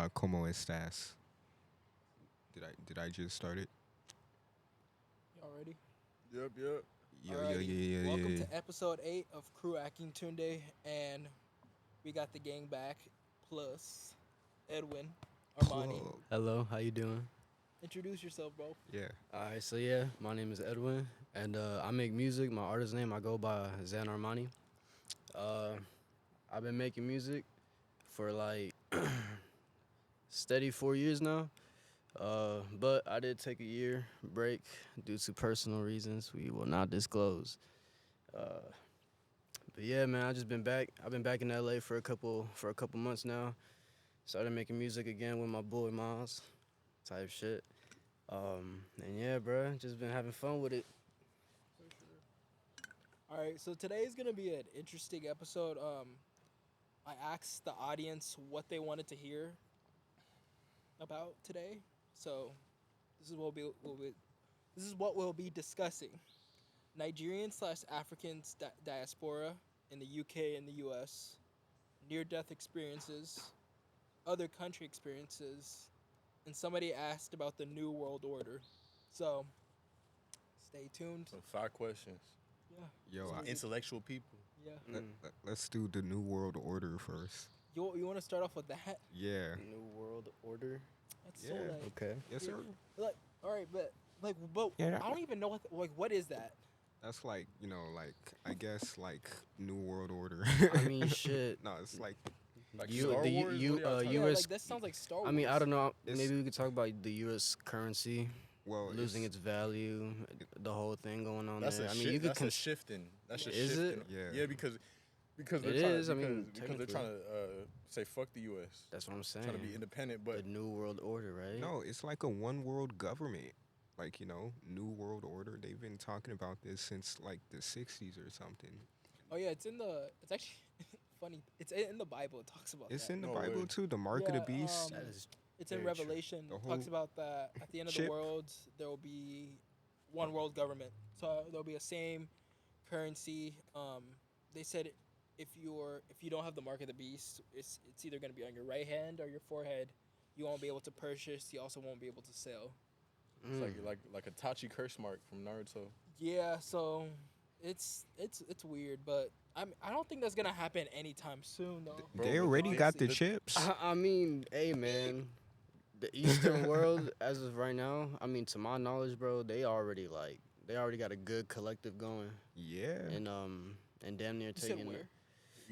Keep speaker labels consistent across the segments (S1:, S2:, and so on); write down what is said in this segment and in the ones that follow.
S1: ¿Cómo estás? Did I just start it?
S2: Y'all ready?
S3: Yep.
S1: Yo, yo,
S2: Alrighty.
S1: yeah, yeah,
S2: Welcome
S1: yeah.
S2: to episode 8 of Crew Akintunde, and we got the gang back, plus Edwin, Armani.
S1: Plug.
S4: Hello, how you doing?
S2: Introduce yourself, bro.
S1: Yeah.
S4: Alright, so yeah, my name is Edwin, and I make music. My artist name, I go by Zan Armani. Uh, I've been making music for like steady 4 years now, but I did take a year break due to personal reasons we will not disclose. Uh, but yeah, man, I just been back. I've been back in LA for a couple months now. Started making music again with my boy Miles, type shit. And yeah, bro, just been having fun with it.
S2: For sure. Alright, so today's gonna be an interesting episode. I asked the audience what they wanted to hear about today, so this is what we'll be discussing. Nigerian slash African diaspora in the UK and the US, near death experiences, other country experiences, and somebody asked about the New World Order. So, stay tuned.
S3: So 5 questions.
S2: Yeah.
S1: Yo,
S2: Some
S3: Intellectual people.
S2: Yeah.
S1: let's do the New World Order first.
S2: You want to start off with that?
S1: Yeah.
S4: New World Order.
S2: That's so
S1: Yeah.
S2: like,
S4: Okay.
S1: Yes, sir.
S2: like, all right, but
S1: Yeah.
S2: I don't even know what is that?
S1: That's like, I guess like New World Order.
S4: I mean, shit.
S1: No, it's like
S3: Like
S4: You-
S3: Star
S4: the U-
S3: Wars?
S4: you-
S3: What are y'all talking
S2: Yeah,
S4: US
S2: like that sounds like Star Wars.
S4: I mean, I don't know.
S1: It's-
S4: Maybe we could talk about the U.S. currency losing its value, the whole thing going on
S3: That's
S4: there.
S3: a
S4: I mean,
S3: shift.
S4: you could
S3: That's a shifting. That's just
S4: Is it?
S3: shifting.
S1: Yeah.
S3: Yeah, because
S4: It
S3: they're trying
S4: is, I
S3: to,
S4: mean,
S3: because they're
S4: technically.
S3: trying to say fuck the U.S.
S4: That's what I'm saying.
S3: Trying to be independent, but
S4: the New World Order, right?
S1: no, it's like a one world government. Like, New World Order. They've been talking about this since like the 60s or something.
S2: Oh yeah, it's actually funny. It's in the Bible. It talks about
S1: It's
S2: that.
S1: in the
S3: No
S1: Bible
S3: way.
S1: too, the mark of the
S2: Yeah,
S1: beast.
S4: That is
S2: It's in
S4: very true.
S2: Revelation.
S1: The
S2: It talks
S1: whole
S2: about that at the end of the
S1: chip.
S2: world there will be one world government. So there'll be a same currency. They said if you don't have the mark of the beast, it's either gonna be on your right hand or your forehead. You won't be able to purchase. You also won't be able to sell.
S3: it's
S4: Mm.
S3: like a Tachi curse mark from Naruto.
S2: Yeah, so it's weird, but I don't think that's gonna happen anytime soon though.
S3: Bro,
S1: They
S3: but
S1: already
S3: the-
S1: got the
S3: the-
S1: chips.
S4: I mean, hey man, the Eastern world as of right now. I mean, to my knowledge, bro, they already got a good collective going,
S1: Yeah.
S4: and damn near
S2: You said
S4: taking
S2: where?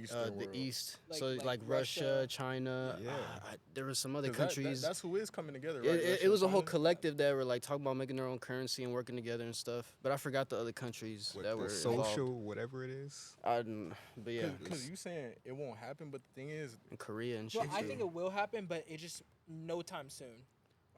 S3: Eastern
S4: the
S3: world.
S4: East.
S2: Like-
S4: so
S2: like
S4: like Russia,
S2: Russia.
S4: China.
S1: Yeah.
S4: There were some other
S3: 'Cause
S4: countries.
S3: that's who is coming together, right?
S4: It
S3: Russia,
S4: was a whole
S3: China?
S4: collective that were like talking about making their own currency and working together and stuff. But I forgot the other countries
S1: What,
S4: that
S1: the
S4: were
S1: social,
S4: involved.
S1: whatever it is.
S4: But yeah,
S3: Because you saying it won't happen, but the thing is,
S4: in Korea and
S2: No,
S4: shit.
S2: I
S4: too.
S2: think it will happen, but it just no time soon.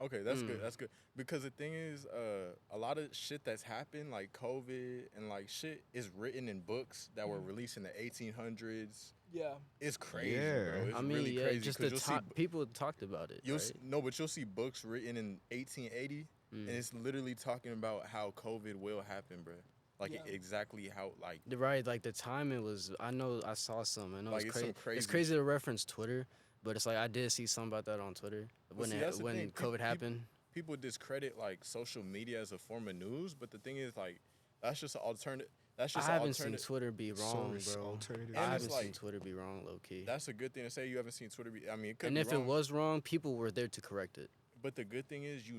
S3: okay, that's
S4: Mm.
S3: good. That's good. Because the thing is, a lot of shit that's happened, like COVID and like shit, is written in books that were
S2: Mhm.
S3: released in the 1800s.
S2: Yeah.
S3: It's crazy,
S1: Yeah.
S3: bro. It's
S4: I mean,
S3: really
S4: yeah,
S3: crazy.
S4: just
S3: 'cause
S4: the
S3: you'll
S4: top people talked about it.
S3: You'll
S4: Right?
S3: no, but you'll see books written in 1880,
S4: Mm.
S3: and it's literally talking about how COVID will happen, bro. Like
S2: Yeah.
S3: exactly how, like
S4: Right, like the timing was. I know I saw some. I know
S3: Like,
S4: it's
S3: it's some
S4: crazy. It's
S3: crazy
S4: crazy to reference Twitter, but it's like I did see something about that on Twitter when
S3: see, that's the
S4: when
S3: thing.
S4: COVID happened.
S3: people discredit like social media as a form of news, but the thing is, like, that's just an alternative. That's
S4: I
S3: just an
S4: haven't seen
S3: alternative.
S4: Twitter be wrong,
S1: Source,
S4: bro.
S1: alternative.
S4: I
S3: And it's
S4: haven't seen
S3: like-
S4: Twitter be wrong, low key.
S3: That's a good thing to say. You haven't seen Twitter be. I mean, it could
S4: And
S3: be
S4: if
S3: wrong,
S4: it was wrong, people were there to correct it.
S3: but the good thing is,
S2: Yeah.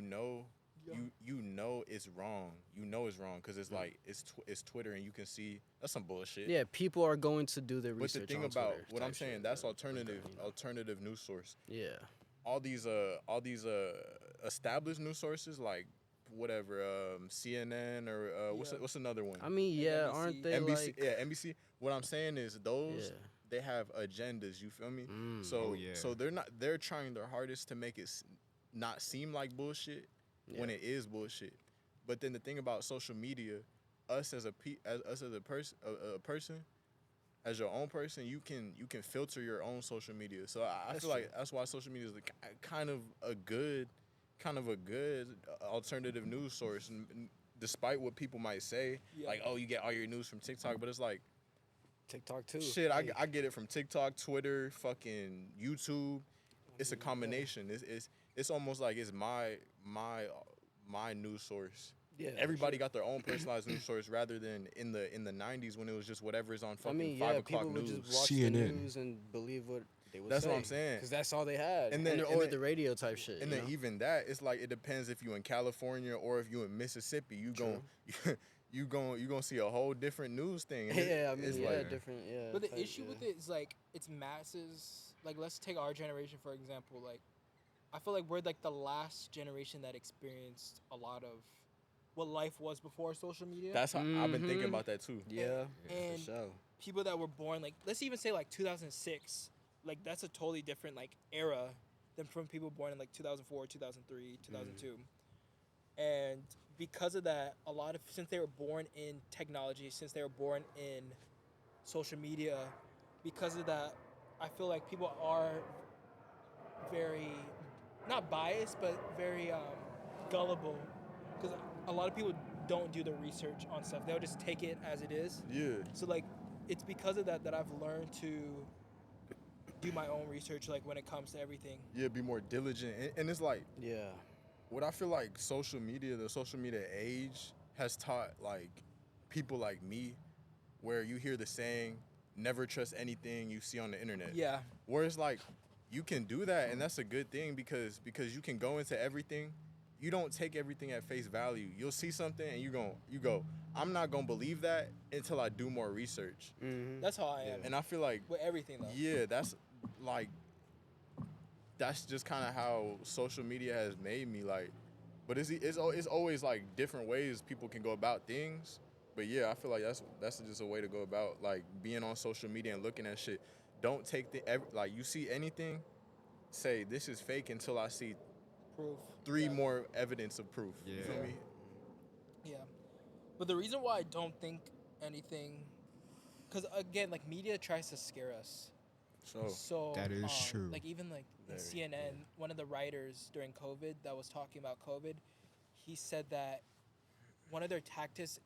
S3: you know it's wrong. You know it's wrong because it's
S4: Mm.
S3: like it's Twitter, and you can see that's some bullshit.
S4: Yeah, people are going to do their
S3: But
S4: research.
S3: the thing
S4: on
S3: about
S4: Twitter
S3: what I'm
S4: type
S3: saying,
S4: shit,
S3: that's
S4: bro.
S3: alternative
S4: You know.
S3: alternative news source.
S4: Yeah.
S3: All these established news sources like whatever CNN or
S2: Yeah.
S3: what's another one?
S4: I mean,
S2: Like
S4: yeah,
S2: NBC.
S4: aren't they
S3: NBC.
S4: like?
S3: Yeah, NBC. What I'm saying is those
S4: Yeah.
S3: they have agendas. You feel me?
S4: Mm,
S3: So
S1: Oh, yeah.
S3: so they're trying their hardest to make it not seem like bullshit when
S4: yeah.
S3: it is bullshit. But then the thing about social media, us as a person, as your own person, you can filter your own social media. So I
S4: That's
S3: feel like
S4: true.
S3: that's why social media is kind of a good alternative news source. And despite what people might say,
S2: Yeah.
S3: like, oh, you get all your news from TikTok, but it's like,
S4: TikTok too.
S3: shit,
S4: Hey.
S3: I get it from TikTok, Twitter, fucking YouTube. it's a combination. It's almost like it's my news source.
S4: Yeah,
S3: Everybody got their own personalized news source rather than in the 90s when it was just whatever is on
S4: I
S3: fucking
S4: mean,
S3: 5 o'clock
S4: people would
S3: news.
S4: just watch the
S1: CNN.
S4: news and believe what they would
S3: That's
S4: say.
S3: what I'm saying.
S4: Because that's all they had.
S3: And then-
S4: or
S3: and
S4: the
S3: then-
S4: radio type shit.
S3: And
S4: you
S3: then
S4: know?
S3: even that, it's like it depends if you in California or if you in Mississippi. You gon' you gon' see a whole different news thing. And
S4: Yeah, I mean,
S3: it's
S4: yeah,
S3: like
S4: different. Yeah.
S2: But the
S4: type,
S2: issue
S4: yeah.
S2: with it is like it's masses. Like let's take our generation for example. Like I feel like we're like the last generation that experienced a lot of what life was before social media.
S3: that's how I've been thinking
S4: Mhm.
S3: about that too.
S4: Yeah,
S2: and
S4: for sure.
S2: people that were born like let's even say like 2006. Like that's a totally different like era than from people born in like 2004, 2003, 2002. And because of that, a lot of since they were born in technology, since they were born in social media, because of that, I feel like people are very not biased but very gullible because a lot of people don't do the research on stuff. They'll just take it as it is.
S3: Yeah.
S2: So like it's because of that that I've learned to do my own research like when it comes to everything.
S3: Yeah, be more diligent. And it's like
S4: Yeah.
S3: what I feel like social media, the social media age has taught like people like me where you hear the saying, never trust anything you see on the internet.
S2: Yeah.
S3: Where it's like you can do that and that's a good thing because you can go into everything. You don't take everything at face value. You'll see something and you go, I'm not gonna believe that until I do more research.
S4: Mm-hmm.
S2: That's how I am.
S3: And I feel like
S2: With everything though.
S3: yeah, that's just kind of how social media has made me like. But it's always like different ways people can go about things. But yeah, I feel like that's just a way to go about like being on social media and looking at shit. Don't take like you see anything, say this is fake until I see
S2: Proof.
S3: 3
S2: Yeah.
S3: more evidence of proof. You feel
S1: Yeah.
S3: me?
S2: Yeah. But the reason why I don't think anything, because again, like media tries to scare us.
S3: So
S2: So
S1: That is true.
S2: Like even like in
S3: Very,
S2: CNN, one of the writers during COVID that was talking about COVID, he said that one of their tactics,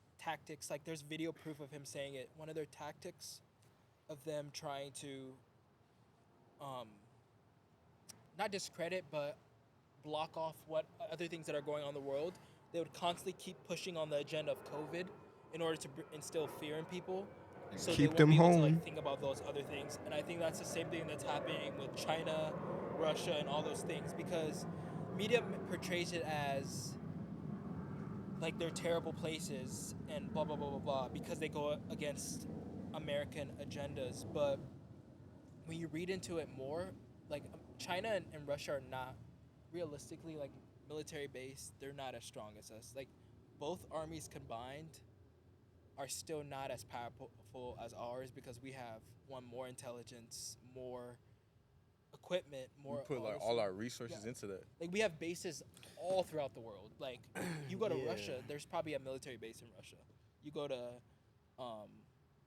S2: like there's video proof of him saying it. One of their tactics of them trying to, not discredit but block off what other things that are going on in the world. They would constantly keep pushing on the agenda of COVID in order to instill fear in people. So
S1: Keep
S2: they
S1: them
S2: won't be able to
S1: home.
S2: like think about those other things. And I think that's the same thing that's happening with China, Russia, and all those things because media portrays it as like they're terrible places and blah blah blah blah blah because they go against American agendas. But when you read into it more, like China and Russia are not realistically like military based. They're not as strong as us. Like both armies combined are still not as powerful as ours because we have one more intelligence, more equipment,
S3: we
S2: more.
S3: put like
S2: this-
S3: all our resources
S2: yeah.
S3: into that.
S2: Like we have bases all throughout the world. Like you go to
S4: Yeah.
S2: Russia, there's probably a military base in Russia. You go to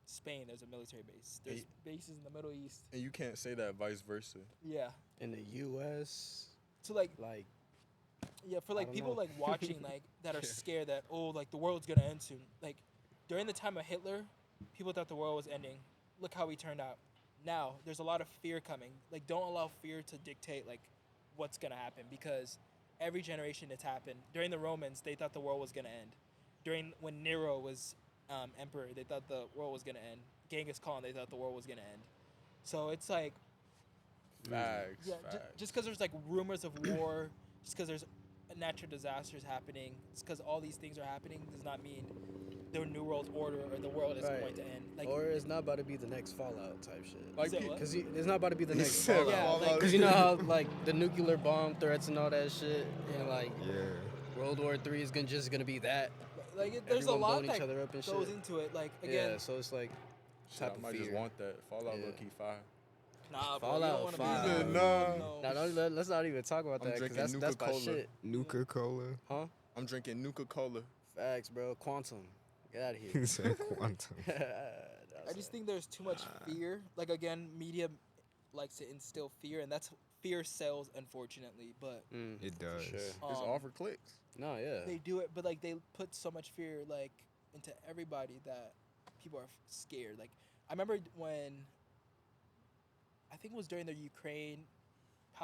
S2: Spain, there's a military base. There's
S3: Hey.
S2: bases in the Middle East.
S3: And you can't say that vice versa.
S2: Yeah.
S4: In the U.S.,
S2: So like
S4: like,
S2: yeah, for
S4: I
S2: like
S4: don't
S2: people
S4: know.
S2: like watching like that are scared that like the world's gonna end soon. Like during the time of Hitler, people thought the world was ending. Look how we turned out. Now there's a lot of fear coming. Like don't allow fear to dictate like what's gonna happen because every generation it's happened. During the Romans, they thought the world was gonna end. When Nero was emperor, they thought the world was gonna end. Genghis Khan, they thought the world was gonna end. So it's like
S3: Facts.
S2: yeah,
S3: facts.
S2: just because there's like rumors of war, just because there's natural disasters happening, just because all these things are happening, does not mean the new world order or the world is
S4: Right.
S2: going to end. Like,
S4: or it's not about to be the next Fallout type shit.
S3: Like,
S2: Say
S3: pe-
S2: what?
S4: Because it's not about to be the
S3: He
S4: next
S3: said
S4: Fallout.
S2: Yeah, like-
S4: Because you know how like the nuclear bomb threats and all that shit, and like
S1: Yeah.
S4: World War III is just gonna be that.
S2: there's a
S4: Everyone
S2: lot
S4: blowing
S2: that
S4: each other up and
S2: goes
S4: shit.
S2: into it. Like again,
S4: Yeah, so it's like
S3: Shit,
S4: type
S3: I
S4: of
S3: might just
S4: fear.
S3: want that. Fallout
S4: Yeah.
S3: low key fire.
S2: nah, bro,
S4: Fallout
S2: you don't wanna be
S4: 5.
S2: that.
S3: He said, nah.
S2: No.
S4: Nah, let's not even talk about
S3: I'm
S4: that because
S3: drinking
S4: that's my
S3: Nuka-Cola.
S4: shit.
S1: Nuka Cola.
S4: Huh?
S3: I'm drinking Nuka Cola.
S4: Facts, bro. Quantum. Get out of
S1: He
S4: here.
S1: said quantum.
S2: I just think there's too much fear. Like again, media likes to instill fear, and that's fear sells, unfortunately. But
S1: It does.
S4: Sure.
S3: It's
S2: Um,
S3: all for clicks.
S4: No, yeah.
S2: they do it, but like they put so much fear like into everybody that people are scared. Like I remember when I think it was during the Ukraine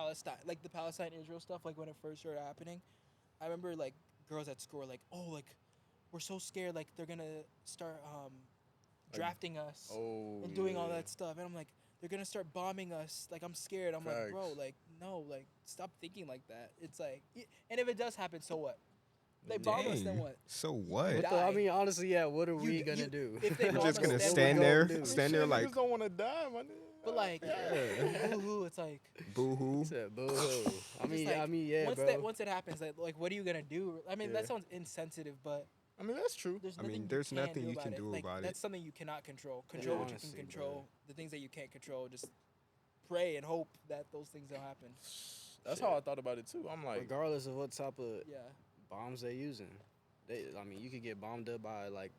S2: Palestine, like the Palestine Israel stuff, like when it first started happening, I remember like girls at school were like, oh, like we're so scared, like they're gonna start
S3: Like,
S2: drafting us
S3: oh
S2: and doing all
S3: yeah.
S2: that stuff, and I'm like, they're gonna start bombing us. Like I'm scared. I'm like, bro,
S3: Facts.
S2: like no, like stop thinking like that. It's like, and if it does happen, so what? They
S3: Yeah.
S2: bomb us, then
S1: Dang.
S2: what?
S1: So
S2: You
S1: what?
S4: What the? I
S2: die.
S4: mean, honestly, yeah. What are
S2: You
S4: we
S2: d-
S4: gonna
S2: you-
S4: do?
S2: if they
S1: We're
S2: bomb
S1: just
S2: us,
S1: gonna
S2: then
S1: stand
S2: what?
S1: there,
S4: Do?
S1: stand there
S3: Shit,
S1: like,
S3: niggas don't want to die, my nigga.
S2: But like,
S1: yeah,
S2: boo hoo. It's like,
S1: boo hoo.
S4: Said boo-hoo. I
S2: just
S4: mean,
S2: like,
S4: yeah,
S2: once
S4: bro.
S2: once it happens, like what are you gonna do? I mean,
S3: Yeah.
S2: that sounds insensitive, but
S3: I mean, that's true.
S2: there's
S1: I
S2: nothing
S1: mean,
S2: you
S1: there's
S2: can
S1: nothing
S2: do
S1: you
S2: about
S1: can
S2: it.
S1: do
S2: Like
S1: about it.
S2: that's something you cannot control. Control what you
S4: honestly,
S2: can
S4: bro.
S2: control. The things that you can't control, just pray and hope that those things don't happen.
S3: That's
S4: Shit.
S3: how I thought about it too. I'm like,
S4: Regardless of what type of
S2: Yeah.
S4: bombs they using, I mean, you could get bombed up by like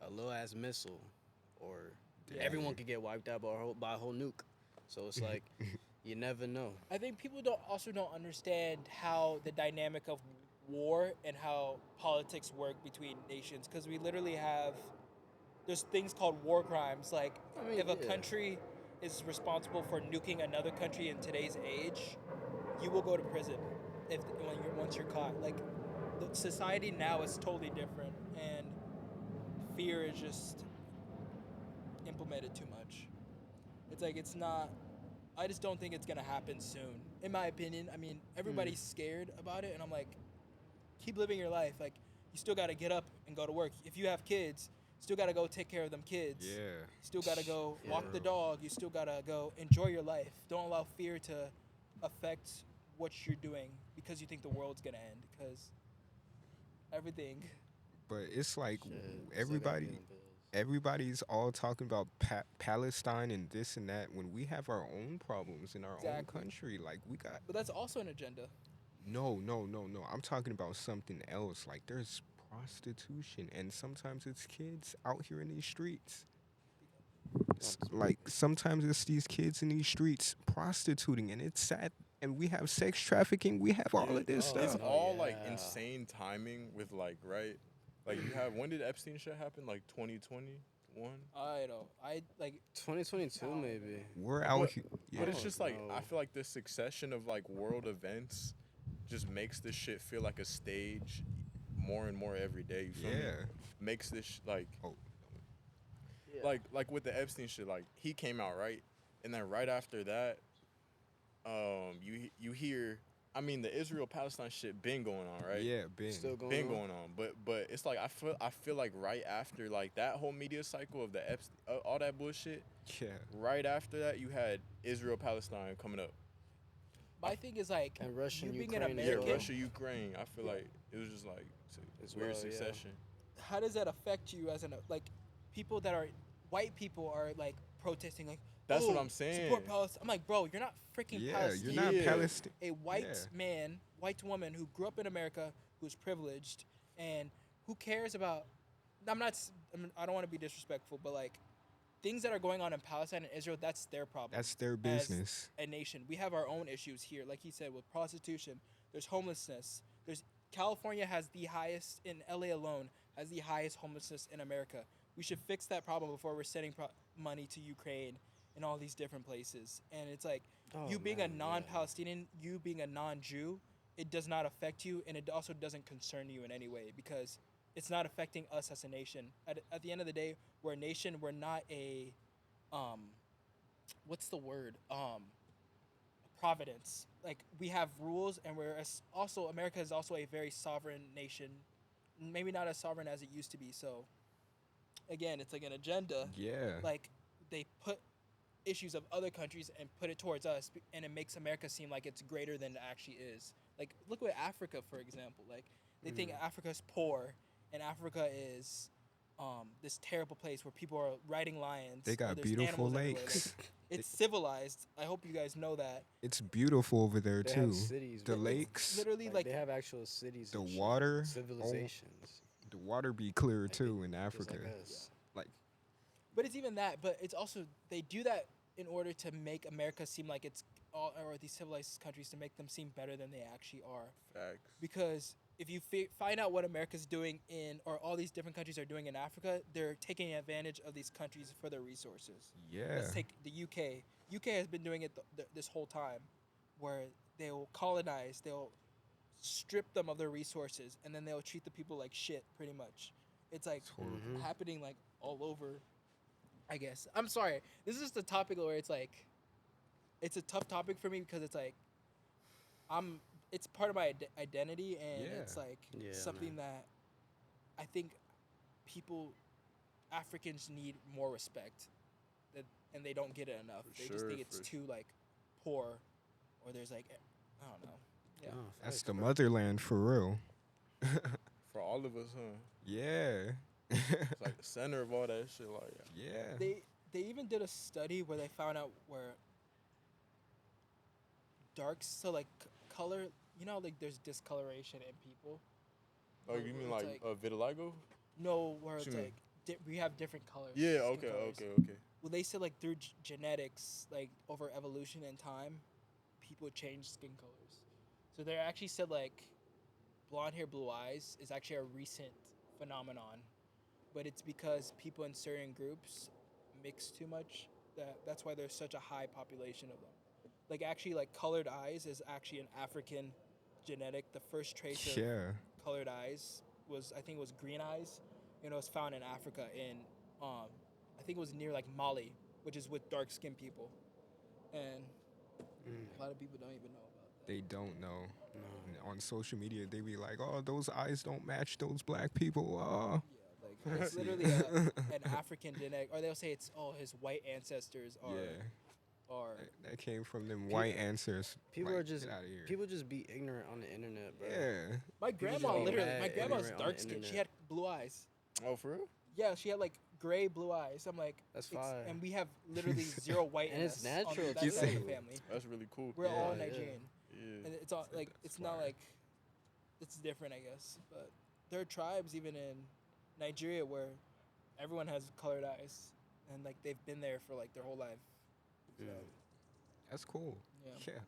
S4: a little ass missile, or
S2: Yeah.
S4: everyone could get wiped out by a whole nuke. So it's like you never know.
S2: I think people don't understand how the dynamic of war and how politics work between nations, because we literally have there's things called war crimes. Like
S4: I mean,
S2: if a
S4: yeah.
S2: country is responsible for nuking another country in today's age, you will go to prison if once you're caught. Like the society now is totally different, and fear is just implemented too much. It's like it's not. I just don't think it's gonna happen soon, in my opinion. I mean, everybody's scared about it, and I'm like, keep living your life. Like, you still gotta get up and go to work. If you have kids, still gotta go take care of them kids.
S1: Yeah.
S2: Still gotta go walk the
S1: Yeah.
S2: dog. You still gotta go enjoy your life. Don't allow fear to affect what you're doing because you think the world's gonna end. Because everything.
S1: But it's like
S4: Shit, still gotta
S1: everybody,
S4: pay them bills.
S1: everybody's all talking about Palestine and this and that when we have our own problems in our own
S2: Exactly.
S1: country. Like we got
S2: But that's also an agenda.
S1: no. I'm talking about something else. Like there's prostitution, and sometimes it's kids out here in these streets. Like sometimes it's these kids in these streets prostituting, and it's sad. And we have sex trafficking. We have all of this
S3: it's
S1: stuff.
S4: Oh,
S3: all like
S4: yeah.
S3: insane timing with like right, like you have when did Epstein shit happen? Like 2021.
S2: I don't. I like.
S4: 2022
S2: Oh.
S4: maybe.
S1: We're out here.
S3: But
S1: Yeah.
S3: it's just like
S4: no.
S3: I feel like the succession of like world events just makes this shit feel like a stage more and more every day. You feel me?
S1: Yeah.
S3: Makes this like
S1: Oh.
S3: like with the Epstein shit, like he came out right, and then right after that, you hear, I mean the Israel Palestine shit been going on, right?
S1: Yeah, Ben.
S4: Still going
S3: Been
S4: on?
S3: going on, but it's like I feel like right after like that whole media cycle of the Epstein, all that bullshit,
S1: Yeah.
S3: right after that you had Israel Palestine coming up.
S2: My thing is like
S4: And Russia and
S2: you being
S4: Ukraine
S2: an
S4: as
S3: Yeah,
S2: American.
S4: well.
S3: Russia, Ukraine. I feel
S2: Yeah.
S3: like it was just like
S4: As
S3: weird
S4: well, yeah.
S3: succession.
S2: How does that affect you as an like people that are white people are like protesting like
S3: That's what
S2: "Oh,
S3: I'm saying.
S2: support Palestine. I'm like, bro, you're not freaking
S1: Yeah,
S2: Palestinian.
S1: you're not
S3: Yeah.
S1: Palestinian.
S2: A white
S1: Yeah.
S2: man, white woman who grew up in America, who's privileged, and who cares about. I don't want to be disrespectful, but like things that are going on in Palestine and Israel, that's their problem.
S1: That's their
S2: as
S1: business.
S2: a nation. We have our own issues here, like he said, with prostitution. There's homelessness. There's California has the highest in LA alone has the highest homelessness in America. We should fix that problem before we're sending money to Ukraine and all these different places. And it's like
S4: Oh,
S2: you being
S4: man,
S2: a
S4: yeah.
S2: non-Palestinian, you being a non-Jew, it does not affect you, and it also doesn't concern you in any way because it's not affecting us as a nation. At the end of the day, we're a nation. We're not a what's the word? Providence. Like we have rules, and also America is also a very sovereign nation. Maybe not as sovereign as it used to be. So, again, it's like an agenda.
S1: Yeah.
S2: Like they put issues of other countries and put it towards us, and it makes America seem like it's greater than it actually is. Like look at Africa, for example. Like they think Africa's poor, and Africa is this terrible place where people are riding lions.
S1: They
S2: or
S1: got
S2: there's
S1: beautiful
S2: animals everywhere.
S1: lakes.
S2: Like, it's civilized. I hope you guys know that.
S1: It's beautiful over there
S4: They
S1: too.
S4: have cities,
S1: The
S4: bro.
S1: lakes,
S2: Literally, like
S4: they have actual cities.
S1: the
S4: and shit.
S1: water,
S4: Civilizations.
S1: the water be clear too in
S4: Just
S1: Africa.
S4: like us.
S1: Like
S2: but it's even that. But it's also they do that in order to make America seem like it's all, or these civilized countries to make them seem better than they actually are.
S3: Facts.
S2: Because if you find out what America's doing or all these different countries are doing in Africa, they're taking advantage of these countries for their resources.
S1: yeah.
S2: Let's take the UK. UK has been doing it this whole time, where they'll colonize, they'll strip them of their resources, and then they'll treat the people like shit. Pretty much, it's like
S1: It's horrible.
S2: happening like all over. I guess I'm sorry. This is just a topic where it's like, it's a tough topic for me because it's like, I'm. It's part of my identity, and
S1: Yeah.
S2: it's like
S4: Yeah,
S2: something that I think people, Africans need more respect, that, and they don't get it enough.
S3: For
S2: They just
S3: sure,
S2: think it's
S3: for
S2: too like poor, or there's like I don't know. Yeah.
S4: Oh,
S1: That's
S4: facts,
S1: the
S4: bro.
S1: motherland for real.
S3: For all of us, huh?
S1: Yeah.
S3: It's like the center of all that shit. Like,
S1: Yeah.
S2: They even did a study where they found out where darks, so like color, like there's discoloration in people.
S3: oh, you mean like, vitiligo?
S2: No, where
S3: What
S2: it's
S3: you mean?
S2: like we have different colors.
S3: Yeah.
S2: skin
S3: Okay.
S2: colors.
S3: Okay.
S2: Well, they said like through genetics, like over evolution and time, people change skin colors. So they actually said like blonde hair, blue eyes is actually a recent phenomenon, but it's because people in certain groups mix too much. That's why there's such a high population of them. Like actually, like colored eyes is actually an African genetic. The first trace of
S1: Yeah.
S2: colored eyes was, I think it was green eyes. It was found in Africa in I think it was near like Mali, which is with dark skinned people. And a lot of people don't even know about that.
S1: They don't know.
S4: No.
S1: And on social media, they be like, "Oh, those eyes don't match those black people."
S2: Yeah, like it's
S1: See.
S2: literally an African genetic, or they'll say it's his white ancestors are
S1: Yeah.
S2: are
S1: That came from them white ancestors.
S4: People
S1: Like,
S4: are just
S1: get outta here.
S4: people just be ignorant on the internet, bro.
S1: Yeah.
S2: my
S4: People just
S2: grandma
S4: be
S2: literally.
S4: mad
S2: My grandma's
S4: ignorant on
S2: dark
S4: the
S2: skin. She
S4: internet.
S2: had blue eyes.
S3: Oh, for real?
S2: Yeah, she had like gray blue eyes. I'm like,
S4: That's
S2: it's-
S4: fire.
S2: and we have literally zero white
S4: And
S2: in
S4: it's
S2: us
S4: natural,
S2: on that
S1: too.
S2: side of
S1: You
S2: the
S1: say-
S2: family.
S3: That's really cool.
S2: We're
S4: Yeah,
S2: all
S4: yeah.
S2: Nigerian,
S3: Yeah.
S2: and it's all like
S1: That's
S2: it's not
S1: fire.
S2: like it's different, I guess. But there are tribes even in Nigeria where everyone has colored eyes, and like they've been there for like their whole life. So,
S1: That's cool.
S2: yeah.
S1: Yeah.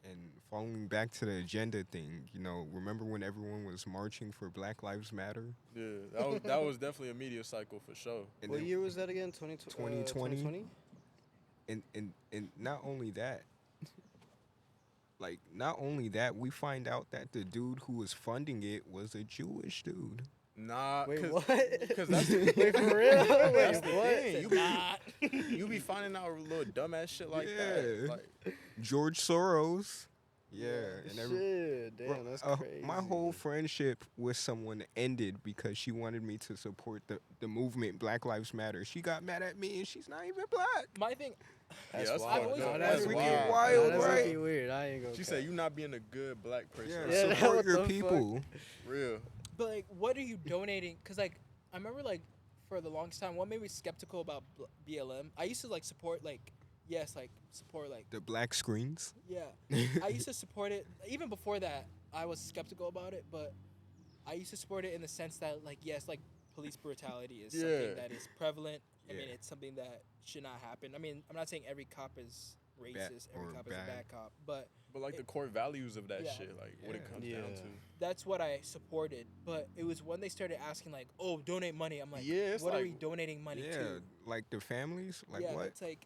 S1: And following back to the agenda thing, remember when everyone was marching for Black Lives Matter?
S3: Yeah. That was definitely a media cycle for sure.
S1: And
S4: What
S1: then-
S4: year was that again?
S1: 2020?
S4: 2020?
S1: And not only that, we find out that the dude who was funding it was a Jewish dude.
S3: Nah.
S4: Wait,
S3: cause,
S4: what?
S3: Because that's
S4: Wait, for real? Wait,
S3: That's the
S4: what?
S3: thing. You be finding out little dumbass shit like that.
S1: Yeah.
S3: Like,
S1: George Soros. Yeah. And
S4: Shit,
S1: Bro,
S4: damn, that's crazy.
S1: my whole friendship with someone ended because she wanted me to support the movement Black Lives Matter. She got mad at me and she's not even black.
S2: My thing,
S4: That's
S3: that's
S4: wild.
S2: fucked
S4: No,
S2: up.
S4: that's
S2: That's
S1: wicked
S4: wild.
S1: wild,
S4: No, that's
S1: right?
S4: wicked weird. I ain't gonna.
S3: she
S4: cap.
S3: said you not being a good black person.
S1: Yeah,
S4: Yeah,
S1: support
S4: what
S1: your
S4: the fuck?
S1: people.
S3: Real.
S2: but like, what are you donating? Cause like, I remember like, for the longest time, what made me skeptical about BLM? I used to like support like, support like,
S1: The black screens.
S2: yeah. I used to support it even before that. I was skeptical about it, but I used to support it in the sense that like, yes, like police brutality is
S3: Yeah.
S2: something that is prevalent. I mean,
S1: Yeah.
S2: it's something that should not happen. I mean, I'm not saying every cop is racist, every
S1: or
S2: cop is a
S1: bad.
S2: bad cop, but
S3: But like the core values of that
S2: Yeah.
S3: shit, like what it
S1: Yeah.
S3: comes
S4: Yeah.
S3: down to.
S2: that's what I supported. But it was when they started asking like, "Oh, donate money." I'm like,
S3: Yeah, it's
S2: "What are we
S3: like-
S2: donating money
S1: Yeah,
S2: to?"
S1: like the families. Like
S2: yeah,
S1: what?
S2: it's like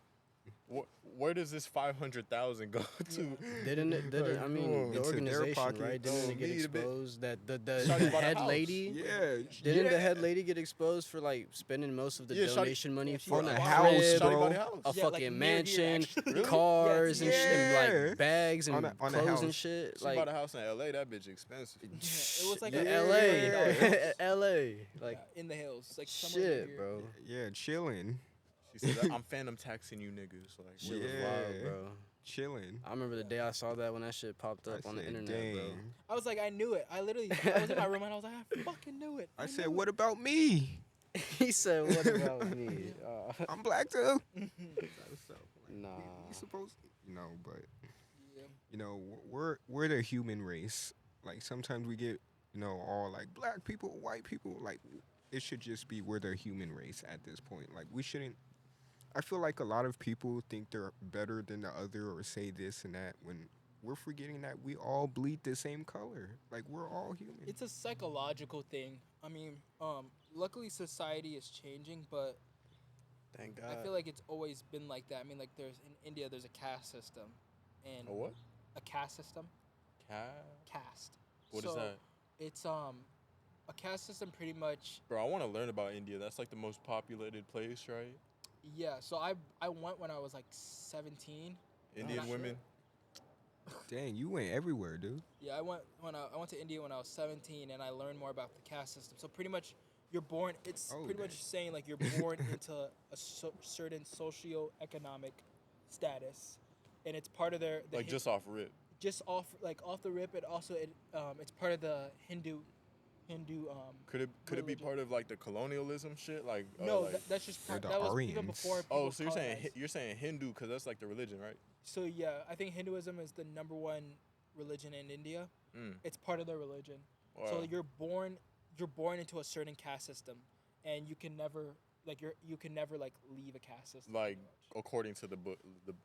S3: Where does this 500,000 go to?
S4: Didn't it?
S3: Like,
S4: I
S3: come
S4: mean,
S3: on.
S4: the
S1: Into their
S4: organization,
S1: pocket.
S4: right? Didn't
S3: Don't
S4: it get
S3: need a bit.
S4: exposed? That the
S3: Shawty bought a
S4: head
S3: house.
S4: lady.
S1: Yeah.
S4: Didn't
S1: yeah.
S4: the head lady get exposed for like spending most of the
S3: Yeah, Shawty-
S4: donation money
S2: yeah, she
S4: for
S1: On
S2: bought
S1: a
S2: a
S1: house,
S4: crib,
S3: Shawty
S1: bro.
S3: bought a house.
S4: a
S2: Yeah, like
S4: fucking
S2: near here,
S4: mansion,
S2: actually.
S3: Really?
S4: cars
S2: Yeah,
S4: and shit, and
S1: yeah.
S4: like bags and
S1: On a
S4: clothes and
S1: house.
S4: shit?
S3: She
S4: Like
S3: bought a house in LA. That bitch expensive.
S2: it was like
S4: yeah,
S2: a
S1: Yeah.
S4: LA, LA, like
S2: yeah, in the hills, like somewhere near
S4: shit,
S2: here.
S4: bro.
S1: Yeah, chilling,
S3: She said, "I'm phantom taxing you niggas." Like,
S4: Shit was
S1: Yeah.
S4: wild, bro.
S1: chilling.
S4: I remember the day I saw that when that shit popped up
S1: I
S4: on the
S1: said,
S4: internet, bro.
S1: "Dang."
S2: I was like, I knew it. I was in my room and I was like, I fucking knew it.
S1: I
S2: knew
S1: said,
S2: it.
S1: "What about me?
S4: He said, "What about me?"
S1: I'm black too."
S4: Nah.
S1: You supposed, but
S2: Yeah.
S1: we're the human race. Like sometimes we get, all like black people, white people. Like it should just be we're the human race at this point. Like we shouldn't. I feel like a lot of people think they're better than the other or say this and that when we're forgetting that we all bleed the same color. Like we're all human.
S2: It's a psychological thing. I mean, luckily society is changing, but
S4: Thank God.
S2: I feel like it's always been like that. I mean, like there's in India, there's a caste system, and
S3: A what?
S2: a caste system. Caste.
S3: What is
S2: So
S3: that?
S2: it's a caste system pretty much.
S3: Bro, I want to learn about India. That's like the most populated place, right?
S2: Yeah. So I went when I was like 17.
S3: Indian
S2: not
S3: women.
S1: Dang, you went everywhere, dude.
S2: Yeah, I went to India when I was 17, and I learned more about the caste system. So pretty much, you're born. It's
S1: Oh,
S2: pretty
S1: dang.
S2: much saying like you're born into a certain socio-economic status, and it's part of the
S3: Like just off rip.
S2: just off the rip. It's part of the Hindu
S3: Could it be
S2: religion.
S3: part of like the colonialism shit? Like
S2: No,
S3: like,
S2: that's just
S1: Or the
S2: that was even
S1: Aryans.
S2: before.
S3: oh,
S2: people
S3: so
S2: colonized.
S3: you're saying Hindu because that's like the religion, right?
S2: So yeah, I think Hinduism is the number one religion in India.
S3: Mm.
S2: It's part of their religion.
S3: Wow.
S2: So you're born into a certain caste system, and you can never you can never like leave a caste system.
S3: Like
S2: pretty much.
S3: according to the book,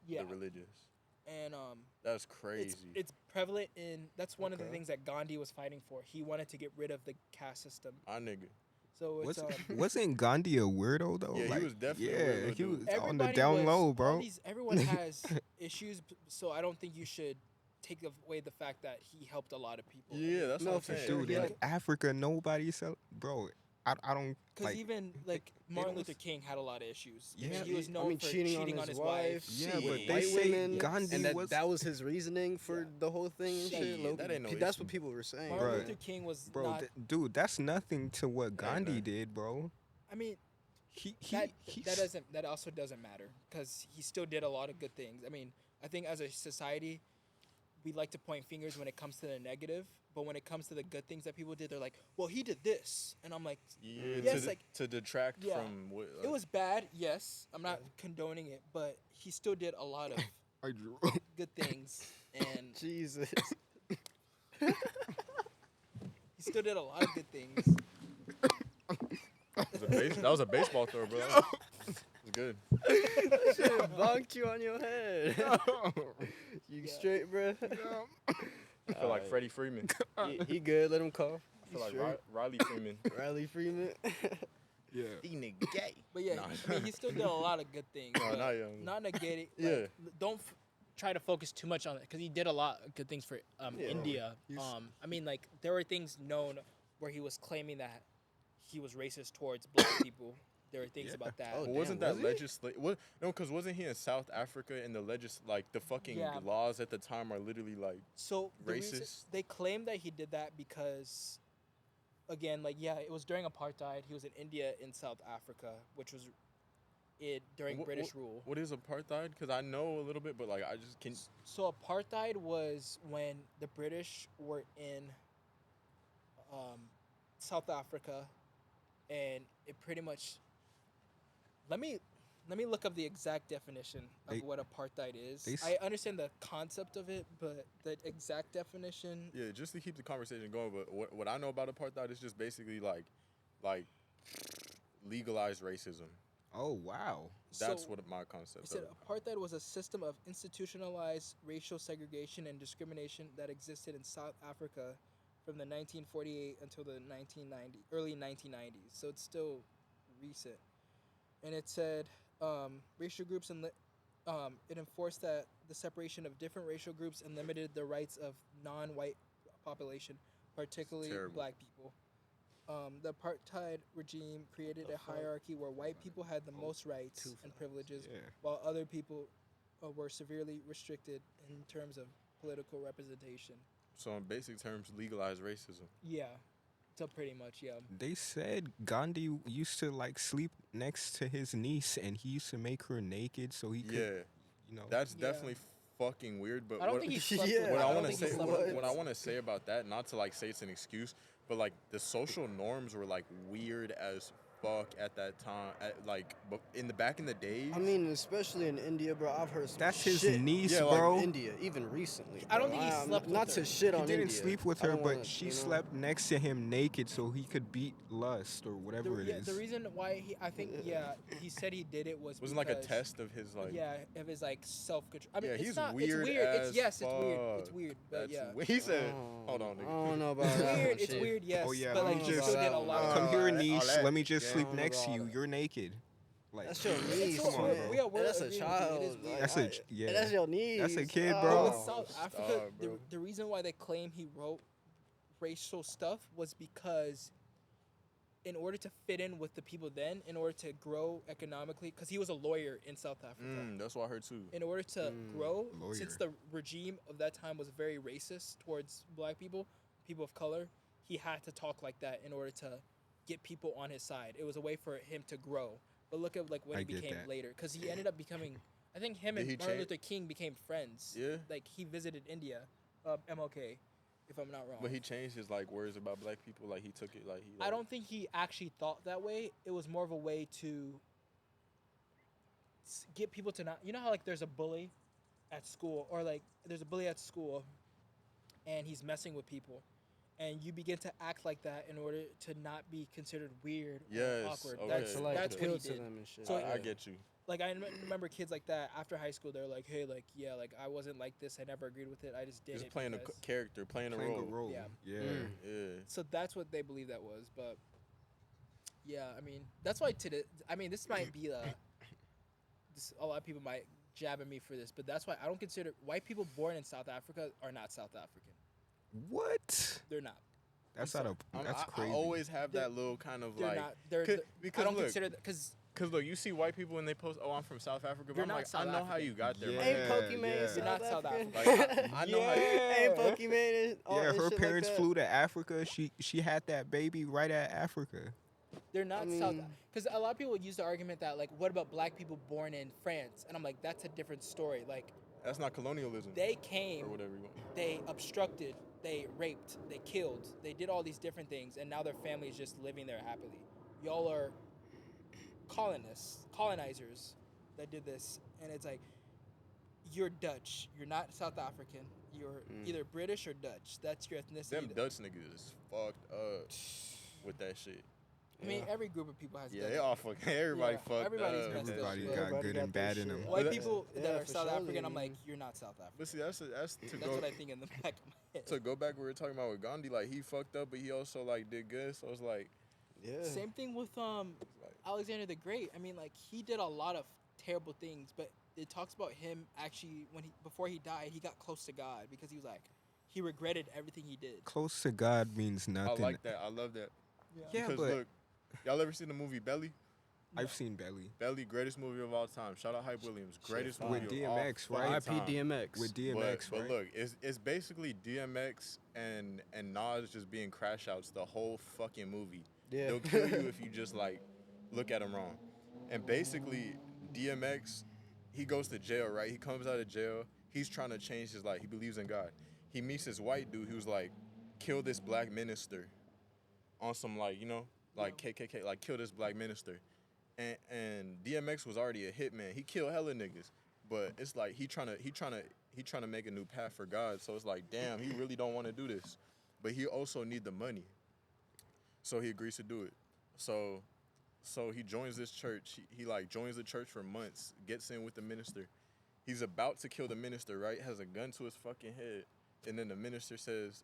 S2: Yeah.
S3: the religious.
S2: And
S3: That's crazy.
S2: it's prevalent in that's one of the
S3: Okay.
S2: things that Gandhi was fighting for. He wanted to get rid of the caste system.
S3: My nigga.
S2: So it's
S1: Wasn't Gandhi a weirdo though?
S3: Yeah, he was definitely a
S1: yeah,
S3: weirdo
S1: he
S3: dude.
S1: was on the
S2: everybody
S1: down
S2: was-
S1: low,
S2: all
S1: bro.
S2: everyone has issues, so I don't think you should take away the fact that he helped a lot of people.
S3: Yeah, that's
S4: No,
S3: what I'm
S4: for
S3: saying.
S4: sure.
S1: Dude,
S2: Yeah.
S1: in Africa, nobody sell, bro. I don't
S2: Because
S1: like.
S2: even like Martin
S1: was-
S2: Luther King had a lot of issues. I
S1: Yeah,
S2: mean, he was
S1: it-
S2: known for cheating on his wife.
S1: Yeah,
S4: shit,
S1: but
S4: with
S1: they
S4: white
S1: say
S4: women,
S1: Gandhi
S4: and
S1: was-
S4: that was his reasoning for
S2: Yeah.
S4: the whole thing and
S3: Shit,
S4: shit.
S3: that ain't no
S4: That's
S3: issue.
S4: what people were saying.
S2: Martin
S1: Bruh.
S2: Luther King was
S1: Bro,
S2: not.
S1: dude, that's nothing to what Gandhi
S3: nothing.
S1: did, bro.
S2: I mean,
S1: He
S2: that also doesn't matter because he still did a lot of good things. I mean, I think as a society, we like to point fingers when it comes to the negative, but when it comes to the good things that people did, they're like, "Well, he did this," and I'm like,
S3: Yeah,
S2: Yes,
S3: to,
S2: like-
S3: to detract
S2: Yeah.
S3: from what
S2: "It was bad, yes. I'm not condoning it, but he still did a lot of
S1: I drew.
S2: good things, and
S4: Jesus.
S2: he still did a lot of good things."
S3: that was a baseball throw, bro. It was good.
S4: Shit bonked you on your head. You
S2: Yeah.
S4: straight, bro?
S3: I feel like Freddie Freeman.
S4: He good. Let him call.
S3: I feel like
S4: Straight.
S3: Riley Freeman.
S4: Riley Freeman.
S1: Yeah.
S3: He nigga gay.
S2: But yeah,
S3: Nah.
S2: I mean, he still did a lot of good things.
S3: No,
S2: but
S3: not young.
S2: not negating.
S3: Yeah.
S2: Like, don't try to focus too much on it because he did a lot of good things for
S4: Yeah.
S2: India.
S1: He's-
S2: I mean, like there were things known where he was claiming that he was racist towards black people. There were things
S1: Yeah.
S2: about that.
S4: Oh,
S3: But
S4: damn,
S3: wasn't
S4: was
S3: that
S4: he?
S3: legislate? What? No, because wasn't he in South Africa and the like the fucking
S2: Yeah.
S3: laws at the time are literally like
S2: So the reason-
S3: racist?
S2: they claim that he did that because, again, like yeah, it was during apartheid. He was in India in South Africa, which was it during
S3: Wh-
S2: British rule.
S3: What is apartheid? Because I know a little bit, but like I just can.
S2: So apartheid was when the British were in South Africa, and it pretty much. Let me look up the exact definition of
S1: They-
S2: what apartheid is.
S1: they s-
S2: I understand the concept of it, but the exact definition.
S3: Yeah, just to keep the conversation going. But what I know about apartheid is just basically like legalized racism.
S1: Oh wow.
S3: That's
S2: So-
S3: what my concept.
S2: It said
S3: of it.
S2: apartheid was a system of institutionalized racial segregation and discrimination that existed in South Africa from the 1948 until the early 1990s. So it's still recent. And it said racial groups and it enforced that the separation of different racial groups and limited the rights of non-white population, particularly
S3: terrible.
S2: black people. The apartheid regime created a hierarchy where white people had the most rights and privileges,
S1: Yeah.
S2: while other people were severely restricted in terms of political representation.
S3: So in basic terms, legalized racism.
S2: Yeah, so pretty much, yeah.
S1: They said Gandhi used to like sleep next to his niece, and he used to make her naked so he could,
S3: Yeah,
S1: you know.
S3: that's
S2: Yeah.
S3: definitely fucking weird. But
S2: I don't
S3: what,
S2: think he slept
S4: Yeah.
S2: with
S3: what
S2: her.
S3: I
S2: don't
S3: want to
S2: think he
S3: say,
S2: slept
S3: what,
S2: with
S3: what
S2: her.
S3: I want to say about that, not to like say it's an excuse, but like the social norms were like weird as fuck at that time. Back in the days.
S4: I mean, especially in India, bro. I've heard some
S1: That's his
S4: shit
S1: niece,
S3: Yeah, like
S1: bro.
S4: in India, even recently.
S2: I don't
S4: bro.
S2: think he slept with
S4: Not
S2: her.
S4: to shit
S1: He
S4: on
S1: didn't
S4: India.
S1: sleep with
S4: I
S1: her,
S4: don't
S1: but
S4: wanna,
S1: she
S4: you know.
S1: slept next to him naked so he could beat lust or whatever it is.
S2: The reason why he said he did it was
S3: wasn't like a
S2: because-
S3: test of his like.
S2: yeah, of his like self control. I mean,
S3: Yeah,
S2: it's
S3: he's
S2: not.
S3: weird
S2: It's weird.
S3: as
S2: It's weird. It's
S3: fuck.
S2: weird, but
S3: That's
S2: yeah.
S3: He said,
S4: Oh,
S3: "Hold on,
S4: I
S3: nigga."
S4: don't know about
S2: It's
S4: that
S2: weird.
S4: one,
S2: It's
S4: shit.
S2: weird. Yes.
S1: Oh, yeah,
S2: but
S1: let
S2: like
S1: me
S2: he
S1: just-
S2: still did a
S4: Oh,
S2: lot.
S1: Come
S2: Of
S1: here,
S3: all
S1: niece.
S3: that-
S1: Let me just
S3: yeah.
S1: sleep
S4: Oh,
S1: next to you.
S4: God.
S1: You're naked. Like,
S4: That's your
S2: It's
S4: niece,
S2: so-
S1: come on,
S2: we're-
S1: bro.
S2: yeah, we're
S4: That's a
S2: agreeing with you. It
S4: child.
S2: is weird.
S4: Like,
S1: That's yeah.
S4: That's your niece.
S1: That's a kid,
S2: But
S1: bro.
S2: with
S3: Oh,
S2: South Africa,
S3: stop, bro.
S2: the reason why they claim he wrote racial stuff was because in order to fit in with the people then, in order to grow economically, because he was a lawyer in South Africa.
S3: That's what I heard too.
S2: In order to grow, since
S1: Lawyer.
S2: the regime of that time was very racist towards black people, people of color, he had to talk like that in order to get people on his side. It was a way for him to grow. But look at like what
S1: I
S2: he
S1: get
S2: became
S1: that.
S2: later, because he ended up becoming. I think him
S3: Did
S2: and
S3: he
S2: Martin
S3: change-
S2: Luther King became friends.
S3: Yeah.
S2: Like he visited India, MLK, if I'm not wrong.
S3: But he changed his like words about black people. Like he took it like he. Like,
S2: I don't think he actually thought that way. It was more of a way to get people to not. You know how like there's a bully at school, or like there's a bully at school, and he's messing with people, and you begin to act like that in order to not be considered weird
S3: Yes,
S2: or awkward.
S3: okay.
S2: That's
S4: to like
S2: that's what
S4: appeal
S2: he
S4: to
S2: did.
S4: them and shit.
S2: So,
S3: I get you.
S2: Like I remember kids like that after high school. They're like, hey, like yeah, like I wasn't like this. I never agreed with it. I just did
S3: Just
S2: it.
S3: playing a
S2: because-
S3: character, playing a
S1: Playing
S3: role.
S1: a role.
S2: Yeah.
S1: Yeah.
S3: Yeah.
S2: So that's what they believe that was. But yeah, I mean, that's why today. I mean, this might be a lot of people might jab at me for this, but that's why I don't consider white people born in South Africa are not South African.
S1: What?
S2: They're not.
S1: That's
S2: I'm
S1: not a. That's
S3: I
S1: crazy.
S3: always have
S2: They're-
S3: that little kind of
S2: They're
S3: like.
S2: not. They're,
S3: Cause-
S2: they're-
S3: because
S2: I don't
S3: look,
S2: consider that because
S3: Cause look, you see white people and they post, "Oh, I'm from South Africa," but
S2: You're
S3: I'm
S2: not
S3: like,
S2: South
S3: I know how
S2: African.
S3: you got there,
S1: Yeah.
S3: man.
S4: Ain't Pokemon
S1: yeah.
S2: You're not South
S4: African?
S3: Like I know how. You,
S4: Ain't Pokemon and all
S1: Yeah,
S4: and
S1: her
S4: shit like
S1: parents
S4: that?
S1: flew to Africa. She had that baby right at Africa.
S2: they're not
S4: I
S2: South.
S4: mean-
S2: Because a lot of people use the argument that like, what about black people born in France? And I'm like, that's a different story. Like
S3: that's not colonialism.
S2: they
S3: or
S2: came,
S3: whatever you want.
S2: they obstructed, they raped, they killed, they did all these different things, and now their family is just living there happily. Y'all are colonizers that did this, and it's like you're Dutch, you're not South African, you're either British or Dutch. That's your ethnicity.
S3: Them Dutch niggas is fucked up with that shit.
S2: I mean, every group of people has.
S3: Yeah,
S2: Dutch.
S3: they all fucking. Everybody
S2: Yeah,
S3: fucked
S2: everybody's
S3: up.
S2: messed up.
S1: Everybody
S2: but-
S1: got
S4: Everybody
S1: good
S4: got
S1: and
S4: their
S1: bad in
S4: shit.
S1: them.
S2: White
S3: But-
S2: people
S4: Yeah,
S2: that are
S4: for
S2: South
S4: sure
S2: African,
S4: they
S2: I'm like,
S4: do.
S2: you're not South African.
S3: But see, that's to
S2: That's
S3: go
S2: what I think in the back of my head.
S3: to go back. We were talking about with Gandhi. Like he fucked up, but he also like did good. So it's like,
S4: Yeah.
S2: Same thing with
S3: like
S2: Alexander the Great. I mean, like he did a lot of terrible things, but it talks about him actually before he died, he got close to God because he was like he regretted everything he did.
S1: Close to God means
S3: I
S1: nothing.
S3: like that. I love that.
S1: Yeah,
S3: because
S1: but
S3: look, y'all ever seen the movie Belly?
S1: I've seen Belly
S3: Belly, greatest movie of all time. Shout out Hype Williams, greatest movie
S1: with
S3: of all
S1: DMX,
S3: fucking
S1: right?
S3: time.
S4: RP DMX.
S1: with DMX,
S3: but
S1: right?
S3: look, it's basically DMX and Nas just being crash outs the whole fucking movie.
S4: Yeah.
S3: They'll kill you if you just like look at them wrong. And basically, DMX, he goes to jail, right? He comes out of jail. He's trying to change his life. He believes in God. He meets this white dude who's like, kill this black minister on some like, you know, like KKK, like kill this black minister. And DMX was already a hitman. He killed hella niggas. But it's like he trying to make a new path for God. So it's like, damn, he really don't want to do this. But he also need the money. So he agrees to do it. So he joins this church. He like joins the church for months, gets in with the minister. He's about to kill the minister, right? Has a gun to his fucking head. And then the minister says,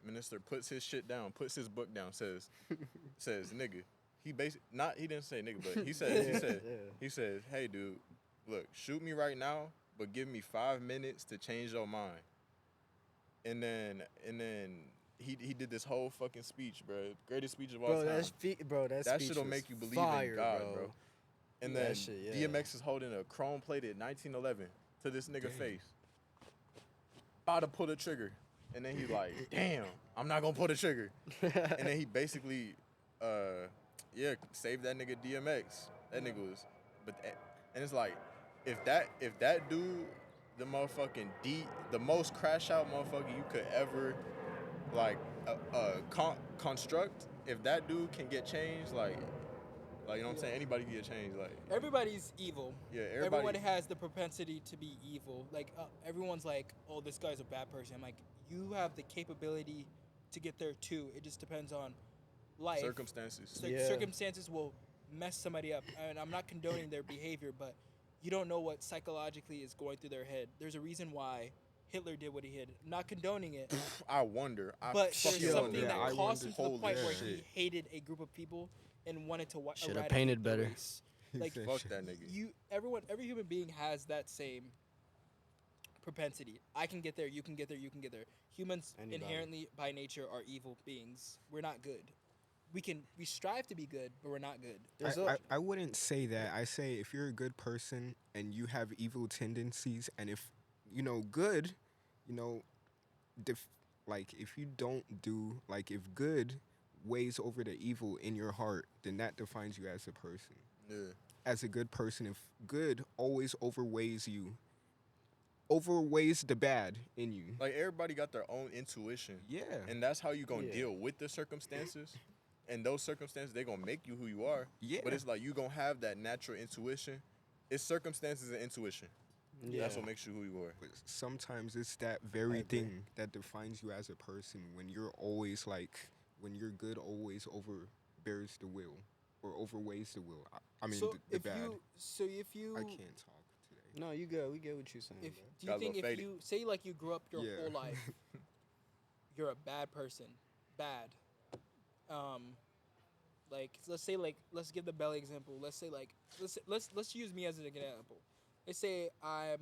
S3: minister puts his shit down, puts his book down, says, nigga. He didn't say nigga, but he said, hey dude, look, shoot me right now, but give me 5 minutes to change your mind. And then he did this whole fucking speech, bro. Greatest speech of all
S4: Bro,
S3: time.
S4: that
S3: That
S4: speech
S3: shit'll
S4: was
S3: make you believe
S4: fire,
S3: in God, bro. And
S4: That
S3: then
S4: shit, yeah.
S3: DMX is holding a chrome-plated 1911 to this nigga
S1: Damn.
S3: face. About to pull the trigger. And then he's like, damn, I'm not gonna pull the trigger. And then he basically, saved that nigga DMX. That nigga was, and it's like, if that dude, the motherfucking the most crash out motherfucker you could ever, construct, if that dude can get changed, like you know what I'm saying, anybody can get changed, like,
S2: Everybody's evil.
S3: yeah,
S2: Everyone
S3: everybody.
S2: has the propensity to be evil. Like everyone's like, "Oh, this guy's a bad person." I'm like, you have the capability to get there too. It just depends on life.
S3: Circumstances.
S4: Yeah.
S2: Circumstances will mess somebody up, and I'm not condoning their behavior, but you don't know what psychologically is going through their head. There's a reason why Hitler did what he did. I'm not condoning it,
S3: I wonder. I
S2: but
S3: fucking
S2: there's
S1: Yo,
S2: something
S3: wonder.
S2: that
S1: I
S2: caused him to the
S3: Holy
S2: point where
S3: shit.
S2: he hated a group of people and wanted to
S4: Shoulda
S2: eradicate
S4: painted
S2: the
S4: better.
S2: race. Like,
S1: said
S3: Fuck
S1: shit.
S3: that nigga.
S2: every human being has that same propensity. I can get there, you can get there, you can get there. Humans
S4: Anybody.
S2: inherently by nature are evil beings. We're not good. We strive to be good, but we're not good.
S4: There's
S1: I wouldn't say that. I say if you're a good person and you have evil tendencies, and if good, you know, like if you don't do like if good weighs over the evil in your heart, then that defines you as a person.
S3: Yeah.
S1: As a good person, if good always overweighs the bad in you.
S3: Like everybody got their own intuition.
S1: Yeah.
S3: And that's how you gonna
S4: Yeah.
S3: deal with the circumstances. And those circumstances, they gonna make you who you are.
S1: Yeah.
S3: But it's like you gonna have that natural intuition. It's circumstances and intuition.
S4: yeah.
S3: That's what makes you who you are.
S1: But sometimes it's that
S4: I
S1: very
S4: agree.
S1: thing that defines you as a person when you're always like when your good always overbears the will or overweighs the will. I mean
S2: so
S1: the
S2: if
S1: bad.
S2: you
S1: I can't talk today.
S4: No, you good. We get what you're saying.
S2: if
S4: bro.
S2: do
S3: Got
S2: you
S3: a
S2: think
S3: little
S2: if
S3: faded.
S2: you say like you grew up your
S1: Yeah.
S2: whole life, you're a bad person, bad. Like let's say like let's give the belly example. Let's say like let's use me as an example. Let's say I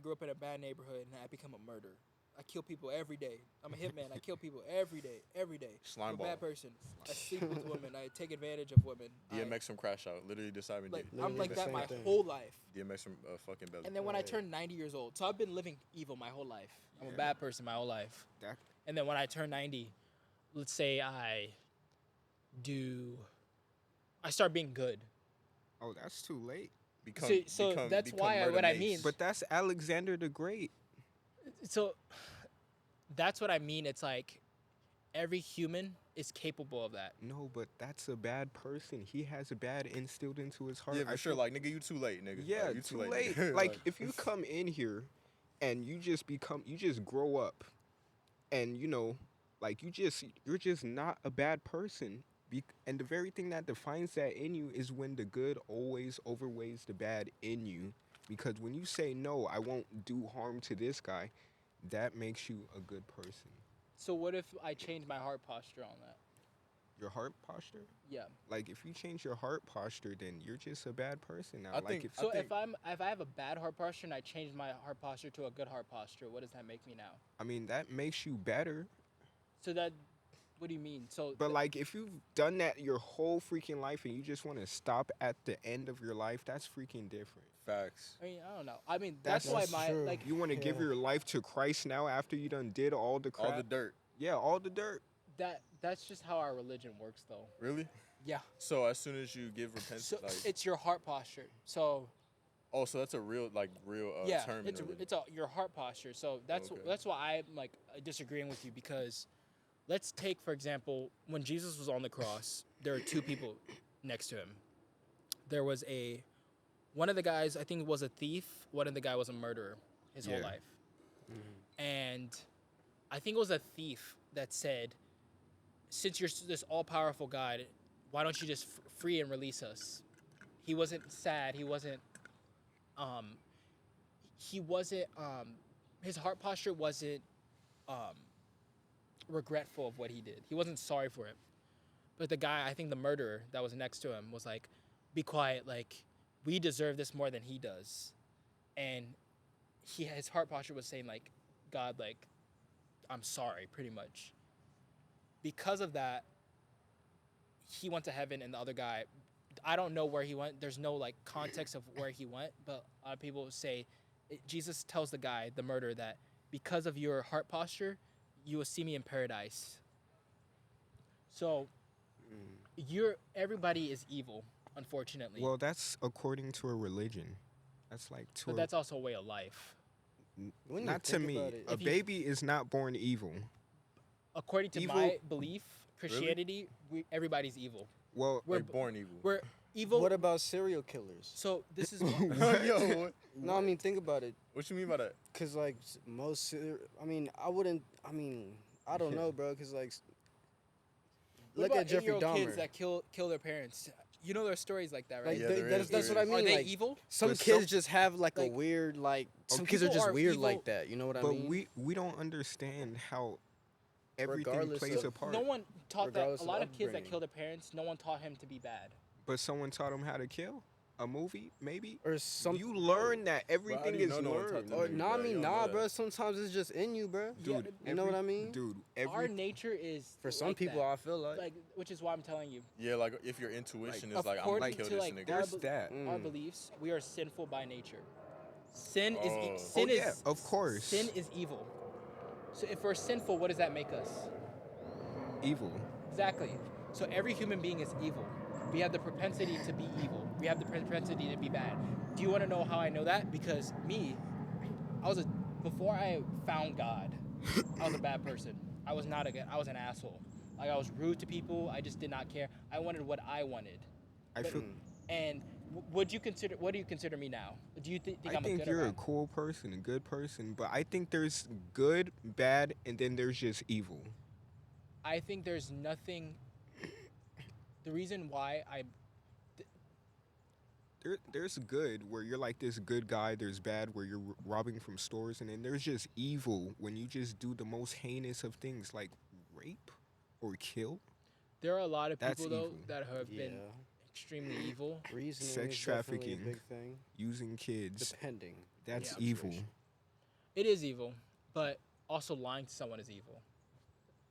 S2: grew up in a bad neighborhood and I become a murderer. I kill people every day. I'm a hitman. I kill people every day, every day.
S3: Slime
S2: I'm a
S3: ball.
S2: bad person. I sleep with women. I take advantage of women.
S3: DMX from Crash Out. Literally deciding
S2: Like
S3: to
S2: I'm
S4: Literally
S2: like
S4: the
S2: that
S4: same
S2: my
S4: thing.
S2: whole life.
S3: DMX from fucking Belly.
S2: And then when I
S4: Right.
S2: turn 90 years old, so I've been living evil my whole life. I'm a
S1: Yeah.
S2: bad person my whole life.
S1: That
S2: And then when I turn 90, let's say I start being good.
S1: that's too late.
S2: So that's why
S3: Murder
S2: what I
S3: Mace.
S2: mean.
S1: But that's Alexander the Great.
S2: So that's what I mean. It's like every human is capable of that.
S1: No, but that's a bad person. He has a bad instilled into his heart.
S3: Yeah, for
S1: I
S3: sure.
S1: feel-
S3: Like, nigga, you too late, nigga.
S1: yeah,
S3: Like, you
S1: too late.
S3: nigga.
S1: Like if you come in here and you just grow up, and like you're just not a bad person. And the very thing that defines that in you is when the good always overweighs the bad in you. Because when you say no, I won't do harm to this guy, that makes you a good person.
S2: So what if I change my heart posture on that?
S1: Your heart posture?
S2: Yeah.
S1: Like if you change your heart posture, then you're just a bad person now.
S3: I think-
S1: if,
S2: So
S3: think-
S2: if I have a bad heart posture and I change my heart posture to a good heart posture, what does that make me now?
S1: I mean that makes you better.
S2: So that what do you mean? So
S1: But like if you've done that your whole freaking life and you just want to stop at the end of your life, that's freaking different.
S3: Facts.
S2: I mean, I don't know. I mean, that's why
S4: That's
S2: my
S4: true.
S2: like
S1: You want to give
S4: Yeah.
S1: your life to Christ now after you done did all the crap.
S3: All the dirt.
S1: Yeah, all the dirt.
S2: that's just how our religion works though.
S3: Really?
S2: Yeah.
S3: So as soon as you give repentance,
S2: So
S3: like,
S2: it's your heart posture. So
S3: oh, so that's a real
S2: yeah,
S3: term.
S2: it's
S3: in the
S2: your heart posture. So that's
S3: Okay.
S2: that's why I'm like disagreeing with you because let's take for example when Jesus was on the cross, there were two people next to him. There was one of the guys I think was a thief. One of the guy was a murderer his whole
S1: Yeah.
S2: life, and I think it was a thief that said, "Since you're this all-powerful God, why don't you just free and release us?" He wasn't sad. He wasn't. He wasn't. His heart posture wasn't regretful of what he did. He wasn't sorry for it. But the guy, I think the murderer that was next to him, was like, "Be quiet. Like, we deserve this more than he does," and his heart posture was saying like, "God, like, I'm sorry," pretty much. Because of that, he went to heaven, and the other guy, I don't know where he went. There's no like context of where he went, but a lot of people say Jesus tells the guy, the murderer, that because of your heart posture, you will see me in paradise. So, everybody is evil, unfortunately.
S1: Well, that's according to a religion. That's like to
S2: but that's also a way of life.
S4: When you
S1: not to
S4: think
S1: me.
S4: about it-
S1: A
S2: If you-
S1: baby is not born evil.
S2: According to
S1: Evil-
S2: my belief, Christianity, everybody's evil.
S1: Well,
S2: We're
S3: Like born evil.
S2: We're evil.
S4: What about serial killers?
S2: So this is
S3: Yo, what?
S4: No, I mean think about it.
S3: What you mean by that?
S4: Cause like I mean, I don't know, bro. Cause like,
S2: What
S4: look
S2: about
S4: at Jeffrey
S2: 8-year-old
S4: Dahmer.
S2: kids that kill their parents. You know there are stories like that, right?
S4: Like
S3: Yeah,
S4: they,
S3: there
S4: that's,
S3: is,
S4: that's
S3: there
S4: what I
S3: is.
S4: mean.
S2: Are they
S4: like,
S2: evil?
S4: some
S1: But
S4: kids
S1: some-
S4: just have like
S2: like-
S4: a weird some
S2: Okay.
S4: kids are
S2: People
S4: just
S2: are
S4: weird
S2: evil-
S4: like that. You know what I
S1: but
S4: mean?
S1: we don't understand how everything
S4: Regardless
S1: plays
S4: of-
S1: a part.
S2: No one taught that.
S4: Regardless
S2: A
S4: of
S2: lot of kids that
S4: upbringing.
S2: kill their parents, no one taught him to be bad.
S1: But someone taught them how to kill. a movie, maybe.
S4: or some.
S1: You learn that
S3: Bro, how
S1: everything
S3: do you
S1: is
S3: know no one talked
S1: learned.
S3: to
S4: Or
S3: niggas,
S4: nah, I
S3: bro? You
S4: mean,
S3: don't know
S4: nah,
S3: that.
S4: bro. Sometimes it's just in you, bro.
S2: Yeah,
S1: Dude,
S4: You know what I mean?
S1: Dude,
S2: our
S1: every
S2: nature is
S4: For some
S2: like
S4: people,
S2: that.
S4: I feel like.
S2: Which is why I'm telling you.
S3: Yeah, like if your intuition is like, I'm
S2: According
S3: gonna kill
S2: to
S3: this
S2: like
S3: nigga.
S1: there's that.
S2: our
S4: Mm.
S2: beliefs, we are sinful by nature.
S3: Oh.
S1: Oh yeah, of course.
S2: sin is evil. So if we're sinful, what does that make us?
S1: Evil.
S2: Exactly. So every human being is evil. We have the propensity to be evil. We have the propensity to be bad. Do you want to know how I know that? Because me, before I found God, I was a bad person. I was not a good. I was an asshole. Like I was rude to people. I just did not care. I wanted what I wanted.
S1: I
S2: But-
S1: feel.
S2: And would you consider? What do you consider me now? Do you think
S1: I
S2: I'm a
S1: think
S2: good
S1: you're
S2: or
S1: a
S2: bad?
S1: cool person, a good person, but I think there's good, bad, and then there's just evil.
S2: I think there's nothing. The reason why
S1: There's good where you're like this good guy. There's bad where you're robbing from stores, and then there's just evil when you just do the most heinous of things like rape or kill.
S2: there are a lot of
S1: That's
S2: people though
S1: evil.
S2: that have
S4: Yeah.
S2: been extremely evil.
S4: Reasoning
S1: Sex
S4: is definitely a
S1: trafficking.
S4: big thing.
S1: Using kids.
S4: Depending.
S1: That's
S2: Yeah.
S1: evil.
S4: Situation.
S2: It is evil, but also lying to someone is evil.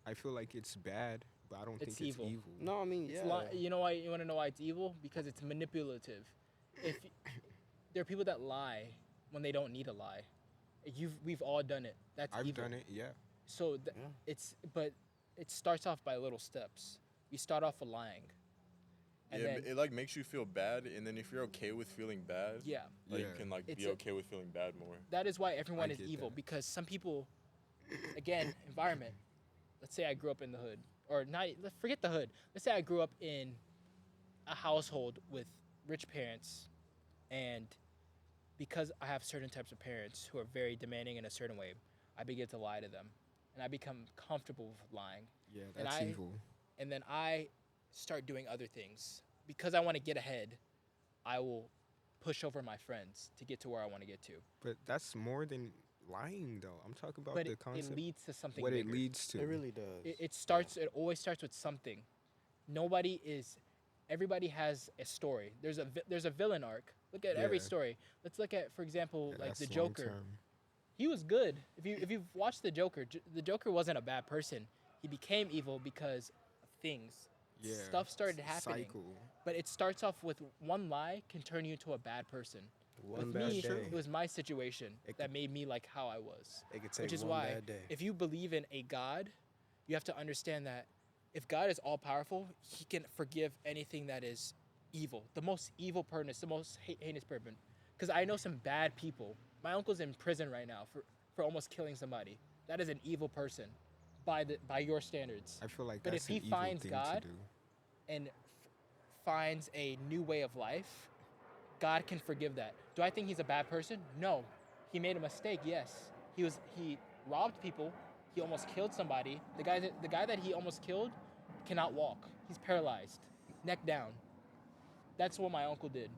S1: I feel like it's bad, but I don't
S2: It's
S1: think it's
S2: evil.
S1: evil.
S4: No, I mean,
S2: It's
S4: yeah.
S2: you know why you want to know why it's evil? Because it's manipulative. If there are people that lie when they don't need to lie, we've all done it. That's
S1: I've
S2: evil.
S1: done it, yeah.
S2: So
S4: Yeah.
S2: but it starts off by little steps. We start off with lying, and
S3: Yeah,
S2: then
S3: it like makes you feel bad, and then if you're okay with feeling bad,
S2: yeah,
S3: like you
S1: Yeah.
S3: can like
S2: It's
S3: be
S2: a-
S3: okay with feeling bad more.
S2: that is why everyone
S1: I
S2: is
S1: get
S2: evil
S1: that.
S2: because some people, again, environment. Let's say I grew up in the hood, or not. Forget the hood. Let's say I grew up in a household with rich parents, and because I have certain types of parents who are very demanding in a certain way, I begin to lie to them, and I become comfortable with lying,
S1: Yeah,
S2: And
S1: that's
S2: I-
S1: evil.
S2: and then I start doing other things because I want to get ahead. I will push over my friends to get to where I want to get to.
S1: But that's more than lying, though. I'm talking about
S2: But
S1: the
S2: it
S1: concept.
S2: leads to something
S1: What
S2: bigger.
S1: it leads to.
S4: It really does.
S2: It always starts with something. Everybody has a story. There's a villain arc. Look at every
S1: Yeah.
S2: story. Let's look at, for example,
S1: Yeah,
S2: like the
S1: that's
S2: Joker.
S1: long-term.
S2: He was good. If you've watched the Joker, the Joker wasn't a bad person. He became evil because of things.
S1: Yeah.
S2: Stuff started happening.
S1: Cycle.
S2: But it starts off with one lie can turn you into a bad person.
S4: One
S2: With
S4: bad
S2: me,
S4: day.
S2: it was my situation
S4: It
S2: that
S4: could-
S2: made me like how I was.
S4: It could take
S2: Which is
S4: one
S2: why,
S4: bad day.
S2: if you believe in a God, you have to understand that if God is all powerful, He can forgive anything that is evil. The most evil person is the most heinous person. Because I know some bad people. My uncle's in prison right now for almost killing somebody. That is an evil person, by your standards.
S1: I feel like
S2: But
S1: that's
S2: if he
S1: an evil
S2: finds
S1: thing
S2: God-
S1: to do.
S2: And finds a new way of life, God can forgive that. Do I think he's a bad person? No. He made a mistake, yes. He robbed people. He almost killed somebody. The guy that he almost killed cannot walk. He's paralyzed, neck down. That's what my uncle did.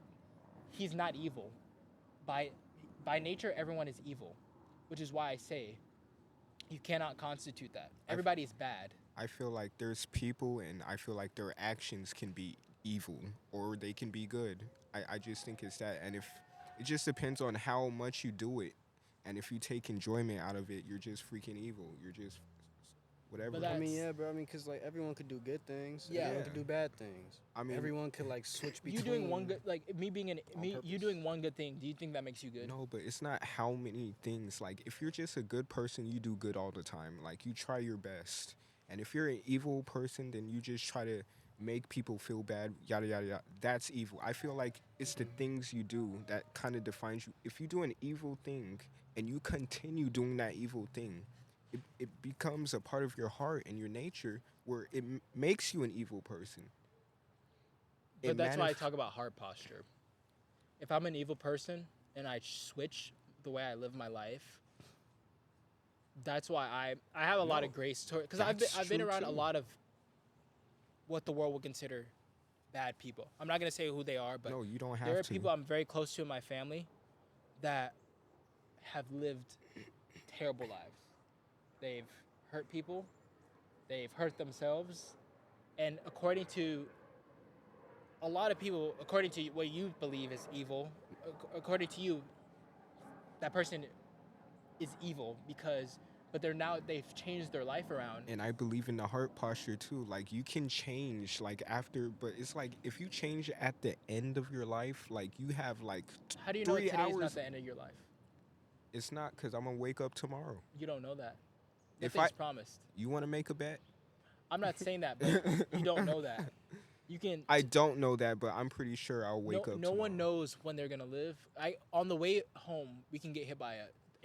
S2: He's not evil. By nature, everyone is evil, which is why I say you cannot constitute that. Everybody is bad.
S1: I feel like there's people, and I feel like their actions can be evil or they can be good. I just think it's that. And if it just depends on how much you do it. And if you take enjoyment out of it, you're just freaking evil. You're just whatever.
S2: But
S4: I mean,
S2: that's-
S4: yeah, bro. I mean, cause like everyone could do good things.
S2: Yeah.
S4: Everyone could do bad things.
S1: I mean,
S4: Everyone could like switch between.
S2: You doing one good, like me being
S4: on
S2: you
S4: purpose.
S2: doing one good thing. Do you think that makes you good?
S1: no, but it's not how many things. Like, if you're just a good person, you do good all the time. Like, you try your best. And if you're an evil person, then you just try to make people feel bad, yada, yada, yada. That's evil. I feel like it's the things you do that kind of defines you. If you do an evil thing and you continue doing that evil thing, it becomes a part of your heart and your nature where it makes you an evil person.
S2: But
S1: It
S2: that's why I
S1: manif-
S2: talk about heart posture. If I'm an evil person and I switch the way I live my life, that's why I have a lot of
S1: No,
S2: grace toward, because I've
S1: that's
S2: been
S1: true
S2: around a
S1: too.
S2: lot of what the world would consider bad people. I'm not gonna say who they are, but
S1: No, you don't have
S2: there are
S1: to.
S2: people I'm very close to in my family that have lived terrible lives. They've hurt people, they've hurt themselves, and according to a lot of people, according to what you believe is evil, according to you, that person is evil because, but they've changed their life around.
S1: And I believe in the heart posture too. Like you can change like after, but it's like if you change at the end of your life, like you have like
S2: How do you know
S1: 3
S2: today's not
S1: hours.
S2: the end of your life?
S1: It's not because I'm gonna wake up tomorrow.
S2: You don't know that.
S1: If I,
S2: Nothing's promised.
S1: you want to make a bet?
S2: I'm not saying that, but you don't know that. You can.
S1: I don't know that, but I'm pretty sure I'll wake
S2: No,
S1: up.
S2: no one
S1: tomorrow.
S2: knows when they're gonna live. On the way home, we can get hit by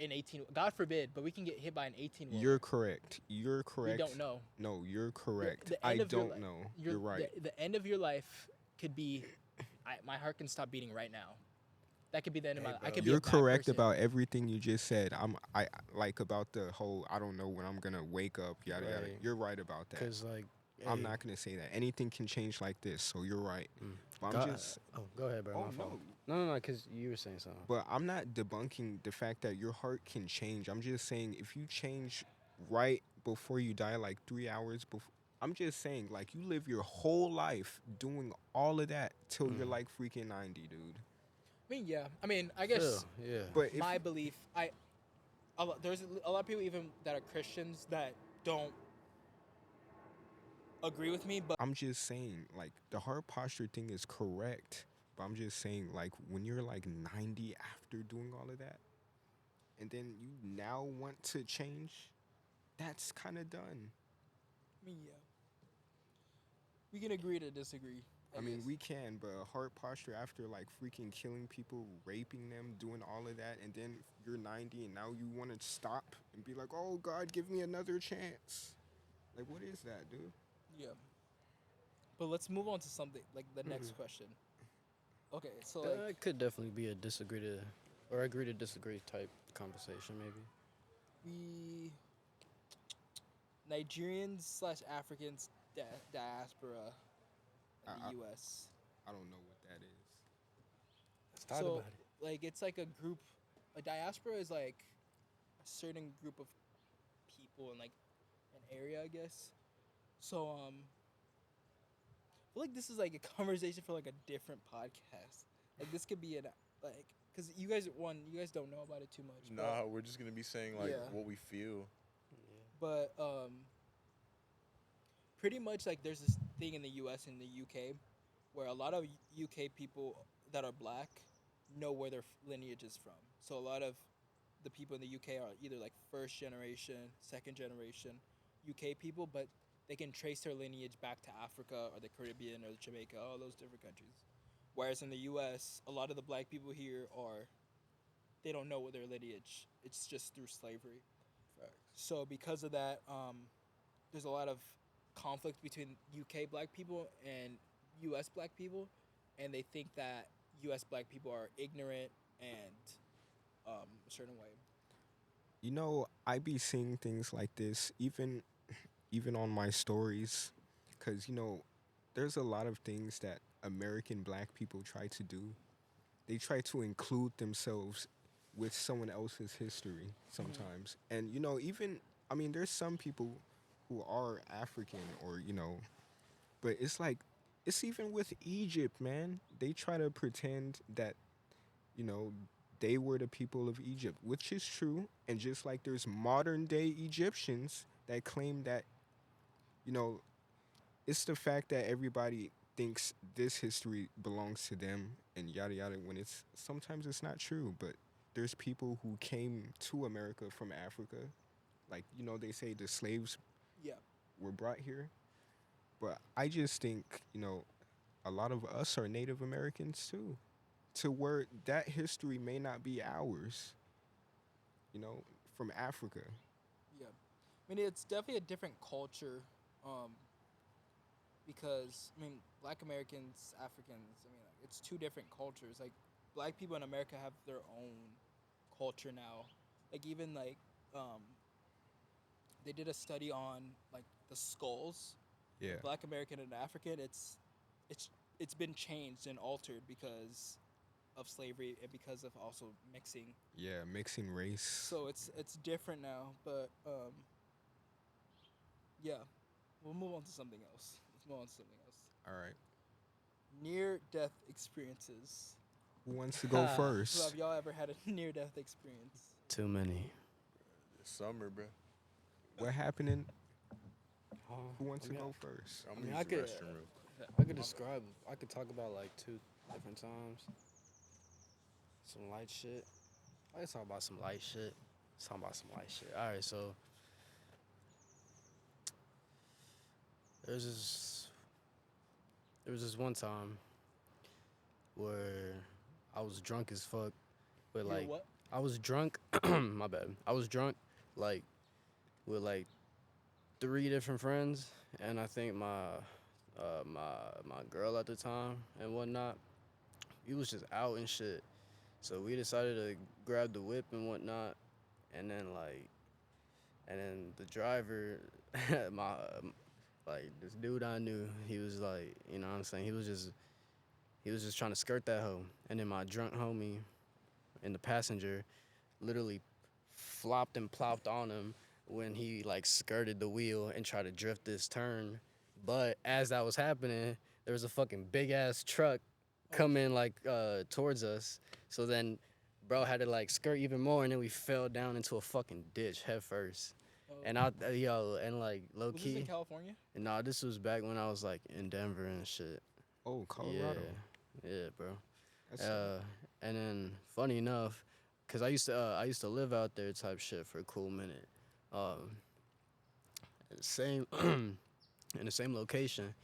S2: an 18. God forbid, but we can get hit by an 18.
S1: You're correct. You're
S2: We
S1: correct.
S2: don't know.
S1: No, you're correct.
S2: The
S1: I
S2: end of your
S1: don't know. You're right.
S2: The end of your life could be. My heart can stop beating right now. That could be the end of my life. I could be
S1: You're
S2: a bad
S1: correct
S2: person.
S1: about everything you just said. I like about the whole I don't know when I'm gonna wake up, yada yada.
S4: Right.
S1: You're right about that.
S4: Cause like,
S1: I'm
S4: hey,
S1: not gonna say that. Anything can change like this, so you're right. But I'm
S4: God-
S1: just
S4: Oh, go ahead, bro.
S1: Oh,
S4: My fault.
S1: no.
S4: No, cause you were saying something.
S1: but I'm not debunking the fact that your heart can change. I'm just saying if you change right before you die, like 3 hours before. I'm just saying, like you live your whole life doing all of that till you're like freaking 90, dude.
S2: I mean, yeah. I mean, I guess
S4: Yeah.
S1: But if
S2: my belief. There's a lot of people even that are Christians that don't agree with me, but
S1: I'm just saying, like, the heart posture thing is correct. But I'm just saying, like, when you're like 90 after doing all of that, and then you now want to change, that's kind of done.
S2: I mean, yeah. We can agree to disagree.
S1: I mean,
S2: guess.
S1: we can, but heart posture after like freaking killing people, raping them, doing all of that, and then you're 90 and now you want to stop and be like, oh, God, give me another chance. Like, what is that, dude?
S2: Yeah. But let's move on to something like the next question. Okay, so
S4: That could definitely be a disagree to, or agree to disagree type conversation, maybe.
S2: we Nigerians slash Africans diaspora in
S1: I-
S2: the U.S.
S1: I don't know what that is.
S4: Let's talk
S2: So
S4: about it.
S2: like it's like a group. A diaspora is like a certain group of people in like an area, I guess. So I feel like this is like a conversation for like a different podcast. Like this could be an like because you guys don't know about it too much.
S3: Nah, we're just gonna be saying like
S2: Yeah.
S3: what we feel.
S2: But pretty much like there's this thing in the U.S. and the U.K. where a lot of UK people that are black know where their lineage is from. So a lot of the people in the UK are either like first generation, second generation UK people, but they can trace their lineage back to Africa or the Caribbean or Jamaica, all those different countries. Whereas in the U.S., a lot of the black people here they don't know what their lineage. It's just through slavery. So because of that, there's a lot of conflict between UK black people and US black people, and they think that US black people are ignorant and a certain way.
S1: You know, I be seeing things like this even on my stories, because you know, there's a lot of things that American black people try to do. They try to include themselves with someone else's history sometimes, and you know, even I mean, there's some people who are African or you know, but it's like it's even with Egypt, man. They try to pretend that you know, they were the people of Egypt, which is true. And just like there's modern day Egyptians that claim that, you know, it's the fact that everybody thinks this history belongs to them and yada yada when it's sometimes it's not true. But there's people who came to America from Africa. Like, you know, they say the slaves
S2: Yeah.
S1: were brought here. But I just think, you know, a lot of us are Native Americans too, to where that history may not be ours, you know, from Africa.
S2: Yeah. I mean, it's definitely a different culture because, I mean, black Americans, Africans, I mean, like, it's two different cultures. Like, black people in America have their own culture now. Like, even, like, they did a study on, like, the skulls.
S1: Yeah.
S2: Black American and African, it's been changed and altered because of slavery and because of also mixing.
S1: Yeah, mixing race.
S2: So it's different now, but yeah, we'll move on to something else. Let's move on to something else.
S1: All right.
S2: Near-death experiences.
S1: Who wants to go
S2: So
S1: first?
S2: have y'all ever had a near-death experience?
S4: Too many.
S3: It's summer, bro.
S1: What happened in?
S4: Oh,
S1: Who wants
S4: I
S1: to
S4: mean,
S1: go first?
S3: I'm
S4: I mean,
S3: gonna
S4: I
S3: use the
S4: could,
S3: restroom real quick.
S4: I could describe. I could talk about like 2 different times. Some light shit. I can talk about some light shit. Let's talk about some light shit. All right, so there's this. There was this one time where I was drunk as fuck, but
S2: You were
S4: like
S2: what?
S4: I was drunk. My bad. I was drunk, like with like 3 different friends, and I think my girl at the time and whatnot. We was just out and shit. So we decided to grab the whip and whatnot, and then the driver, my like this dude I knew, he was like, you know what I'm saying, he was just trying to skirt that hoe, and then my drunk homie in the passenger literally flopped and plopped on him when he like skirted the wheel and tried to drift this turn. But as that was happening, there was a fucking big ass truck coming like towards us. So then bro had to like skirt even more, and then we fell down into a fucking ditch head first.
S2: Oh.
S4: And and like low
S2: Was this in
S4: key.
S2: California?
S4: And nah, this was back when I was like in Denver and shit.
S1: Oh, Colorado.
S4: Yeah, bro.
S1: That's
S4: And then funny enough, cause I used to live out there type shit for a cool minute. Um, same in the same location.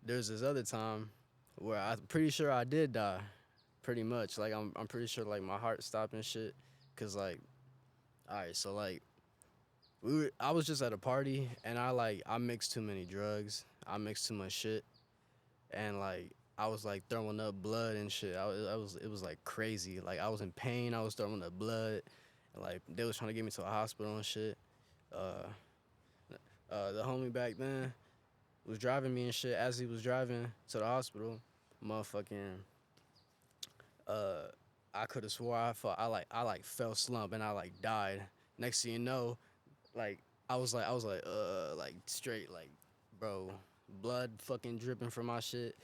S4: There's this other time where I'm pretty sure I did die, pretty much. Like I'm pretty sure like my heart stopped and shit, cause like, all right, so like I was just at a party and I mixed too many drugs. I mixed too much shit, and like I was like throwing up blood and shit. It was like crazy. Like I was in pain. I was throwing up blood, and like they was trying to get me to a hospital and shit. Uh, the homie back then was driving me and shit. As he was driving to the hospital, motherfucking, uh, I could have swore I fell slump and I like died. Next thing you know, like like straight like, bro, blood fucking dripping from my shit.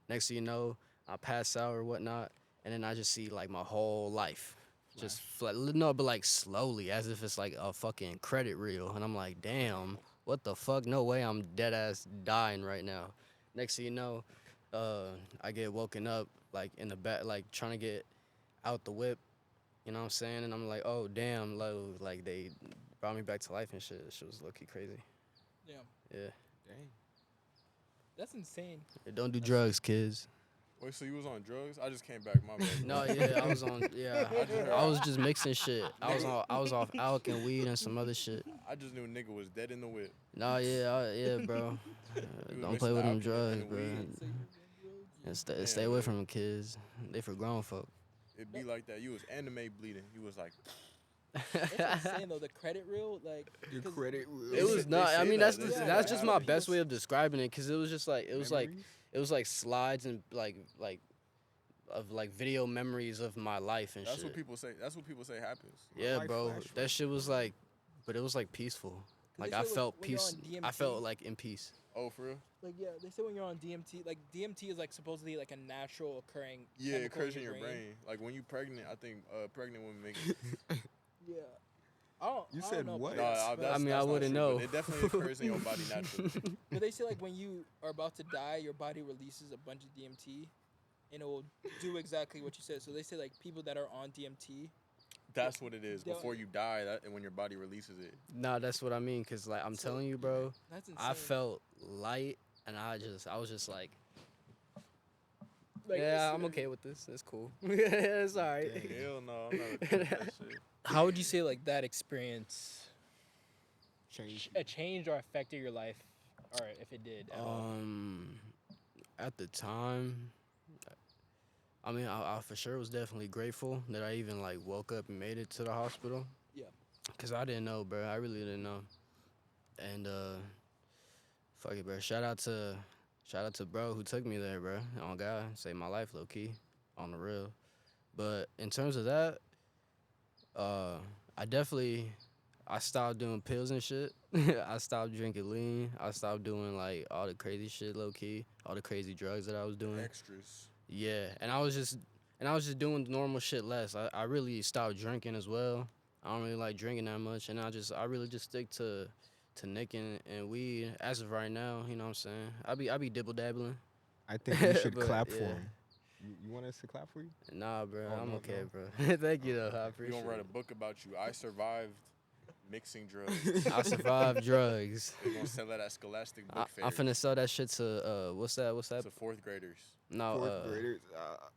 S4: Next thing you know, I pass out or whatnot, and then I just see like my whole life just no, but like slowly, as if it's like a fucking credit reel, and I'm like, damn, what the fuck? No way, I'm dead ass dying right now. Next thing you know, I get woken up like in the back, like trying to get out the whip. You know what I'm saying? And I'm like, oh damn, like they brought me back to life and shit. Shit was low key crazy.
S2: Yeah.
S4: Yeah.
S1: dang.
S2: That's insane.
S4: Don't do drugs, kids.
S3: Wait, so you was on drugs? I just came back. My bad.
S4: No, yeah, I was on. Yeah,
S3: I just heard-
S4: I was just mixing shit. I was off alk and weed and some other shit.
S3: I just knew nigga was dead in the whip.
S4: No, yeah, bro.
S3: You was
S4: Don't
S3: mixing
S4: play
S3: the
S4: with them
S3: alcohol and
S4: drugs,
S3: the
S4: bro.
S3: weed.
S2: So you were doing drugs?
S4: And
S3: Damn,
S4: stay away
S3: yeah.
S4: from them kids. They for grown folk.
S3: It be like that. You was anime bleeding. You was like,
S2: That's insane though. The credit reel, like,
S1: Your
S2: 'cause
S1: credit.
S4: It was
S3: they
S4: not. I
S3: say
S4: mean,
S3: that.
S4: that's
S3: They
S4: the,
S3: say
S4: that's
S3: that.
S4: just
S3: How
S4: my
S3: do
S4: best way of describing it, because it was just like
S1: Memories?
S4: it was like slides and like of like video memories of my life and
S3: That's
S4: shit.
S3: what people say. That's what people say happens.
S4: Yeah,
S1: life
S4: bro.
S1: flash
S4: That shit was like, but it was like peaceful.
S2: they
S4: Like
S2: say
S4: I
S2: when-
S4: felt
S2: when you're
S4: peace.
S2: on
S4: I felt
S2: DMT
S4: like in peace.
S3: Oh, for real?
S2: like yeah, they say when you're on DMT, like DMT is like supposedly like a natural occurring.
S3: Yeah, it
S2: chemical
S3: occurs in your brain. Like when you pregnant, I think pregnant women make it.
S2: Yeah. I
S1: You
S2: don't
S1: said
S2: know
S1: what?
S2: about
S3: No,
S2: that, but,
S3: that's,
S4: I mean,
S3: that's
S4: I
S3: not
S4: wouldn't
S3: true,
S4: know.
S3: But it definitely occurs in your body naturally.
S2: but they say like when you are about to die, your body releases a bunch of DMT, and it will do exactly what you said. So they say like people that are on DMT.
S3: That's what it is.
S2: They'll-
S3: Before you die, that and when your body releases it.
S4: Nah, that's what I mean. Cause like I'm
S2: So,
S4: telling you, bro,
S2: That's insane.
S4: I felt light, and I was just like,
S2: Like,
S4: yeah,
S2: it's-
S4: I'm okay with this. It's cool. It's all right.
S1: Dang.
S3: Hell no, I'm not okay with that shit.
S2: How would you say like that experience
S1: Change.
S2: changed or affected your life, or if it did at all?
S4: At the time, I mean, I for sure was definitely grateful that I even like woke up and made it to the hospital.
S2: Yeah.
S4: Cause I didn't know, bro. I really didn't know. And fuck it, bro. Shout out to bro who took me there, bro. Oh God, saved my life, low key, on the real. But in terms of that, I stopped doing pills and shit. I stopped drinking lean. I stopped doing like all the crazy shit, low key, all the crazy drugs that I was doing.
S3: Extras.
S4: Yeah, and I was just doing the normal shit less. I really stopped drinking as well. I don't really like drinking that much, and I really just stick to nicking and weed as of right now. You know what I'm saying? I be dibble dabbling,
S1: I think we should
S4: but
S1: clap for
S4: yeah,
S1: him. You want us to clap for you?
S4: nah, bro,
S1: Oh,
S4: I'm
S1: no,
S4: okay,
S1: no.
S4: bro. Thank you though, I
S3: We
S4: appreciate
S3: gonna write a
S4: it.
S3: book about you. I survived mixing drugs.
S4: I survived drugs.
S3: We're gonna sell that at Scholastic
S4: I,
S3: Book
S4: I'm
S3: Fairs.
S4: finna sell that shit to what's that? What's that?
S3: To fourth graders.
S4: No,
S1: Fourth graders.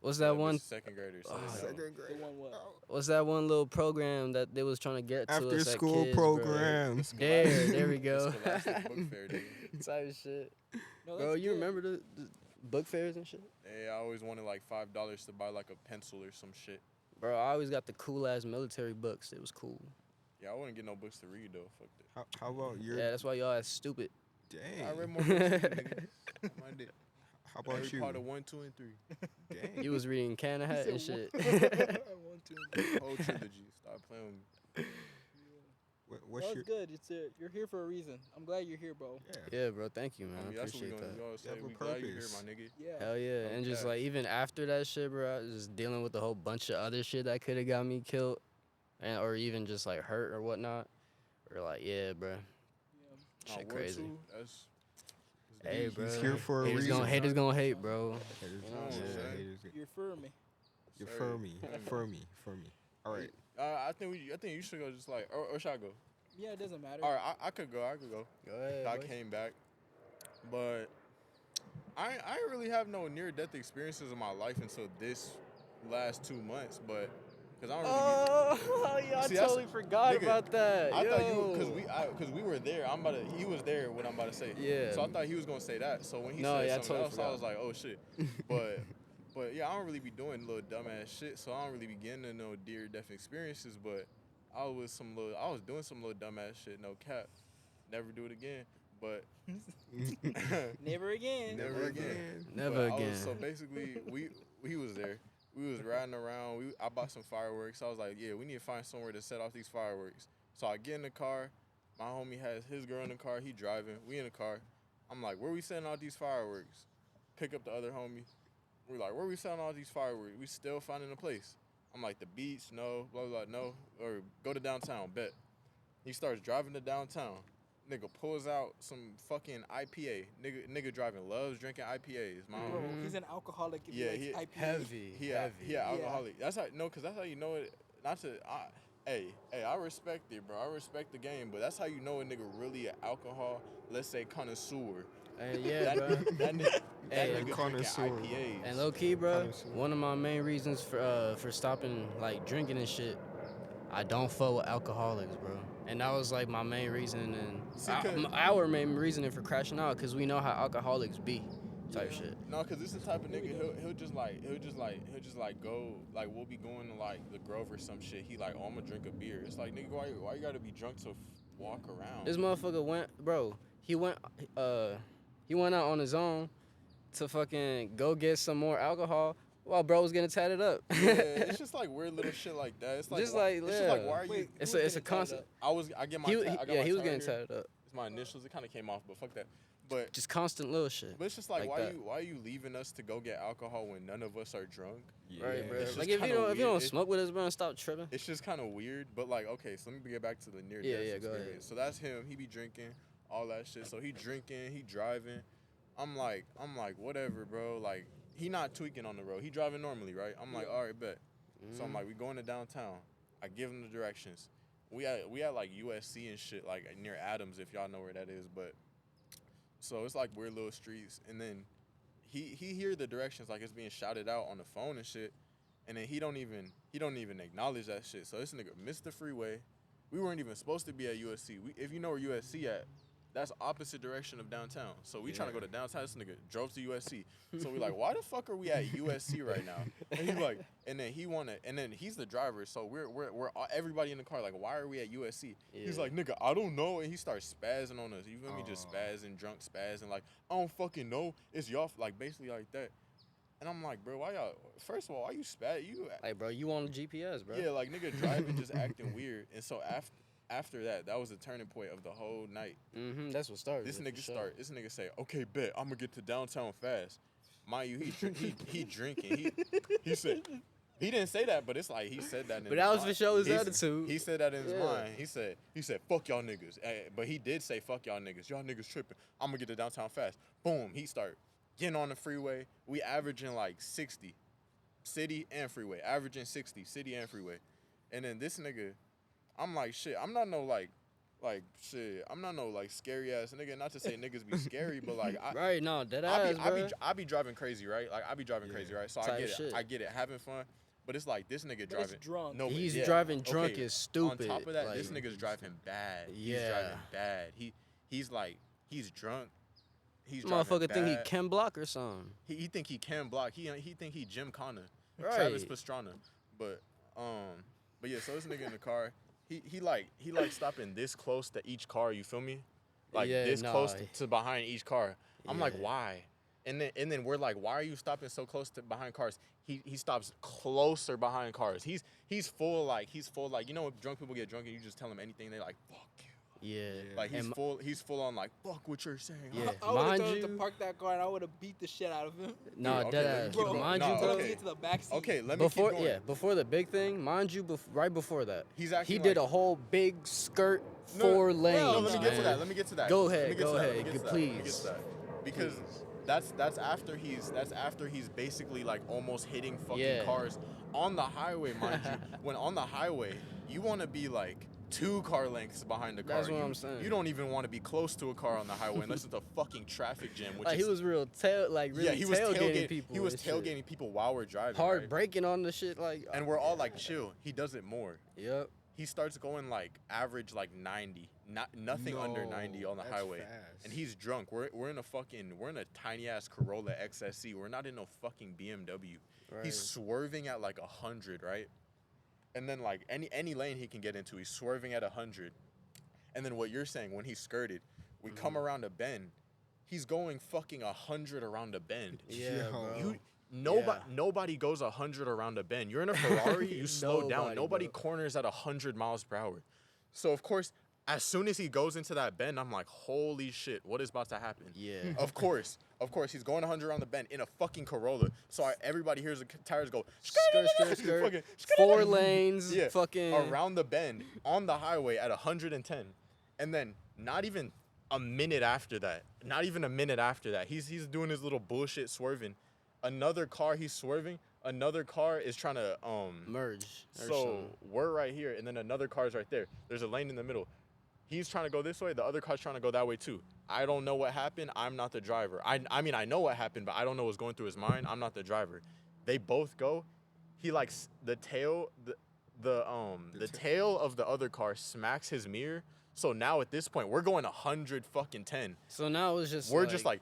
S4: what's
S3: Yeah,
S4: that
S3: but
S4: one?
S3: second graders. So
S4: Oh,
S3: they know.
S1: Second
S2: The
S1: grade.
S2: one what?
S1: Oh.
S4: What's that one little program that they was trying to get to
S1: After
S4: us at
S1: school
S4: kids, bro?
S1: program.
S4: There we go.
S3: The Scholastic Book Fair, dude.
S4: Type shit.
S2: No,
S4: Bro,
S2: that's
S4: you
S2: good.
S4: remember the book fairs and shit?
S3: Hey, I always wanted like $5 to buy like a pencil or some shit.
S4: Bro, I always got the cool ass military books. It was cool.
S3: Yeah, I wouldn't get no books to read though. Fuck that.
S1: How about your
S4: Yeah, that's why y'all ass stupid.
S1: dang?
S3: I read more books than you niggas. I did.
S1: How about
S3: Harry
S1: you?
S3: Potter 1, 2, and 3.
S1: Dang.
S4: You was reading Can of Hat and shit.
S2: I want to.
S3: Whole trilogy. Stop playing with me.
S1: What's
S2: That's
S1: your
S2: good. You're here for a reason. I'm glad you're here, bro.
S1: yeah?
S4: Yeah, bro, thank you, man.
S3: I
S4: I
S3: mean, that's what we
S4: appreciate
S3: gonna
S4: that.
S3: we always say.
S1: You have a
S3: We glad you here,
S1: purpose.
S3: my nigga.
S2: Yeah.
S4: Hell yeah. And just
S3: Okay.
S4: like even after that shit, bro, I was just dealing with a whole bunch of other shit that could have got me killed and or even just like hurt or whatnot. Or like, yeah, bro.
S2: Yeah.
S4: Shit
S3: War
S4: crazy.
S3: II, that's
S4: Hey,
S3: deep.
S4: bro.
S1: He's here for a
S4: haters
S1: reason.
S4: haters gonna hate, bro.
S1: Haters
S3: Come
S1: gonna-
S3: on,
S1: yeah,
S3: son.
S1: haters gonna-
S2: You're for me.
S1: You're
S3: Sorry.
S1: for me, for me, for me. All right.
S3: I think you should go just like or should I go?
S2: Yeah, it doesn't matter.
S3: All right, I could go.
S4: Go ahead.
S3: I
S4: boy.
S3: came back, but I ain't really have no near death experiences in my life until this last 2 months. But because I don't really.
S4: Oh, yeah, I
S3: See, that's-
S4: totally forgot
S3: nigga,
S4: about that.
S3: I thought you
S4: Yo.
S3: because we were there. He was there. What I'm about to say.
S4: Yeah.
S3: So I thought he was gonna say that. So when he
S4: No,
S3: said
S4: yeah, I
S3: something
S4: totally
S3: else, I
S4: forgot.
S3: was like, oh shit. But yeah, I don't really be doing little dumbass shit. So I don't really be getting to no near death experiences. But I was doing some little dumbass shit. No cap. Never do it again. But
S2: Never again.
S3: Never again.
S4: Never
S3: But
S4: again.
S3: so basically, we was there. We was riding around. I bought some fireworks. I was like, yeah, we need to find somewhere to set off these fireworks. So I get in the car. My homie has his girl in the car. He driving. We in the car. I'm like, where we setting off these fireworks? Pick up the other homie. We're like, where we setting all these fireworks? We still finding a place. I'm like, the beach, no, blah, blah, no. Or go to downtown, bet. He starts driving to downtown. Nigga pulls out some fucking IPA. Nigga driving loves drinking IPAs. My
S2: Bro,
S3: homie.
S2: he's an alcoholic. If
S3: Yeah,
S2: he likes IPA.
S4: Heavy.
S3: He
S4: heavy.
S3: alcoholic. That's how cause that's how you know it. Not to hey, I respect it, bro. I respect the game, but that's how you know a nigga really an alcohol, let's say connoisseur.
S4: And yeah,
S3: That
S4: bro.
S3: that nigga,
S4: Hey,
S3: that nigga
S1: connoisseur.
S3: drinking IPAs.
S4: And low key, bro,
S1: Connoisseur.
S4: one of my main reasons for stopping like drinking and shit, I don't fuck with alcoholics, bro. And that was like my main reason and
S3: See, 'cause-
S4: our main reasoning for crashing out, cause we know how alcoholics be, type
S2: Yeah.
S4: shit.
S3: No, cause this is the type of nigga he'll just like go like we'll be going to like the Grove or some shit. He like, oh, I'm gonna drink a beer. It's like, nigga, why you gotta be drunk to walk around?
S4: This motherfucker went, bro. He went out on his own to fucking go get some more alcohol while bro was getting tatted up.
S3: Yeah, it's just like weird little shit like that. It's like
S4: Just
S3: why-
S4: like,
S3: it's just like
S4: yeah.
S3: why are you?
S2: Wait,
S4: It's
S2: who
S4: a
S2: was getting tatted
S4: constant.
S2: up?
S3: I get my
S4: He
S3: ta- I got my
S4: was
S3: tag
S4: getting
S3: here.
S4: tatted up.
S3: It's my initials. It kind of came off, but fuck that. But
S4: Just constant little shit.
S3: it's just like,
S4: like
S3: why
S4: that.
S3: are you leaving us to go get alcohol when none of us are drunk?
S4: Right, bro.
S3: It's just
S4: Like if you
S3: kinda
S4: don't
S3: weird.
S4: smoke with us, bro, stop tripping.
S3: It's just kind of weird. But like, okay, so let me get back to the near
S4: Yeah,
S3: death
S4: yeah, go ahead.
S3: experience. So that's him. He be drinking all that shit. So he drinking, he driving. I'm like, whatever, bro. Like he not tweaking on the road. He driving normally, right? I'm like, all right, bet. So I'm like, we going to downtown. I give him the directions. We at like USC and shit, like near Adams, if y'all know where that is. But so it's like weird little streets, and then he hear the directions like it's being shouted out on the phone and shit, and then he don't even acknowledge that shit. So this nigga missed the freeway. We weren't even supposed to be at USC. If you know where USC at, that's opposite direction of downtown. So we trying to go to downtown. This nigga drove to USC. So we like, why the fuck are we at USC right now? And he like, and then he's the driver. So we're everybody in the car like, why are we at USC? He's
S4: Yeah.
S3: like, nigga, I don't know. And he starts spazzing on us. You feel me? Just spazzing, drunk spazzing. Like, I don't fucking know. It's y'all, like basically like that. And I'm like, bro, why y'all? First of all, why you spaz? You
S4: Like, bro, you on the GPS, bro.
S3: yeah, like nigga driving just acting weird. And so after that was the turning point of the whole night.
S4: That's what started.
S3: This
S4: it,
S3: nigga
S4: for sure.
S3: This nigga say, okay, bet I'm gonna get to downtown fast. Mind you, he drinking. He said he didn't say that, but it's like he said that. In
S4: But
S3: his
S4: that was
S3: mind.
S4: for sure his
S3: He's-
S4: attitude.
S3: He said that in his
S4: Yeah.
S3: mind. He said fuck y'all niggas. But he did say fuck y'all niggas. Y'all niggas tripping. I'm gonna get to downtown fast. Boom. He start getting on the freeway. We averaging like 60, city and freeway. Averaging 60, city and freeway. And then this nigga, I'm like shit. I'm not no like shit. I'm not no like scary ass nigga. Not to say niggas be scary, but like
S4: Right, no, dead ass,
S3: I be driving crazy, right? Like I be driving crazy, right? So I
S4: Type
S3: get it.
S4: shit.
S3: I get it, having fun. But it's like this nigga
S2: But it's
S3: driving
S2: drunk.
S3: No, but
S4: He's
S3: yeah,
S4: driving drunk
S3: okay,
S4: is stupid.
S3: On top of that, this
S4: like,
S3: nigga's driving bad. He's
S4: Yeah.
S3: driving bad. He's like he's drunk. He's
S4: motherfucker
S3: driving
S4: think he
S3: bad.
S4: can block or something.
S3: He think he can block. He think he Jim Connor,
S4: Right.
S3: Travis Pastrana. But yeah. So this nigga in the car, he like stopping this close to each car. You feel me? Like
S4: Yeah,
S3: this
S4: nah.
S3: close to behind each car. I'm like,
S4: Yeah.
S3: why? And then we're like, why are you stopping so close to behind cars? He stops closer behind cars. He's full like you know when drunk people get drunk and you just tell them anything, they like fuck you.
S4: Yeah.
S3: Like
S4: And
S3: he's full on like fuck what you're saying.
S4: Yeah.
S2: I would have
S4: Mind
S2: told him to
S4: you-
S2: park that car and I would have beat the shit out of him.
S4: Nah,
S3: okay,
S4: dead
S3: let me
S4: ass.
S3: keep
S2: Bro,
S3: going.
S4: Mind
S3: Nah,
S4: you,
S2: I
S4: bro.
S2: would
S3: okay.
S2: get to the back seat.
S3: Okay, let me
S4: Before
S3: keep going.
S4: before the big thing, mind you, right before that,
S3: He's acting
S4: he did
S3: like-
S4: a whole big skirt
S3: No,
S4: 4 lanes.
S3: No, let me get to
S4: man.
S3: that. Let me get to that.
S4: Go
S3: Let me
S4: ahead,
S3: get to
S4: go
S3: that, let
S4: ahead,
S3: me get to that,
S4: please.
S3: let me get to that. Because
S4: Please.
S3: that's after he's basically like almost hitting fucking
S4: Yeah.
S3: cars on the highway, mind you. When on the highway, you want to be like 2 car lengths behind the car.
S4: That's what
S3: you,
S4: I'm saying.
S3: You don't even want to be close to a car on the highway unless it's a fucking traffic jam. Which
S4: Like
S3: is,
S4: he was really
S3: he was
S4: tailgating people.
S3: He was
S4: and shit.
S3: tailgating people while we're driving.
S4: Hard
S3: right?
S4: braking on the shit like.
S3: And we're all like, chill. He does it more.
S4: Yep.
S3: He starts going like average like 90, nothing under 90 on the
S1: that's
S3: highway,
S1: fast.
S3: and he's drunk. We're in a tiny ass Corolla XSC. We're not in no fucking BMW.
S4: Right.
S3: He's swerving at like 100, right? And then like any lane he can get into, he's swerving at 100. And then what you're saying, when he skirted, we come around a bend, he's going fucking 100 around a bend.
S4: Yeah, bro.
S3: Nobody goes 100 around a bend. You're in a Ferrari, you slow down.
S4: Nobody,
S3: Nobody
S4: bro.
S3: corners at 100 miles per hour. So of course, as soon as he goes into that bend, I'm like, holy shit, what is about to happen?
S4: Yeah.
S3: Of course, he's going 100 around the bend in a fucking Corolla. So everybody hears the tires go
S4: Skirt.
S3: fucking
S4: 4 lanes.
S3: yeah,
S4: Fucking.
S3: around the bend on the highway at 110, and then not even a minute after that, he's doing his little bullshit swerving. Another car he's swerving. Another car is trying to
S4: merge. Or
S3: So
S4: something.
S3: we're right here, and then another car's right there. There's a lane in the middle. He's trying to go this way. The other car's trying to go that way too. I don't know what happened. I'm not the driver. I mean I know what happened, but I don't know what's going through his mind. I'm not the driver. They both go. He likes the tail. The tail of the other car smacks his mirror. So now at this point we're going 100 fucking 10.
S4: So now it's just.
S3: We're
S4: like,
S3: just like.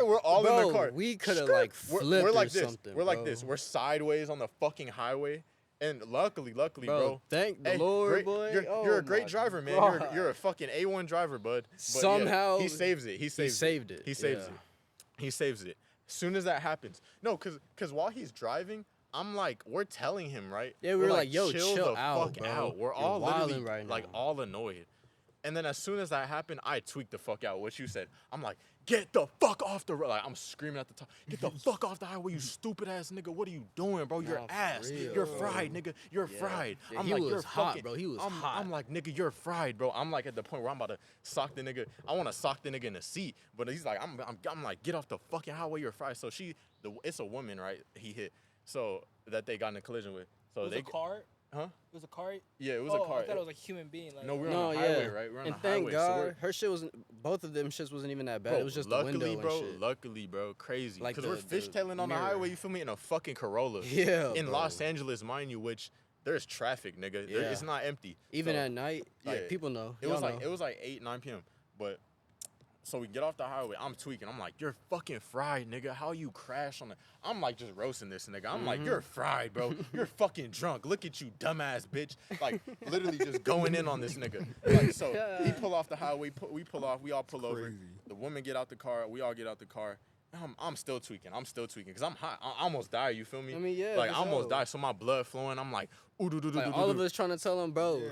S3: We're all
S4: bro,
S3: in the car.
S4: we could have like flipped
S3: We're like
S4: or
S3: this.
S4: something.
S3: We're like
S4: bro.
S3: this. We're sideways on the fucking highway, and luckily, bro.
S4: Thank the
S3: Hey,
S4: Lord,
S3: great-
S4: boy.
S3: You're
S4: Oh
S3: a great
S4: my
S3: driver, man.
S4: God.
S3: You're a fucking A1 driver, bud. But yeah,
S4: Somehow
S3: he saves it. He
S4: saved it.
S3: He saves
S4: yeah.
S3: it. He saves it. As soon as that happens, no, cause while he's driving, I'm like, we're telling him, right?
S4: Yeah, we were like, yo,
S3: chill
S4: chill
S3: the
S4: out,
S3: fuck
S4: bro.
S3: out. We're
S4: You're
S3: all literally
S4: wildin' right
S3: like
S4: now.
S3: all annoyed. And then as soon as that happened, I tweaked the fuck out. What you said, I'm like, get the fuck off the road. Like I'm screaming at the top, get the fuck off the highway, you stupid ass nigga. What are you doing, bro? You're
S4: Nah, for
S3: ass.
S4: real,
S3: You're
S4: bro.
S3: fried, nigga. You're
S4: Yeah.
S3: fried.
S4: Yeah,
S3: I'm
S4: he
S3: like,
S4: was
S3: you're
S4: hot,
S3: fucking,
S4: bro. He was
S3: I'm,
S4: hot.
S3: I'm like, nigga, you're fried, bro. I'm like at the point where I'm about to sock the nigga. I want to sock the nigga in the seat, but he's like, I'm like, get off the fucking highway, you're fried. So it's a woman, right? He hit, so that they got in a collision with. So
S2: It was
S3: they,
S2: a car?
S3: huh?
S2: It was a car?
S3: Yeah, it was
S2: Oh,
S3: a car.
S2: I thought it was like a human being. Like,
S3: No, we're
S4: No,
S3: on the
S4: yeah.
S3: highway, right? We're on
S4: And
S3: the
S4: thank
S3: highway.
S4: God, her shit wasn't. Both of them shits wasn't even that bad.
S3: Bro,
S4: It was just
S3: luckily,
S4: the window
S3: bro,
S4: and shit.
S3: luckily, bro, crazy.
S4: Like
S3: Because we're
S4: the
S3: fishtailing on the
S4: mirror.
S3: highway, you feel me, in a fucking Corolla.
S4: Yeah,
S3: In
S4: bro.
S3: Los Angeles, mind you, which there's traffic, nigga.
S4: Yeah.
S3: It's not empty.
S4: Even
S3: So,
S4: at night, like
S3: yeah.
S4: people know.
S3: It
S4: Y'all
S3: was like
S4: know.
S3: 8, 9 p.m. But so we get off the highway. I'm tweaking. I'm like, you're fucking fried, nigga. How you crash on the? I'm like just roasting this nigga. I'm like, you're fried, bro. You're fucking drunk. Look at you, dumbass bitch. Like literally just going in on this nigga. Like so, he pull off the highway. We pull off. We all pull over.
S1: Crazy.
S3: The women get out the car. We all get out the car. I'm still tweaking. I'm still tweaking because I'm hot. I almost died. You feel me?
S4: I mean, yeah,
S3: Like
S4: for
S3: I almost
S4: sure.
S3: died. So my blood flowing. I'm like, ooh, do, do, do,
S4: Like
S3: do,
S4: all
S3: do,
S4: of
S3: do.
S4: us trying to tell him, bro,
S1: Yeah.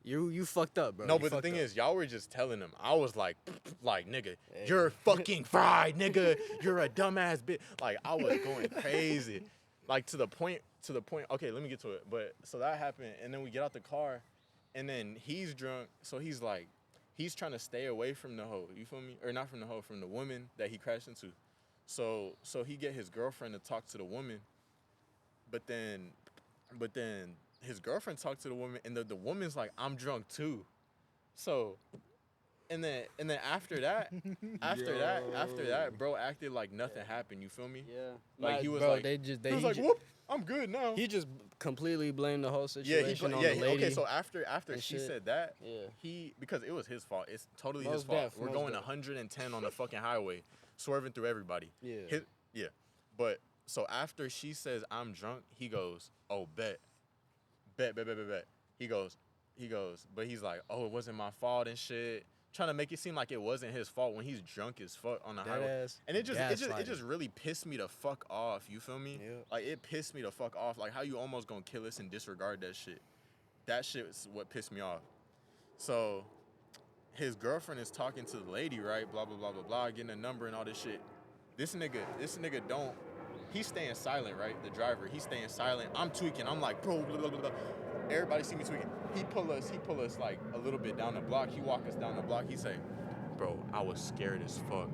S4: you fucked up, bro.
S3: No,
S4: You
S3: but the
S4: fucked
S3: thing
S4: up.
S3: is, y'all were just telling him. I was like, nigga,
S4: Hey.
S3: you're fucking fried, nigga. You're a dumbass bitch. Like I was going crazy, like to the point. Okay, let me get to it. But so that happened, and then we get out the car, and then he's drunk, so he's like, he's trying to stay away from the hoe. You feel me? Or not from the hoe, from the woman that he crashed into. So he get his girlfriend to talk to the woman, but then his girlfriend talked to the woman, and the woman's like, I'm drunk too. So, and then after that, after
S1: Yo.
S3: that, bro acted like nothing happened. You feel me?
S4: Yeah.
S3: Like he was
S4: bro,
S3: like,
S4: they just
S3: he was
S4: he
S3: like,
S4: ju-
S3: whoop, I'm good now.
S4: he just completely blamed the whole
S3: Yeah,
S4: situation on the lady.
S3: okay. So after
S4: and
S3: she
S4: shit.
S3: said that,
S4: Yeah.
S3: because it was his fault. It's totally his
S4: Most
S3: fault.
S4: def,
S3: We're
S4: most
S3: going
S4: def.
S3: 110 on the fucking highway, swerving through everybody.
S4: Yeah.
S3: Yeah. But so after she says I'm drunk, he goes, oh bet. He goes, but he's like, oh, it wasn't my fault and shit. Trying to make it seem like it wasn't his fault when he's drunk as fuck on the highway.
S4: Ass
S3: And it just
S4: gaslighting.
S3: really pissed me the fuck off. You feel me?
S4: Yeah.
S3: Like it pissed me the fuck off. Like how you almost gonna kill us and disregard that shit. That shit is what pissed me off. So his girlfriend is talking to the lady, right? Blah blah blah blah blah, getting a number and all this shit. This nigga don't. He's staying silent, right? The driver, he's staying silent. I'm tweaking. I'm like, bro, blah, blah, blah, blah. Everybody see me tweaking. He pull us like a little bit down the block. He walk us down the block. He say, bro, I was scared as fuck.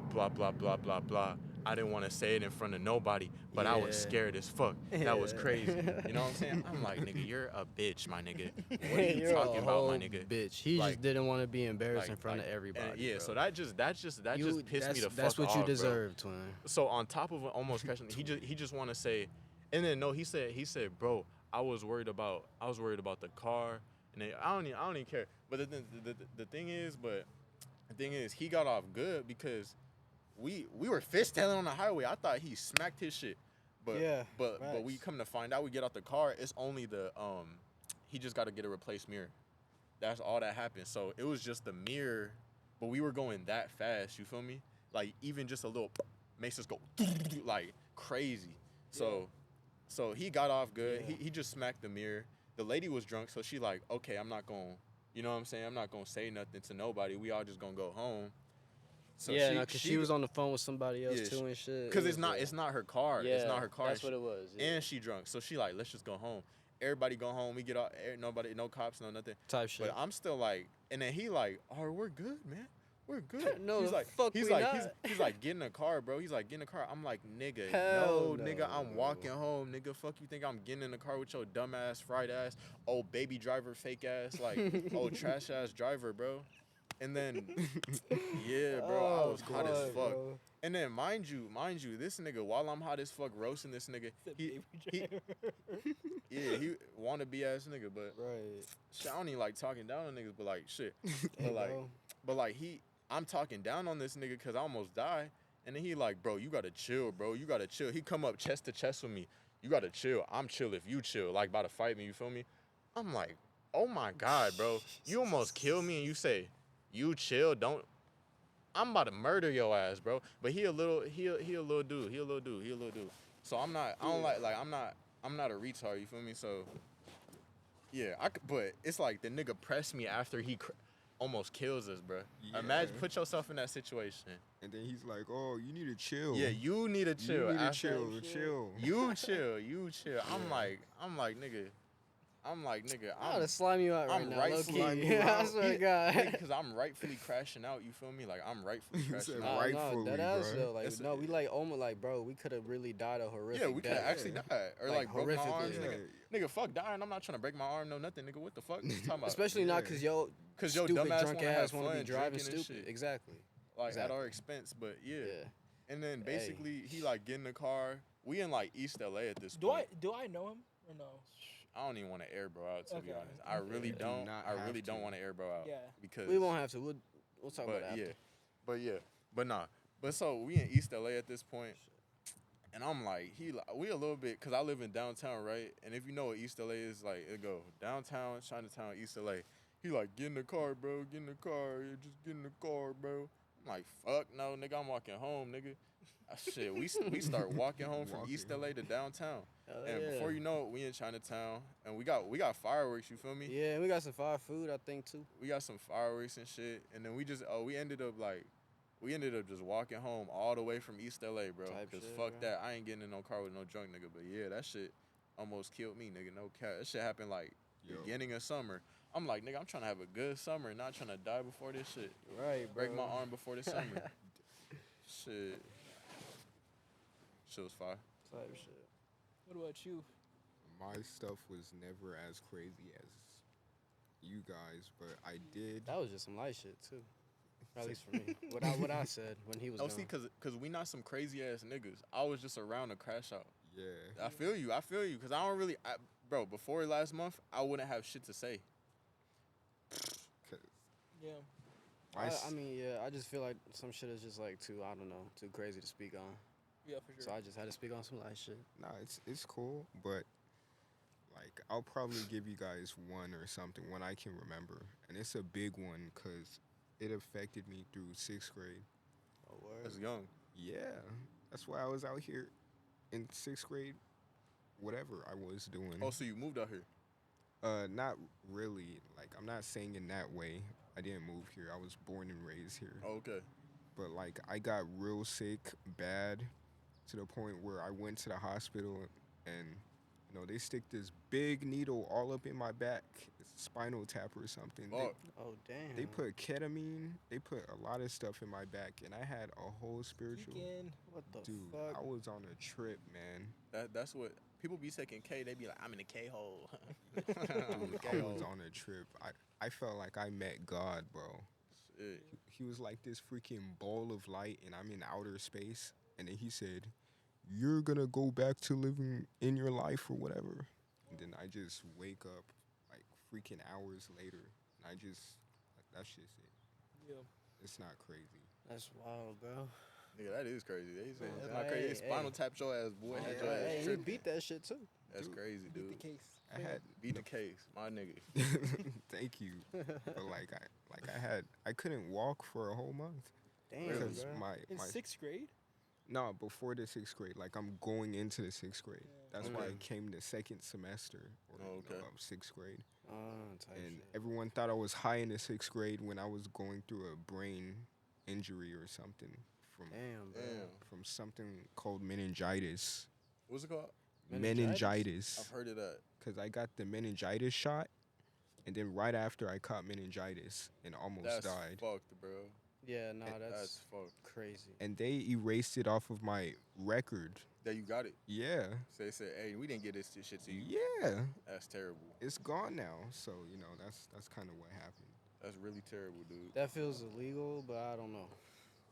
S3: Blah blah blah blah blah. I didn't want to say it in front of nobody, but I was
S4: Yeah.
S3: scared as fuck. That was
S4: Yeah.
S3: crazy. You know what I'm saying? I'm like, nigga, you're a bitch, my nigga. What are you
S4: You're a
S3: talking about, my
S4: whole
S3: nigga?
S4: Bitch. He
S3: Like-
S4: just didn't want to be embarrassed in
S3: Like-
S4: front
S3: like-
S4: of everybody.
S3: and yeah,
S4: bro.
S3: so that just pissed me the fuck
S4: That's what
S3: off,
S4: you
S3: bro.
S4: deserve, twin.
S3: So on top of almost crashing, he just want to say, and then no, he said, bro, I was worried about the car, and then, I don't even care. But the thing is, he got off good because we were fishtailing on the highway. I thought he smacked his shit, but
S2: Yeah,
S3: but we
S2: facts.
S3: come to find out, we get out the car, it's only the he just got to get a replaced mirror. That's all that happened. So it was just the mirror, but we were going that fast. You feel me? Like even just a little makes us go like crazy. So he got off good.
S2: Yeah.
S3: He just smacked the mirror. The lady was drunk, so she like, okay, I'm not gonna, you know what I'm saying? I'm not gonna say nothing to nobody. We all just gonna go home. So
S4: Yeah, because she was on the phone with somebody else
S3: Yeah,
S4: too and shit.
S3: because
S4: It
S3: it's
S4: was,
S3: not her car.
S4: Yeah,
S3: It's not her car.
S4: That's what it was. Yeah.
S3: And she drunk, so she like, let's just go home. Everybody go home. We get out. Nobody, no cops, no nothing.
S4: Type shit.
S3: But I'm still like, and then he like, oh, we're good, man. We're good.
S4: No,
S3: he's
S4: the
S3: like,
S4: fuck
S3: he's
S4: we
S3: like,
S4: not.
S3: he's like, get in the car, bro. He's like, get in the car. I'm like, nigga,
S4: Hell
S3: no, nigga, I'm
S4: no.
S3: walking home, nigga. Fuck you think I'm getting in the car with your dumb ass, fried ass, old baby driver, fake ass, like, old trash ass driver, bro. And then, yeah, bro, I was hot as
S2: God,
S3: fuck.
S2: bro.
S3: And then, mind you, this nigga, while I'm hot as fuck roasting this nigga, he he wannabe ass nigga, but
S2: Right.
S3: shit, I don't even like talking down on niggas, but like shit,
S2: Hey,
S3: but like I'm talking down on this nigga because I almost died, and then he like, bro, you gotta chill, bro, you gotta chill. He come up chest to chest with me, you gotta chill. I'm chill if you chill, like about to fight me, you feel me? I'm like, oh my god, bro, you almost killed me, and you say, you chill, don't. I'm about to murder your ass, bro. But he a little dude. So I'm not I'm not a retard, you feel me? So yeah, but it's like the nigga pressed me after he almost kills us, bro. Imagine,
S1: Yeah.
S3: put yourself in that situation.
S1: And then he's like, "Oh, you need to chill.
S3: Yeah, you need to chill.
S1: You need to
S3: after-
S1: chill.
S3: You chill. I'm like, nigga.
S4: I ought to slime you out right
S3: I'm
S4: now,
S3: right
S4: low
S3: slime
S4: key.
S3: you
S4: I
S3: out.
S4: swear to God.
S3: Because I'm rightfully crashing out. You feel me? Like I'm rightfully
S1: He
S3: crashing
S1: said
S3: out.
S1: rightfully,
S4: that ass
S1: bro.
S4: though. Like
S3: It's-
S4: no, we like almost like bro. We could have really died a horrific.
S3: Yeah, we could have
S4: death.
S3: actually died. Or
S4: Like,
S3: like broke my
S4: horrifically.
S3: arms.
S1: Yeah.
S3: Nigga, fuck dying. I'm not trying to break my arm, no nothing, nigga. What the fuck? You talking about?
S4: Especially not because yo,
S3: Because your
S4: stupid
S3: dumbass
S4: drunk
S3: wanna
S4: ass
S3: have
S4: want to
S3: fun
S4: be driving
S3: drinking and
S4: stupid.
S3: shit.
S4: Exactly.
S3: Like
S4: exactly.
S3: at our expense, but yeah.
S4: Yeah.
S3: And then
S4: Hey.
S3: basically he like get in the car. We in like East LA at this
S2: Do
S3: point.
S2: I know him or no?
S3: I don't even want to air bro out, to be
S2: Okay.
S3: honest. I really
S1: Do
S3: don't.
S1: not
S3: I
S1: have
S3: really
S1: to.
S3: don't want to air bro out.
S2: Yeah.
S3: Because
S4: We won't have to. We'll talk about
S3: but
S4: that.
S3: yeah. But nah. But so we in East LA at this point, and I'm like, we a little bit, cause I live in downtown, right? And if you know what East LA is, like it go downtown, Chinatown, East LA. He like, get in the car, bro. Get in the car. Yeah, just get in the car, bro. I'm like, fuck no, nigga, I'm walking home, nigga. Shit, we start walking home from East
S1: Walking
S3: LA to downtown.
S4: Hell
S3: And
S4: yeah.
S3: before you know it, we in Chinatown and we got fireworks, you feel me?
S4: Yeah, and we got some fire food, I think, too.
S3: We got some fireworks and shit. And then we ended up just walking home all the way from East LA, bro.
S4: Type
S3: Cause
S4: shit,
S3: fuck
S4: bro.
S3: that. I ain't getting in no car with no drunk nigga. But yeah, that shit almost killed me, nigga. No cap. That shit happened like
S1: Yo.
S3: beginning of summer. I'm like, nigga, I'm trying to have a good summer, not trying to die before this shit.
S4: Right, bro.
S3: Break my arm before this summer. Shit. Shit was fire.
S4: Type shit.
S2: What about you?
S1: My stuff was never as crazy as you guys, but I did.
S4: That was just some light shit, too. At least for me. What I said when he was
S3: Oh,
S4: gone.
S3: see, cause we not some crazy ass niggas. I was just around to crash out.
S1: Yeah.
S3: I feel you, cause I don't really, bro. Before last month, I wouldn't have shit to say.
S1: 'Cause
S2: Yeah.
S4: I mean, yeah, I just feel like some shit is just like too, I don't know, too crazy to speak on.
S2: Yeah, for sure.
S4: So I just had to speak on some light shit.
S1: nah, it's cool, but like I'll probably give you guys one or something, one I can remember, and it's a big one because it affected me through 6th grade.
S4: Oh, word.
S3: That's young.
S1: Yeah, that's why I was out here in 6th grade, whatever I was doing.
S3: Oh, so you moved out here?
S1: Not really. Like I'm not saying in that way. I didn't move here. I was born and raised here.
S3: Oh, okay.
S1: But like I got real sick bad to the point where I went to the hospital and they stick this big needle all up in my back. It's a spinal tap or something.
S3: Fuck.
S4: Oh, damn.
S1: They put ketamine. They put a lot of stuff in my back, and I had a whole spiritual.
S2: Weekend.
S4: What the
S1: Dude,
S4: fuck?
S1: I was on a trip, man.
S3: That's what people be taking K. They be like, I'm in a K hole.
S1: Dude, I was on a trip. I felt like I met God, bro.
S3: Shit.
S1: He was like this freaking ball of light, and I'm in outer space. And then he said, "You're gonna go back to living in your life or whatever." And then I just wake up like freaking hours later, and I just like that shit's it.
S2: Yeah.
S1: It's not crazy.
S4: That's wild, bro.
S3: Nigga, that is crazy. That's
S1: Man,
S3: not
S4: hey,
S3: crazy.
S4: hey.
S3: Spinal tapped your ass, boy. Had your ass
S4: Hey, he
S3: tripping.
S4: beat that shit, too.
S3: That's
S1: Dude.
S3: crazy,
S2: Beat
S3: dude.
S2: the case.
S1: I had
S3: Beat the case, my nigga.
S1: thank you, but I couldn't walk for a whole month
S4: Damn,
S1: because
S4: bro.
S2: In
S1: my
S2: 6th grade?
S1: no before the 6th grade. Like I'm going into the 6th grade. That's why I
S3: Okay.
S1: came the second semester or
S3: Oh, okay.
S1: of 6th grade.
S4: Type
S1: And
S4: shit.
S1: everyone thought I was high in the 6th grade when I was going through a brain injury or something from
S4: Damn, bro.
S3: Damn.
S1: from something called meningitis.
S3: What's it called?
S1: Meningitis.
S3: I've heard of that.
S1: Because I got the meningitis shot, and then right after I caught meningitis and almost
S3: That's
S1: died.
S3: fucked, bro.
S4: Yeah, nah,
S3: That's
S4: that's
S3: fucked.
S4: crazy.
S1: And they erased it off of my record.
S3: That you got it.
S1: Yeah.
S3: So they said, hey, we didn't get this shit to you.
S1: Yeah.
S3: That's terrible.
S1: It's gone now. So, that's kind of what happened.
S3: That's really terrible, dude.
S4: That feels illegal, but I don't know.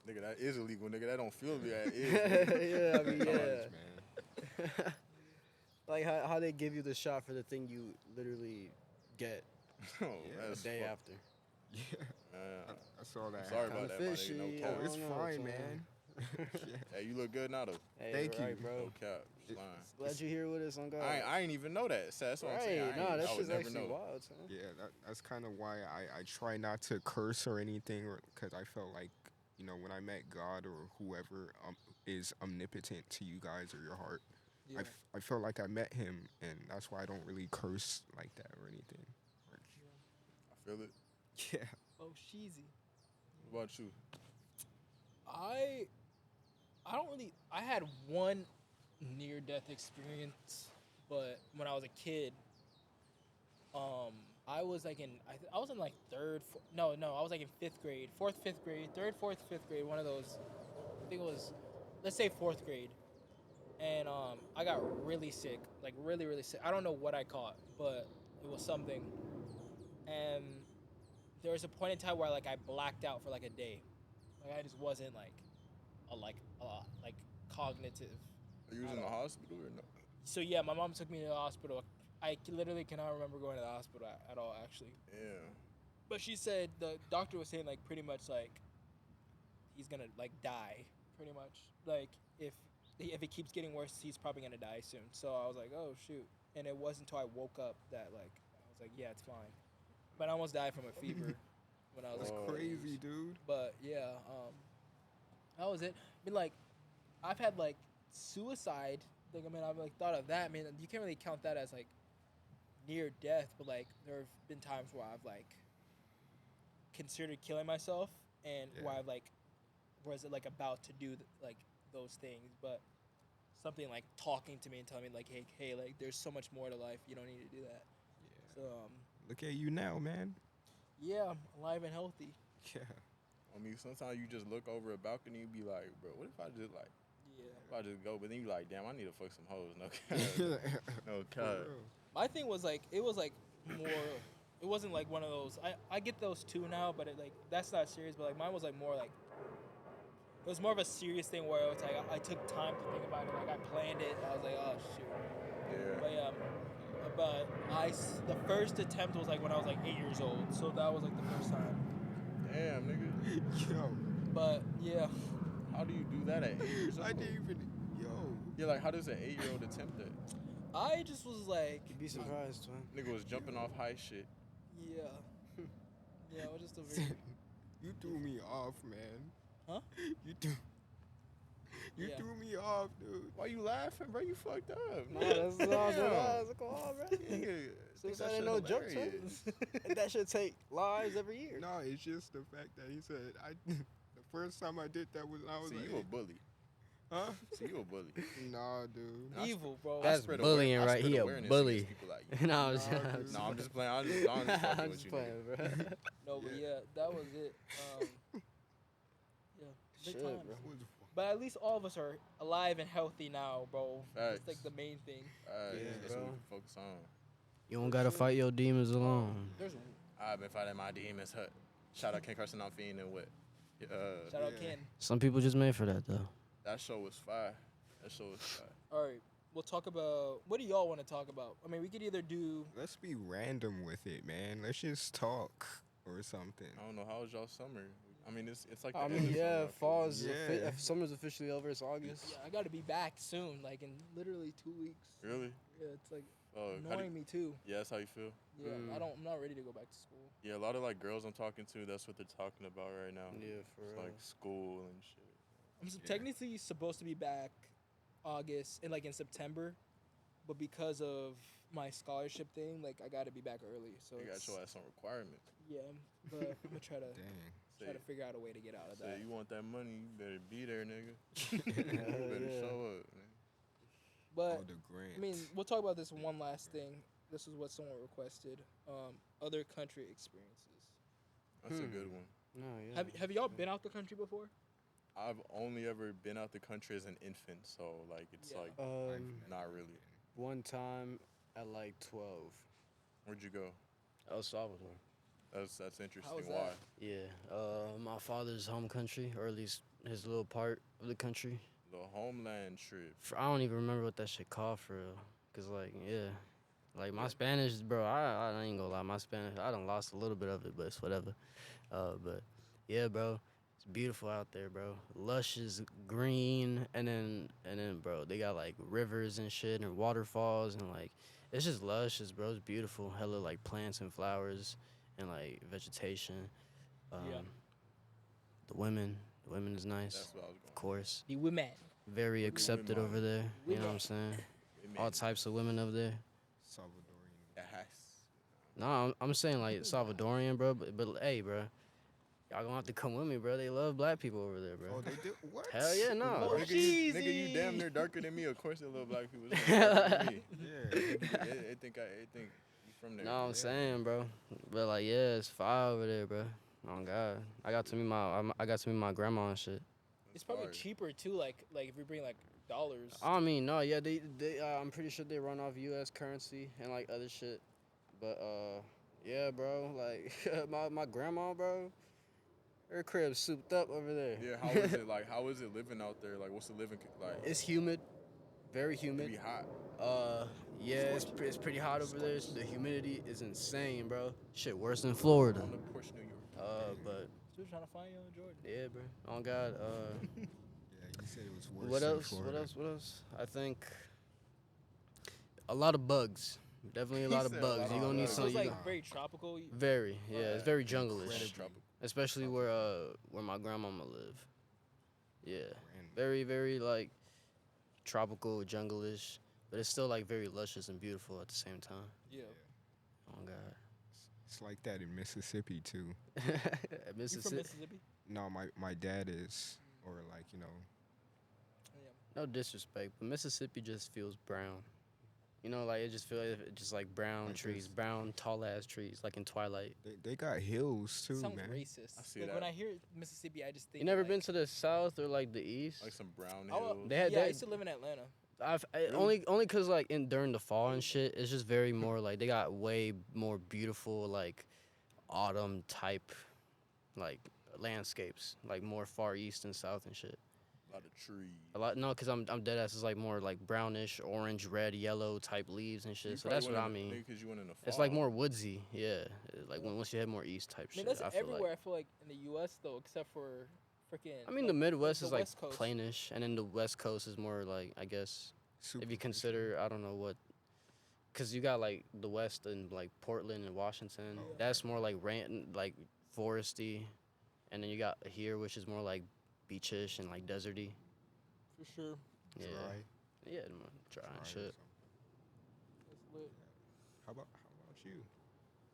S3: Nigga, that is illegal, nigga. That don't feel like that is.
S4: Yeah, I mean, yeah.
S1: Carnage, man.
S4: Like how they give you the shot for the thing you literally get
S3: Oh,
S1: Yeah.
S4: a
S3: that's
S4: day
S3: fucked.
S4: after.
S1: Yeah.
S3: Man.
S1: I saw that.
S3: Sorry
S1: happen.
S3: about that,
S4: Kinda
S3: my nigga. No
S4: fishy,
S3: cap.
S1: Oh, it's
S4: I don't know,
S1: fine,
S4: son.
S1: man. Yeah.
S3: Hey, you look good now, though.
S4: Hey,
S1: Thank
S4: right,
S1: you.
S4: bro.
S3: No cap.
S1: It-
S3: Lying.
S4: Glad you here with us on God.
S3: I ain't even know that. So that's what I'm saying.
S4: Right, nah, that
S3: I would
S4: shit's
S3: never
S4: actually
S3: know.
S4: wild, son.
S1: Yeah, that's kind of why I try not to curse or anything, because I felt like, when I met God or whoever is omnipotent to you guys or your heart,
S2: Yeah.
S1: I felt like I met him, and that's why I don't really curse like that or anything.
S3: I feel it.
S1: Yeah.
S2: Oh, sheezy.
S3: What about you?
S2: I don't really. I had one near-death experience, but when I was a kid, I was like I was in like I was like in 5th grade, 4th, 5th grade, 3rd, 4th, 5th grade, one of those. I think it was, let's say 4th grade, and I got really sick, like really really sick. I don't know what I caught, but it was something, and there was a point in time where like I blacked out for like a day, like I just wasn't like cognitive.
S3: Are you was in the hospital or no?
S2: So yeah, my mom took me to the hospital. I literally cannot remember going to the hospital at all, actually.
S3: Yeah.
S2: But she said the doctor was saying like pretty much like he's gonna like die, pretty much. Like if it keeps getting worse, he's probably gonna die soon. So I was like, oh shoot. And it wasn't until I woke up that like I was like, yeah, it's fine. But I almost died from a fever when I was
S1: That's
S3: Oh,
S1: crazy, dude.
S2: But yeah, That was it. I mean, like, I've had like suicide. Like, I mean, I've like thought of that. I mean, you can't really count that as like near death, but like there have been times where I've like considered killing myself, and
S1: Yeah.
S2: where I've like was it like about to do like those things, but something like talking to me and telling me like, hey, like there's so much more to life. You don't need to do that.
S1: Yeah.
S2: So
S1: Look at you now, man.
S2: yeah, I'm alive and healthy.
S1: Yeah.
S3: I mean, sometimes you just look over a balcony and be like, bro, what if I just like,
S2: Yeah.
S3: if I just go? But then you like, damn, I need to fuck some hoes. No cap. No
S1: For
S3: cap.
S1: real.
S2: My thing was like it was like more. It wasn't like one of those. I get those too now, but it like that's not serious. But like mine was like more like it was more of a serious thing where it was like I took time to think about it. Like I planned it. I was like, oh shoot.
S3: Yeah.
S2: But yeah, but the first attempt was like when I was like 8 years old. So that was like the first time.
S3: Damn, nigga.
S1: Yo,
S2: But yeah,
S3: How do you do that at 8 years old?
S1: I didn't even. Yo.
S3: Yeah, like how does an 8-year-old attempt that?
S2: I just was like,
S4: You'd be surprised, man.
S3: Nigga was jumping off high shit.
S2: yeah, yeah, it was just a very
S1: You threw me off, man.
S2: Huh?
S1: You threw. You
S2: Yeah.
S1: threw me off, dude.
S3: Why you laughing, bro? You fucked up.
S4: Nah, that's not
S3: Damn.
S4: Come on, bro.
S3: Nigga, think
S4: Suicide
S3: that
S4: ain't
S3: shit
S4: no joke,
S3: hilarious.
S4: That should take lives every year.
S1: No, it's just the fact that he said I. The first time I did that was when I was
S3: See,
S1: like,
S3: you a bully.
S1: huh?
S3: See, you a bully.
S1: Nah, dude.
S2: evil, bro.
S4: That's
S3: spread
S4: bullying,
S3: I
S4: right?
S3: spread
S4: He a
S3: awareness
S4: bully.
S3: against people like you.
S4: No, I'm
S1: Nah,
S4: just,
S1: dude.
S3: No, I'm just playing. I'm just fucking
S4: I'm
S3: with
S4: just
S3: you,
S4: playing,
S3: nigga.
S4: bro.
S2: No, but
S1: Yeah.
S2: yeah, that was it. Yeah, good
S4: Shit,
S2: times.
S4: bro.
S1: Was
S2: But at least all of us are alive and healthy now, bro. That's like
S3: Facts.
S2: the main thing.
S3: Alright,
S4: Yeah,
S3: that's what we
S4: bro.
S3: can focus on.
S4: You don't gotta fight your demons alone.
S2: There's
S3: I've been fighting my demons. Hut. Shout out Ken Carson, I'm fiending with.
S2: shout out
S1: Yeah.
S2: Ken.
S4: Some people just made for that though.
S3: That show was fire. That show was fire.
S2: All right, we'll talk about what do y'all want to talk about? I mean, we could either do
S1: Let's be random with it, man. Let's just talk or something.
S3: I don't know how was y'all summer. I mean, it's like. The
S4: I
S3: end
S4: mean,
S3: of summer,
S4: yeah,
S3: I feel
S4: fall
S3: like.
S4: is
S1: Yeah.
S4: summer's officially over. It's August.
S2: yeah, I got to be back soon, like in literally 2 weeks.
S3: Really?
S2: Yeah, it's like
S3: Oh, how do
S2: annoying me too.
S3: yeah, that's how you feel.
S2: Yeah,
S4: Mm.
S2: I'm not ready to go back to school.
S3: Yeah, a lot of like girls I'm talking to, that's what they're talking about right now.
S4: Yeah, for
S3: It's
S4: real.
S3: like school and shit.
S2: I'm
S1: Yeah.
S2: technically supposed to be back August and like in September, but because of my scholarship thing, like I got to be back early. So
S3: You got
S2: it's-
S3: your ass on requirements.
S2: yeah, but I'm gonna try to
S1: Dang.
S2: figure out a way to get out of
S3: Say
S2: that.
S3: you want that money, you better be there, nigga.
S4: Hell
S3: You better
S4: yeah.
S3: show up, man.
S2: But
S1: Oh, the grant.
S2: I mean, we'll talk about this one last thing. This is what someone requested. Other country experiences.
S3: That's a good one.
S4: No, yeah.
S2: Have y'all been out the country before?
S3: I've only ever been out the country as an infant, so like it's
S2: Yeah.
S3: like not really.
S4: One time at like 12.
S3: Where'd you go?
S4: El Salvador.
S3: That's interesting.
S2: How was
S3: Why?
S2: that?
S4: Yeah. My father's home country, or at least his little part of the country.
S3: The homeland trip.
S4: I don't even remember what that shit called for real. Cause like, yeah. Like my Spanish, bro, I ain't gonna lie, my Spanish, I done lost a little bit of it, but it's whatever. But yeah, bro, it's beautiful out there, bro. Luscious green, and then bro, they got like rivers and shit and waterfalls and like it's just luscious, bro. It's beautiful. Hella like plants and flowers and like vegetation.
S2: Yeah.
S4: The women is nice,
S3: That's what I was going.
S4: of course.
S2: The women.
S4: Very accepted over there. You know what I'm saying? All types of women over there.
S1: Salvadorian.
S3: Yes.
S4: No, I'm saying like Salvadorian, bro. But hey, bro, y'all gonna have to come with me, bro. They love black people over there, bro.
S1: Oh, they do what?
S4: Hell yeah, no.
S2: Oh,
S3: Nigga, you damn near darker than me. Of course, they love black people. They darker than me.
S1: Yeah.
S3: They think you from there.
S4: No, I'm saying, bro. But like, yeah, it's fire over there, bro. Oh God, I got to meet my grandma and shit.
S2: It's probably
S3: fire.
S2: cheaper too. Like if we bring like dollars.
S4: I mean, no, yeah, they I'm pretty sure they run off U.S. currency and like other shit. But yeah, bro, like my grandma, bro, her crib's souped up over there.
S3: Yeah, how is it like? How is it living out there? Like, what's the living like?
S4: It's humid, very
S3: It
S4: humid.
S3: be hot.
S4: Yeah, it's pretty hot over there. The humidity is insane, bro. Shit, worse than Florida.
S3: On the Porsche, New York.
S4: But
S2: Still trying to find you in Jordan.
S4: yeah, bro. Oh God.
S1: Yeah, he said it was worse.
S4: What
S1: than
S4: else?
S1: Florida.
S4: What else? I think a lot of bugs. Definitely a
S3: He
S4: lot of
S3: said a
S4: bugs.
S3: lot
S4: You
S3: of
S4: gonna need
S3: bugs.
S2: So
S4: some.
S2: it's
S4: You
S2: like
S4: gon-
S2: very tropical.
S4: very, yeah. It's very jungle-ish,
S3: Tropical.
S4: especially where my grandmama live. Yeah,
S1: Random.
S4: very very like tropical, jungle-ish, but it's still like very luscious and beautiful at the same time.
S2: Yeah.
S4: Oh God.
S1: It's like that in Mississippi too.
S2: You from
S4: Mississippi.
S2: Mississippi?
S1: No, my dad is, or like
S2: Yeah.
S4: No disrespect, but Mississippi just feels brown. You know, like it just feels just like brown
S1: Like
S4: trees,
S1: this.
S4: brown tall ass trees, like in Twilight.
S1: they got hills too,
S2: Sounds
S1: man.
S2: racist.
S3: I see
S2: Like
S3: that.
S2: when I hear Mississippi, I just think.
S4: You never
S2: of,
S4: been
S2: like,
S4: to the south or like the east?
S3: Like some brown
S2: Oh,
S3: hills.
S4: They had-
S2: yeah, I
S4: they-
S2: used to live in Atlanta.
S4: Only cause like in during the fall and shit, it's just very more like they got way more beautiful like autumn type like landscapes, like more far east and south and shit.
S3: A lot of trees.
S4: A lot no, cause I'm dead ass is like more like brownish, orange, red, yellow type leaves and shit.
S3: You
S4: So
S3: probably
S4: that's what
S3: went
S4: I
S3: in the-
S4: mean.
S3: maybe 'cause you went in the fall.
S4: It's like more woodsy, yeah. Like when once you head more east type
S2: I mean,
S4: shit.
S2: that's
S4: I feel
S2: everywhere. I
S4: like.
S2: feel like in the U.S. though, except for freaking.
S4: I mean, the Midwest
S2: the
S4: is like
S2: West Coast.
S4: plainish, and then the West Coast is more like I guess if you
S1: Superficial.
S4: consider I don't know what, cause you got like the West and like Portland and Washington.
S1: Oh,
S4: That's more like like foresty, and then you got here which is more like beachish and like deserty.
S2: For sure.
S4: Yeah,
S1: Dry.
S4: yeah, dry
S1: Dry
S4: and
S1: or
S4: shit.
S1: something.
S2: That's lit.
S1: How about you?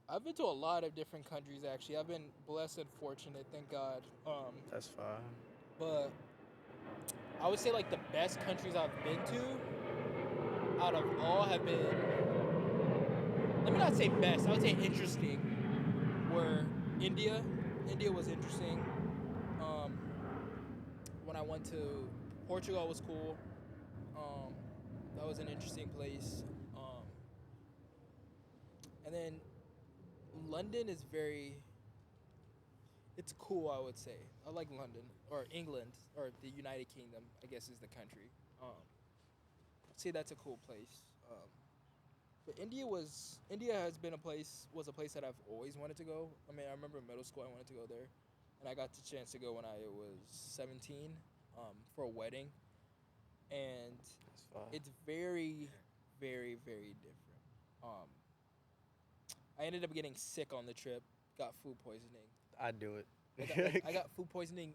S2: I've been to a lot of different countries actually. I've been blessed and fortunate, thank God.
S4: That's fine.
S2: But I would say like the best countries I've been to out of all have been, let me not say best, I would say interesting, were India. India was interesting. Um, when I went to Portugal, it was cool. That was an interesting place. And then London is very, it's cool, I would say. I like London, or England, or the United Kingdom, I guess is the country. I'd say that's a cool place. But India has been was a place that I've always wanted to go. I mean, I remember in middle school I wanted to go there, and I got the chance to go when I was 17 for a wedding, and
S4: That's fine.
S2: it's very, very, very different. I ended up getting sick on the trip, got food poisoning.
S4: I'd do it.
S2: I got food poisoning.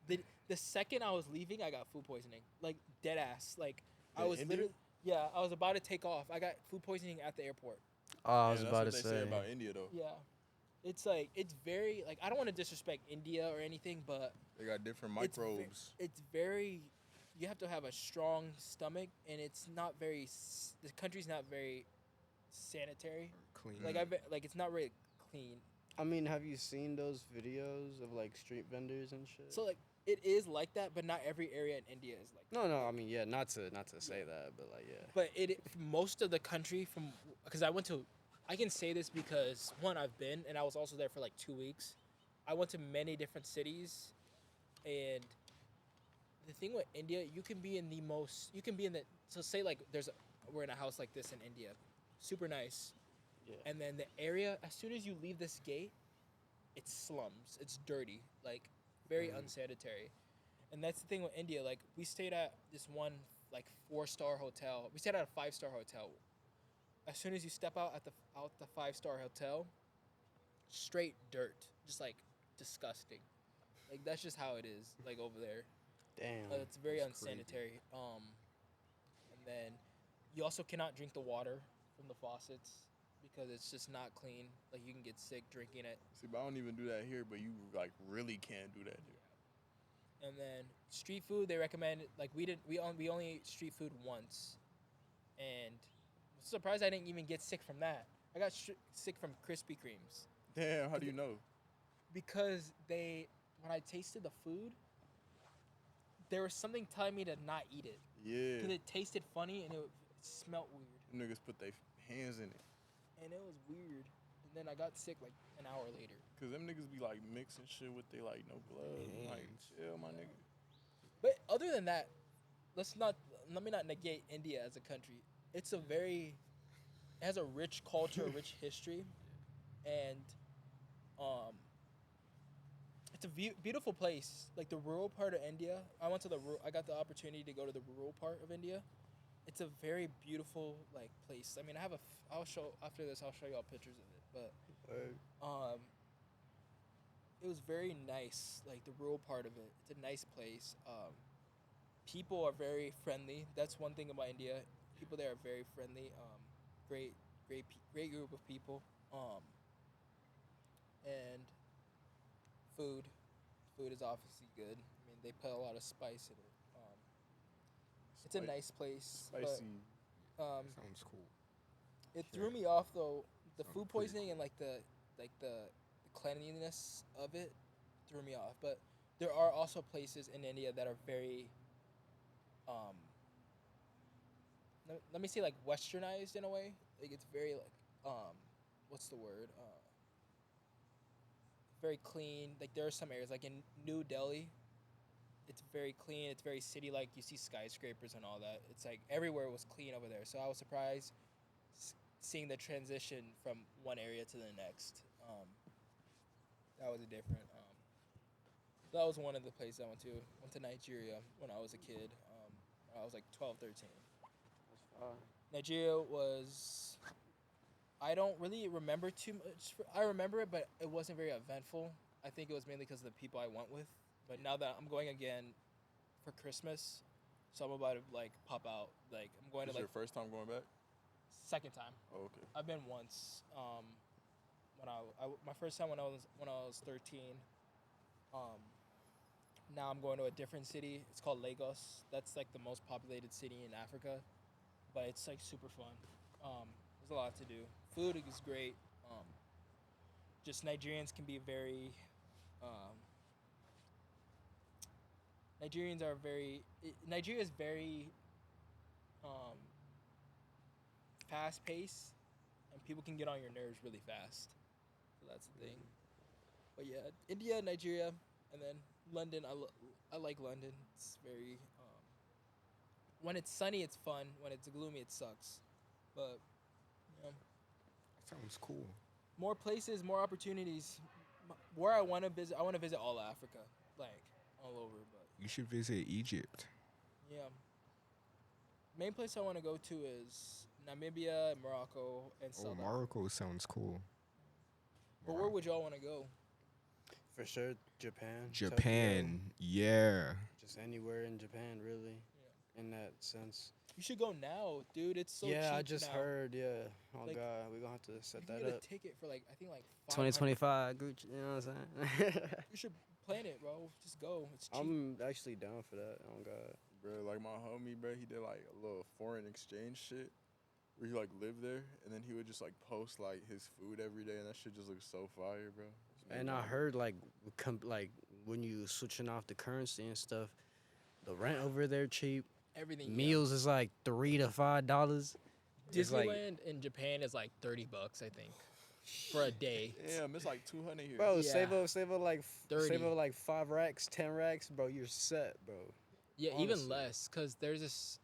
S2: The second I was leaving, I got food poisoning. Like dead ass. Like I
S3: In
S2: was
S3: India?
S2: literally, yeah, I was about to take off. I got food poisoning at the airport.
S4: Oh, I was
S3: Yeah,
S4: about
S3: that's
S4: to
S3: what they
S4: say.
S3: say about India though.
S2: Yeah, it's like it's very like I don't want to disrespect India or anything, but
S3: They got different
S2: It's ve-
S3: microbes.
S2: it's very. You have to have a strong stomach, and it's not very. The country's not very sanitary.
S1: Clean.
S2: Like like it's not really clean.
S4: I mean, have you seen those videos of like street vendors and shit?
S2: So like it is like that, but not every area in India is like.
S4: no, I mean, yeah, not to say that, but like, yeah.
S2: But most of the country because I can say this because one I've been and I was also there for like 2 weeks. I went to many different cities, and the thing with India, you can be in so say like we're in a house like this in India, super nice,
S4: Yeah.
S2: and then the area as soon as you leave this gate, it's slums, it's dirty, like very unsanitary, and that's the thing with India. Like we stayed at this one like 4-star hotel. We stayed at a 5-star hotel. As soon as you step out the 5-star hotel, straight dirt, just like disgusting. Like that's just how it is. Like over there,
S4: Damn.
S2: it's very
S1: That's crazy.
S2: unsanitary. And then you also cannot drink the water from the faucets because it's just not clean. Like you can get sick drinking it.
S3: See, but I don't even do that here. But you like really can't do that here.
S2: And then street food, they recommend like we only ate street food once, and I'm surprised I didn't even get sick from that. I got sick from Krispy Kremes
S3: Damn, how do you know?
S2: because when I tasted the food, there was something telling me to not eat it
S3: Yeah,
S2: because it tasted funny and it smelled weird,
S3: them niggas put their hands in it.
S2: and it was weird. And then I got sick like an hour later.
S3: Cause them niggas be like mixing shit with they like no gloves. I'm like,
S1: Hands.
S3: chill, my nigga.
S2: But other than that, let me not negate India as a country. It has a rich culture, a rich history, and it's a beautiful place. Like the rural part of India, I got the opportunity to go to the rural part of India. It's a very beautiful like place. I mean, I'll show after this. I'll show y'all pictures of it. But it was very nice. Like the rural part of it, it's a nice place. People are very friendly. That's one thing about India. People there are very friendly. Great, great group of people. And food, food is obviously good. I mean, they put a lot of spice in it. It's a nice place,
S3: Spicy.
S2: but
S1: Sounds cool.
S2: it
S1: Sure.
S2: threw me off though. The
S1: Sounds
S2: food
S1: pretty
S2: poisoning
S1: cool.
S2: and the cleanliness of it threw me off. But there are also places in India that are very um let me say like westernized in a way. Like it's very like what's the word? Very clean. Like there are some areas like in New Delhi, it's very clean. It's very city like. You see skyscrapers and all that. It's like everywhere was clean over there. So I was surprised seeing the transition from one area to the next. That was a different. That was one of the places I went to. Went to Nigeria when I was a kid. When I was like 12, 13. Nigeria was. I don't really remember too much. I remember it, but it wasn't very eventful. I think it was mainly because of the people I went with. But now that I'm going again for Christmas, so I'm about to like pop out. Like I'm going
S3: This
S2: to
S3: your
S2: like
S3: first time going back?
S2: second time.
S3: Oh, okay.
S2: I've been once. When my first time when I was 13. Um, Now I'm going to a different city. It's called Lagos. That's like the most populated city in Africa, but it's like super fun. There's a lot to do. Food is great. Um, just Nigerians can be very. Um, Nigerians are very. Nigeria is very um, fast paced, and people can get on your nerves really fast. So that's the thing. But yeah, India, Nigeria, and then London. I like London. It's very. When it's sunny, it's fun. When it's gloomy, it sucks. But you know,
S1: Sounds cool.
S2: more places, more opportunities. Where I want to visit all of Africa, like all over. But
S1: You should visit Egypt.
S2: yeah, main place I want to go to is Namibia, Morocco, and
S1: Oh,
S2: South Africa.
S1: Morocco sounds cool.
S2: But where would
S1: Morocco.
S2: y'all want to go?
S4: For sure, Japan, Tokyo,
S1: Japan. Yeah.
S4: just anywhere in Japan, really,
S2: Yeah.
S4: in that sense.
S2: You should go now, dude. It's so
S4: Yeah,
S2: cheap
S4: I just
S2: now.
S4: heard. Yeah. Oh
S2: Like,
S4: God, we're gonna have to
S2: You
S4: set
S2: can
S4: that
S2: get
S4: up.
S2: a ticket for like I think like
S4: 2025, Gucci. You know what I'm saying?
S2: You should plan it, bro. Just go. It's cheap.
S4: I'm actually down for that. Oh God.
S3: Bro, like my homie, bro, he did like a little foreign exchange shit where he like lived there, and then he would just like post like his food every day, and that shit just looks so fire, bro. Just made
S4: And
S3: me
S4: I
S3: wanna go.
S4: heard like when you switching off the currency and stuff, the rent over there cheap.
S2: Everything. Yeah.
S4: Meals is like $3 to $5. It's like,
S2: Disneyland in Japan is like $30, I think, for a day.
S3: Damn, it's like 200 here.
S4: bro,
S2: Yeah.
S4: save up like
S2: 30.
S4: 5 racks, 10 racks, bro. You're set, bro.
S2: Yeah, even
S4: Honestly.
S2: less, cause there's this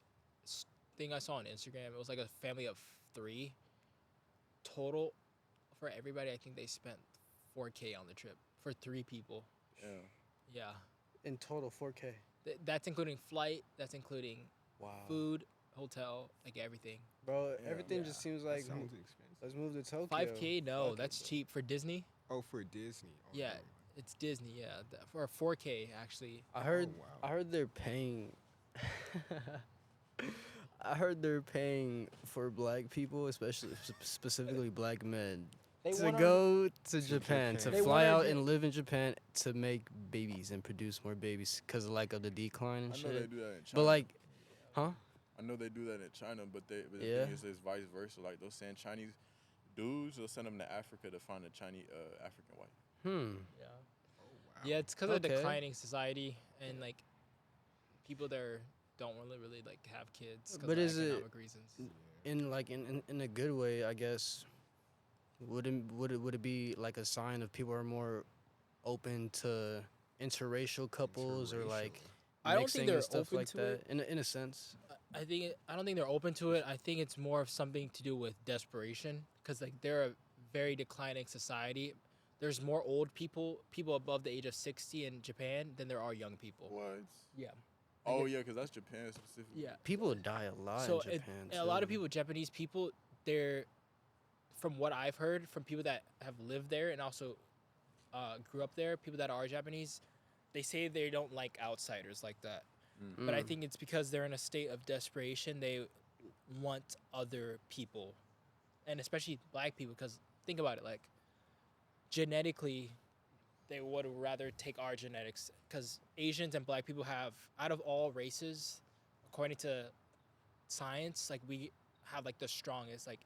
S2: thing I saw on Instagram. It was like a family of 3 total for everybody. I think they spent 4K on the trip for 3 people.
S3: Yeah.
S2: Yeah,
S4: In total, 4K.
S2: That's including flight. That's including
S4: Wow.
S2: food, hotel, like everything.
S4: Bro,
S3: Yeah.
S4: everything
S2: Yeah.
S4: just seems
S1: That
S4: like
S1: sounds expensive.
S4: let's move to Tokyo.
S2: 5K? No,
S4: Fuck it,
S2: that's
S4: bro.
S2: cheap for Disney.
S1: Oh, for Disney. Oh,
S2: Yeah,
S1: never mind.
S2: it's Disney. Yeah, for 4K actually.
S4: I heard
S1: wow.
S4: I heard they're paying I heard they're paying for black people, especially specifically black men,
S2: They
S4: to
S2: wanna-
S4: go to Japan, to
S1: Japan.
S2: They
S4: fly
S2: wanna
S4: out
S2: get-
S4: and live in Japan to make babies and produce more babies because of the decline and
S3: I know they
S4: shit.
S3: do that in China.
S4: But like, huh?
S3: I know they do that in China, but the
S4: Yeah.
S3: thing is, it's vice versa. Like they'll send Chinese dudes, they'll send them to Africa to find a Chinese African wife.
S2: Yeah.
S1: Oh, wow.
S2: Yeah, it's because of
S4: Okay.
S2: declining society and like people there don't really like have kids because
S4: But
S2: of
S4: is it-
S2: economic reasons.
S4: In a good way, I guess. Would it be like a sign of people are more open to interracial couples or like
S1: Interracial.
S2: I don't
S4: mixing
S2: think they're
S4: and stuff
S2: open
S4: like
S2: to
S4: that?
S2: it.
S4: In a sense.
S2: I don't think they're open to it. I think it's more of something to do with desperation because like they're a very declining society. There's more old people above the age of 60 in Japan than there are young people.
S3: What?
S2: Yeah.
S3: Oh
S2: it-
S3: yeah, because that's Japan specifically.
S2: Yeah.
S4: People die a lot
S2: So
S4: in Japan.
S2: a lot of
S4: too.
S2: people, Japanese people, they're, from what I've heard from people that have lived there and also grew up there, people that are Japanese, they say they don't like outsiders like that. But I
S4: Mm.
S2: think it's because they're in a state of desperation. They want other people, and especially black people. Because think about it, like genetically, they would rather take our genetics. Because Asians and black people have, out of all races, according to science, like we have like the strongest. Like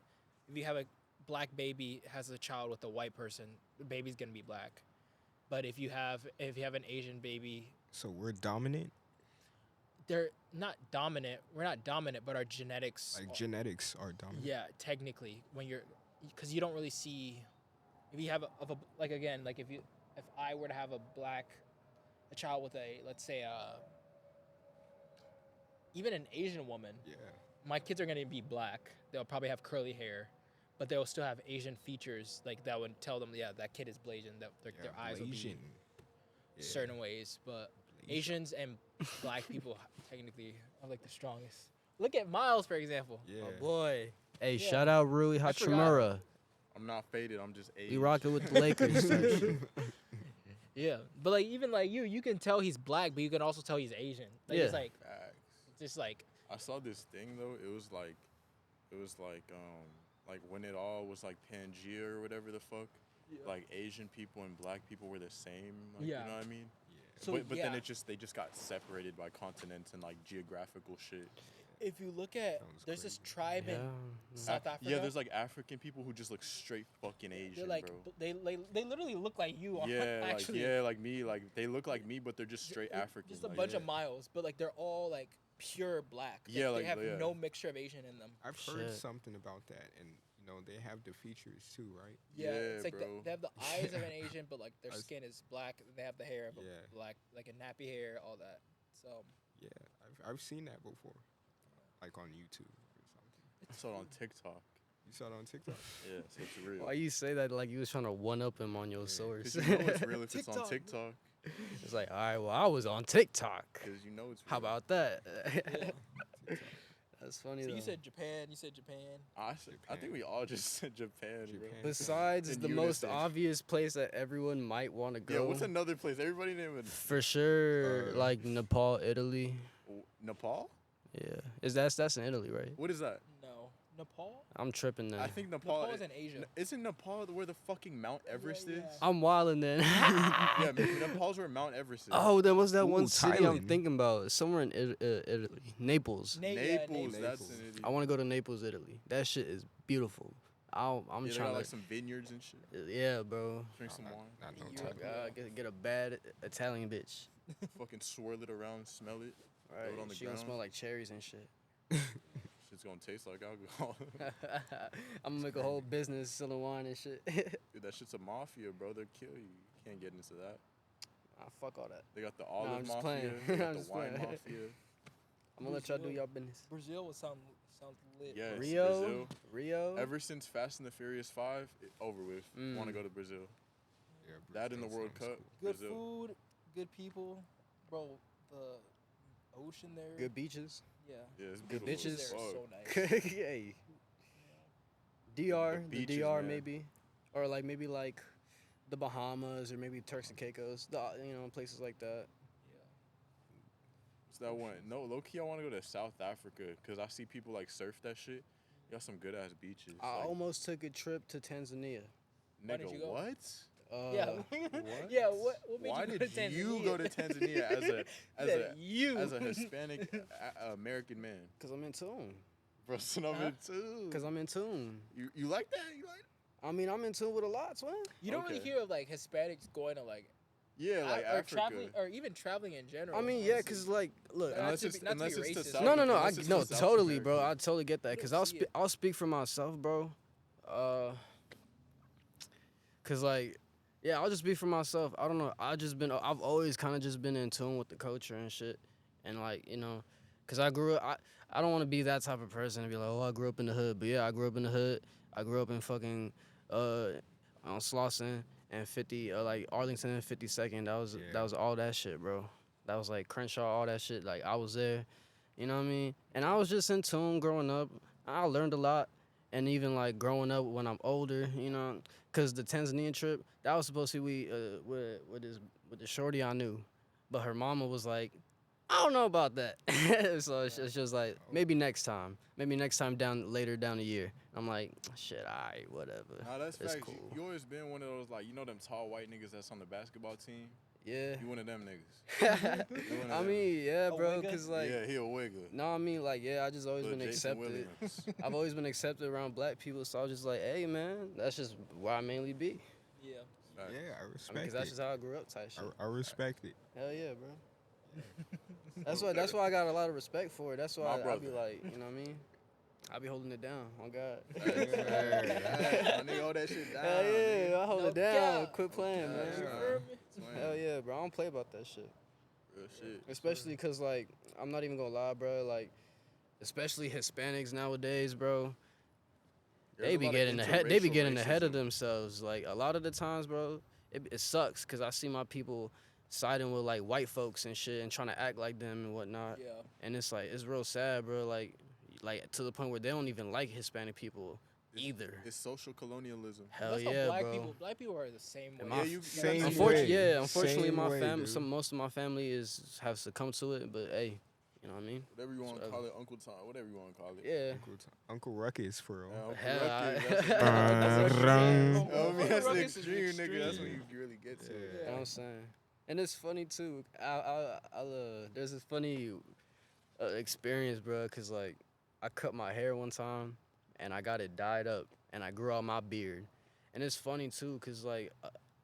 S2: if you have a black baby has a child with a white person, the baby's gonna be black. But if you have an Asian baby,
S1: So we're dominant.
S2: they're not dominant. We're not dominant, but our genetics.
S1: Like genetics are dominant.
S2: Yeah, technically, when you're, because you don't really see, if you have like again, like if I were to have a child with a, let's say even an Asian woman,
S1: Yeah.
S2: my kids are gonna be black. They'll probably have curly hair, but they'll still have Asian features like that would tell them, yeah, that kid is Blasian. That their eyes will be
S1: Blasian. Yeah.
S2: certain ways, but
S1: Blasian.
S2: Asians and black people technically are like the strongest. Look at Miles, for example.
S1: Yeah.
S4: Oh boy. Hey,
S2: Yeah.
S4: shout out Rui
S2: I forgot.
S4: Hachimura.
S3: I'm not faded. I'm just aged.
S4: We rocking with the Lakers. type shit.
S2: Yeah, but like even like you can tell he's black, but you can also tell he's Asian. Like it's
S4: Yeah.
S2: like
S3: Facts.
S2: just like
S3: I saw this thing though. It was like when it all was like Pangea or whatever the fuck. Like Asian people and black people were the same. Like,
S2: Yeah.
S3: You know what I mean?
S1: Yeah.
S2: So,
S3: but then
S2: yeah.
S3: they just got separated by continents and like geographical shit.
S2: if you look at
S1: Sounds
S2: there's this
S1: crazy.
S2: tribe
S4: Yeah.
S2: in South Africa.
S3: Yeah, there's like African people who just look straight fucking Asian,
S2: they're like
S3: bro.
S2: they literally look like you.
S3: Yeah,
S2: actually.
S3: like me. Like they look like me, but they're just straight
S2: They're
S3: African.
S2: Just a
S3: like,
S2: bunch
S3: yeah.
S2: of Miles, but like they're all like pure black.
S3: Yeah,
S2: they
S3: like,
S2: have
S3: yeah.
S2: no mixture of Asian in them.
S1: I've heard
S4: Shit.
S1: something about that, and they have the features too, right?
S2: Yeah, it's
S3: Yeah,
S2: like
S3: bro.
S2: they have the eyes of an Asian, but like their
S1: I s-
S2: skin is black. And they have the hair of a
S1: Yeah.
S2: black, like a nappy hair, all that. So
S1: Yeah, I've seen that before, like on YouTube or something.
S3: I saw it on TikTok.
S1: You saw it on TikTok?
S3: Yeah, so it's real.
S4: Why you say that like you was trying to one up him on your source?
S3: Because you know it's real if it's on
S2: TikTok.
S3: TikTok.
S4: It's like, all right, well, I was on TikTok.
S3: Because you know it's real.
S4: How about that?
S2: yeah.
S4: That's funny
S2: So
S4: though.
S2: you said Japan. You said Japan.
S3: I think
S1: Japan.
S3: we all just said Japan, bro.
S1: Japan.
S4: Besides
S3: In
S4: the most
S3: unison.
S4: obvious place that everyone might want to go,
S3: Yeah, what's another place? Everybody name it.
S4: for sure, like Nepal, Italy.
S3: Nepal?
S4: Yeah, that's in Italy, right?
S3: What is that?
S2: No, Nepal.
S4: I'm tripping then.
S3: I think Nepal.
S2: Nepal is in Asia.
S3: Isn't Nepal where the fucking Mount Everest
S2: yeah.
S3: is?
S4: I'm wildin' then.
S3: Yeah, Nepal's where Mount Everest is.
S4: Oh, then what's that
S1: Ooh,
S4: one city I'm
S1: Thailand.
S4: thinking about? Somewhere in Italy, Naples.
S3: Naples, that's
S1: Naples.
S3: in Italy.
S4: I want to go to Naples, Italy. That shit is beautiful. I'm
S3: Yeah, they got
S4: trying
S3: like
S4: to.
S3: some vineyards and shit.
S4: Yeah, bro.
S3: Drink some wine.
S1: Not no
S2: You-
S1: type.
S4: Get a bad Italian bitch.
S3: Fucking swirl it around, smell it.
S4: Right.
S3: it on the
S4: She gonna
S3: ground.
S4: smell like cherries and shit.
S3: Shit's gonna taste like alcohol.
S4: I'm gonna make a whole business selling wine and shit.
S3: Dude, that shit's a mafia, bro. They'll kill you. You can't get into that.
S4: Fuck all that.
S3: They got the
S4: I'm
S3: olive
S4: just
S3: mafia.
S4: playing.
S3: They got
S4: I'm
S3: the
S4: just
S3: wine
S4: playing.
S3: mafia.
S4: I'm gonna let y'all do
S2: Brazil.
S4: your business.
S2: Brazil would sounds lit.
S3: Yes,
S4: Rio,
S3: Brazil.
S4: Rio.
S3: Ever since Fast and the Furious 5, over with. Want to
S4: Mm.
S3: go to Brazil.
S1: Yeah,
S3: That in the
S1: Brazil
S3: World
S1: sounds
S3: Cup.
S1: cool.
S2: Good
S3: Brazil.
S2: food, good people, bro. The ocean there.
S4: Good beaches.
S2: Yeah.
S3: Yeah, it's
S4: Good
S3: beautiful
S2: They're
S3: as
S4: bitches.
S3: fuck.
S2: so nice.
S4: Hey. DR,
S3: The
S4: the
S3: beaches,
S4: DR
S3: man.
S4: maybe, or like maybe like the Bahamas or maybe Turks and Caicos. Places like that.
S3: What's that one? No, low key, I want to go to South Africa because I see people like surf that shit. You got some good ass beaches.
S4: I
S3: like,
S4: almost took a trip to Tanzania.
S2: Why
S3: nigga,
S2: didn't you go?
S3: what?
S2: Yeah.
S3: What?
S2: Yeah. What made
S3: Why
S2: you go
S3: did
S2: to Tanzania?
S3: you go to Tanzania as
S2: Said you
S3: a Hispanic American man?
S4: Cause I'm in tune.
S3: Bro, son of
S2: Huh?
S3: it too.
S4: Cause I'm in tune.
S3: You like that? You like?
S4: I mean, I'm in tune with a lot, man.
S2: You don't really
S3: Okay.
S2: hear of like Hispanics going to like
S3: Yeah, like
S2: or
S3: Africa.
S2: traveling or even traveling in general.
S4: I mean, yeah,
S2: honestly.
S4: cause like, look,
S2: Not
S3: Unless
S2: to
S3: it's
S2: be- not to be
S3: unless it's to
S2: racist.
S3: South.
S4: no, I
S3: unless it's to South
S4: totally, bro.
S3: America.
S4: I totally get that.
S2: You
S4: Cause
S2: don't
S4: I'll
S2: see
S4: speak,
S2: it.
S4: I'll speak for myself, bro. Cause like, yeah, I'll just speak for myself. I don't know. I've always kind of just been in tune with the culture and shit, and like, cause I grew up. I don't want to be that type of person and be like, oh, I grew up in the hood. But yeah, I grew up in the hood. I grew up in fucking on Slauson and 50, like Arlington and 52nd. That was all that shit, bro. That was like Crenshaw, all that shit. Like I was there, you know what I mean? And I was just in tune growing up. I learned a lot, and even like growing up when I'm older, you know, cause the Tanzanian trip that was supposed to be with the shorty I knew, but her mama was like, I don't know about that. So it's just like maybe next time down later down the year. I'm like, shit, alright, whatever.
S3: Nah, that's
S4: It's
S3: facts.
S4: cool.
S3: You always been one of those, like, you know them tall white niggas that's on the basketball team?
S4: Yeah.
S3: You one of them niggas. You one of
S4: I
S3: them.
S4: mean, yeah,
S2: A
S4: bro,
S2: wigger?
S4: cause like,
S3: yeah, he a wigger.
S4: no, I mean, like, yeah, I just always
S3: Little
S4: been
S3: Jason
S4: accepted.
S3: Williams.
S4: I've always been accepted around black people, so I was just like, hey, man, that's just where I mainly be.
S2: Yeah.
S3: Facts.
S1: Yeah, I
S4: I mean,
S1: respect
S4: cause that's
S1: it.
S4: just how I grew up, type shit.
S1: I respect it.
S4: Hell yeah, bro. That's why I got a lot of respect for it. That's why
S3: My
S4: I be
S3: brother.
S4: like, you know what I mean? I be holding it down. Oh God.
S3: Yeah, my nigga, hold that shit down.
S4: Hell yeah,
S3: nigga.
S4: I hold
S2: No
S4: it down.
S2: cap.
S4: Quit playing,
S3: Yeah,
S4: man.
S2: You
S3: yeah.
S2: feel me?
S3: Swing.
S4: Hell yeah, bro. I don't play about that shit.
S3: Real shit.
S4: Especially cause like I'm not even gonna lie, bro. Like, especially Hispanics nowadays, bro.
S3: There's
S4: They
S3: a
S4: be
S3: lot of
S4: getting ahead. They be
S3: interracial
S4: getting ahead of
S3: racism.
S4: themselves. Like a lot of the times, bro. It sucks because I see my people siding with like white folks and shit and trying to act like them and whatnot.
S2: Yeah.
S4: And it's like it's real sad, bro. Like to the point where they don't even like Hispanic people either.
S3: It's social colonialism.
S4: Hell
S2: That's how
S4: yeah,
S2: black
S4: bro.
S2: people. Black people are the same way.
S4: And
S3: Yeah,
S4: my
S3: you
S1: Same
S3: gotta-
S1: way.
S4: Unfortunately,
S1: Same
S4: my
S1: way,
S4: family,
S1: dude.
S4: most of my family have succumbed to it. But hey, you know what I mean?
S3: Whatever you want to
S4: Whatever.
S3: call it, Uncle Tom, whatever you want to call it.
S4: Yeah.
S1: Uncle Ruckus for real.
S3: Yeah, Uncle
S4: Hell,
S3: Ruckus,
S4: I-
S3: that's
S1: Dun,
S3: Oh,
S2: Uncle
S3: man, that's the
S2: Ruckus is
S3: extreme, nigga. That's when
S2: extreme.
S3: you really get to
S4: You
S3: it.
S4: know what I'm saying? And it's funny too. There's this funny experience, bro. Cause like I cut my hair one time and I got it dyed up and I grew out my beard. And it's funny too, cause like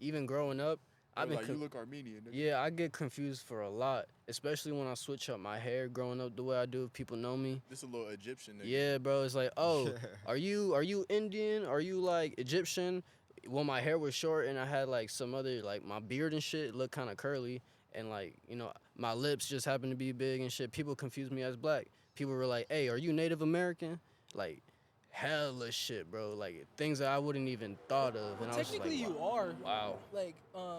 S4: even growing up,
S3: I
S4: I've
S3: was
S4: been
S3: like, you look Armenian, nigga.
S4: yeah, I get confused for a lot, especially when I switch up my hair growing up the way I do if people know me.
S3: This a little Egyptian nigga.
S4: Yeah, bro, it's like, oh, are you Indian? Are you like Egyptian? When my hair was short and I had like some other like my beard and shit looked kind of curly and like, you know, my lips just happened to be big and shit. People confused me as black. People were like, "Hey, are you Native American?" Like hella shit, bro. Like things that I wouldn't even thought of. And I was just
S2: Technically,
S4: like,
S2: you are.
S4: wow.
S2: Like,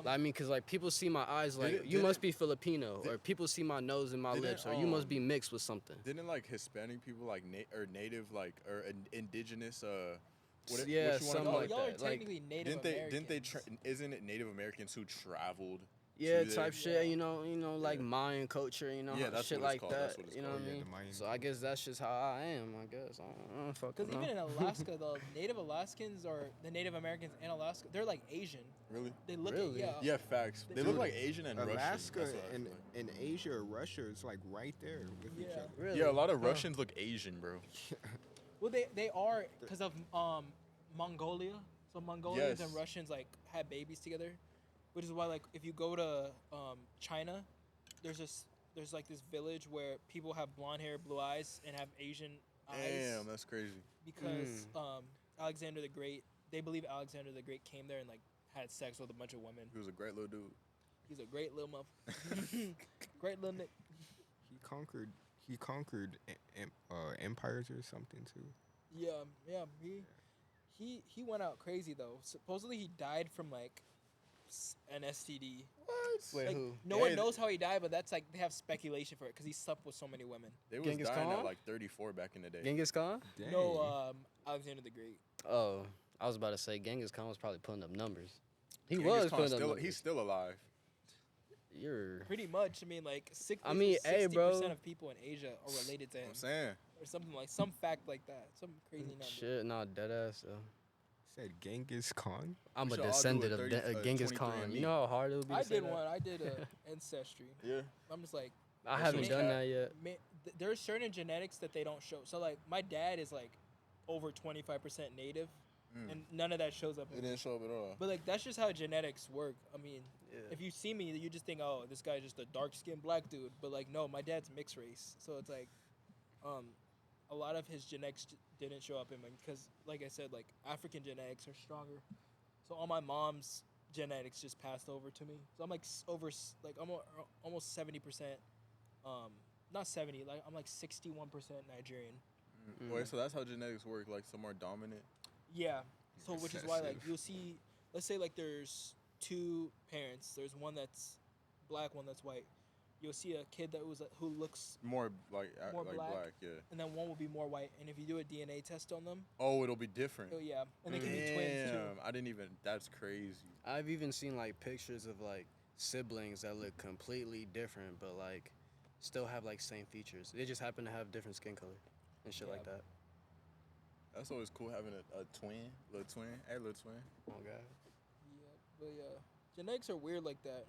S4: I mean, cause like people see my eyes like
S3: Did it-
S4: you
S3: did
S4: must
S3: it-
S4: be Filipino,
S3: did-
S4: or people see my nose and my
S3: did it,
S4: lips, or you must be mixed with something.
S3: Didn't like Hispanic people like or native like or indigenous what,
S4: Yeah,
S3: what you wanna
S4: something
S3: call
S2: y'all,
S3: it?
S4: like
S2: y'all are
S4: that, like,
S2: technically Native
S3: Didn't they
S2: Americans.
S3: isn't it Native Americans who traveled?
S4: Yeah,
S3: to
S4: type
S3: there?
S4: shit. You know, like
S3: Yeah.
S4: Mayan culture. You know,
S3: Yeah, that's
S4: shit
S3: what it's
S4: like
S3: called,
S4: that.
S3: that's what it's
S4: You know
S3: called.
S4: what I
S1: Yeah,
S4: mean?
S1: the Mayan
S4: So I guess that's just how I am. I guess I don't fucking
S2: Because
S4: know.
S2: even in Alaska, the Native Alaskans or the Native Americans in Alaska, they're like Asian.
S3: Really?
S2: They look
S4: Really?
S2: at
S3: Yeah, facts. They
S2: Dude,
S3: look like Asian and Russian.
S1: Alaska
S3: That's what I
S1: and,
S3: feel like.
S1: and Asia or Russia is like right there with each
S2: Yeah.
S1: other.
S4: Really?
S3: Yeah, a lot of Russians look Asian, bro.
S2: Well, they are because of Mongolia. So Mongolians and
S3: Yes.
S2: Russians like had babies together, which is why like if you go to China, there's like this village where people have blonde hair, blue eyes, and have Asian eyes
S3: Damn, that's crazy.
S2: because Alexander the Great. They believe Alexander the Great came there and like had sex with a bunch of women.
S3: He was a great little dude.
S2: He's a great little motherfucker. Great little Nick.
S1: He conquered empires or something too.
S2: Yeah. He went out crazy though. Supposedly he died from like an STD.
S3: What?
S4: Wait,
S2: Like,
S4: who?
S2: no
S3: Yeah,
S2: one
S3: th-
S2: knows how he died, but that's like they have speculation for it because he slept with so many women.
S3: They was
S4: Genghis
S3: dying
S4: Khan?
S3: at like 34 back in the day.
S4: Genghis Khan?
S1: Dang.
S2: No, Alexander the Great.
S4: Oh, I was about to say Genghis Khan was probably putting up numbers. He
S3: Genghis
S4: was
S3: Khan's
S4: putting up
S3: still,
S4: numbers.
S3: he's still alive.
S4: You're
S2: Pretty much. I mean, like 60,
S4: I mean, hey,
S2: 60%
S4: bro.
S2: of people in Asia are related to him,
S3: I'm saying.
S2: or something like some fact like that, some crazy number.
S4: shit, not dead ass.
S1: Said Genghis Khan.
S4: I'm
S3: We
S4: a
S3: should all do a
S4: descendant of
S3: 30
S4: Genghis
S3: 23
S4: Khan.
S3: and
S4: You
S3: me.
S4: know how hard it would be to
S2: I
S4: say
S2: did
S4: that?
S2: one. I did ancestry.
S3: Yeah.
S2: I'm just like,
S4: I
S3: That
S4: haven't
S3: shit
S4: done
S3: was
S4: that yet.
S2: there's certain genetics that they don't show. So like, my dad is like over 25% native, and none of that shows up.
S3: It
S2: In
S3: didn't show up at all.
S2: But like, that's just how genetics work. I mean,
S4: Yeah.
S2: if you see me, you just think, oh, this guy's just a dark skinned black dude. But like, no, my dad's mixed race, so it's like, a lot of his genetics didn't show up in me because, like I said, like African genetics are stronger. So all my mom's genetics just passed over to me. So I'm like almost 70%. Not 70. Like I'm like 61% Nigerian.
S3: Wait, so that's how genetics work? Like some are dominant?
S2: Yeah. So which is why like
S1: Recessive.
S2: you'll see, let's say like there's two parents. There's one that's black, one that's white. you'll see a kid that was who looks,
S3: More like
S2: More
S3: like
S2: black.
S3: black, yeah.
S2: and then one will be more white. And if you do a DNA test on them,
S3: Oh, it'll be different.
S2: oh yeah, and they can be twins too.
S3: Damn, I didn't even. That's crazy.
S4: I've even seen like pictures of like siblings that look completely different, but like still have like same features. They just happen to have different skin color and shit like
S2: Yeah.
S4: that.
S3: That's always cool having a twin, little twin. Hey, little twin.
S4: Oh god.
S2: Yeah, but yeah, genetics are weird like that.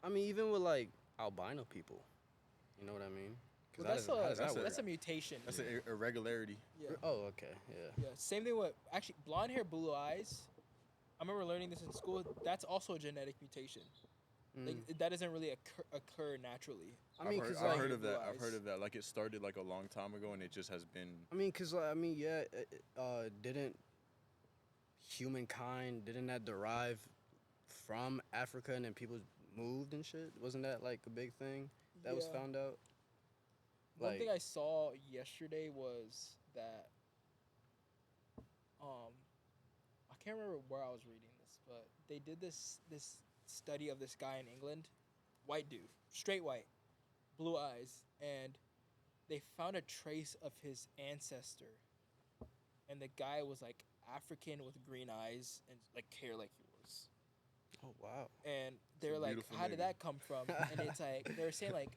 S4: I mean, even with like albino people, you know what I mean? 'Cause
S2: Well,
S4: how
S2: that's
S4: does- how does
S3: that's
S4: that
S3: a-
S4: work?
S2: that's a mutation.
S3: That's an irregularity.
S2: Yeah.
S4: Oh, okay, yeah.
S2: Yeah, same thing with actually blonde hair, blue eyes. I remember learning this in school. That's also a genetic mutation. Like that doesn't really occur naturally.
S4: I mean,
S3: I've
S4: cause
S3: heard,
S4: like,
S3: I've heard of
S2: blue
S3: that. I've
S2: eyes.
S3: heard of that. Like it started like a long time ago, and it just has been.
S4: cause like, I mean, yeah, didn't humankind didn't that derive from Africa and then people moved and shit? Wasn't that like a big thing that was
S2: Yeah.
S4: found out?
S2: One thing
S4: Like-
S2: I saw yesterday was that I can't remember where I was reading this, but they did this study of this guy in England, white dude, straight white, blue eyes, and they found a trace of his ancestor, and the guy was like African with green eyes and like hair like yours.
S4: Oh wow.
S2: And they're like,
S3: beautiful
S2: how did
S3: nigga.
S2: that come from? And it's like they were saying like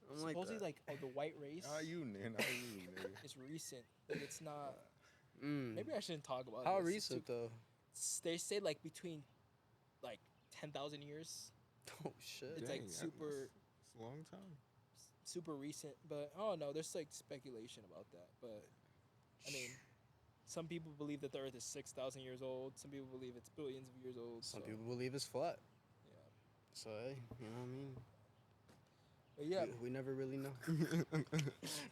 S4: I'm like
S2: supposedly
S4: that.
S2: like of the white race.
S3: How you, nigga? How you, nigga?
S2: It's recent. Like it's not.
S4: Mm.
S2: Maybe I shouldn't talk about
S4: How
S2: this. It's
S4: recent though?
S2: They say like between like 10,000 years.
S4: Oh shit.
S2: It's like
S1: Dang,
S2: super
S1: It's a long time.
S2: super recent, but I don't know. There's like speculation about that, but I mean, some people believe that the Earth is 6,000 years old. Some people believe it's billions of years old.
S4: Some
S2: so,
S4: people believe it's flat.
S2: yeah.
S4: So hey, you know what I mean?
S2: But yeah,
S4: We never really know.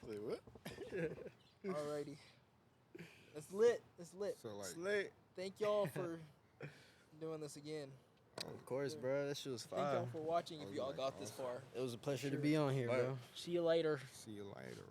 S3: Wait, what?
S2: alrighty. It's lit. It's lit.
S1: So like,
S3: Slay.
S2: Thank y'all for doing this again.
S4: Of course, bro. That shit was
S2: Thank
S4: fire.
S2: y'all for watching. If
S1: Oh,
S2: y'all
S1: yeah,
S2: got this
S1: awesome.
S2: far.
S4: It was a pleasure to
S2: Sure.
S4: be on here,
S3: Bye.
S4: bro.
S2: See you later.
S1: see you later.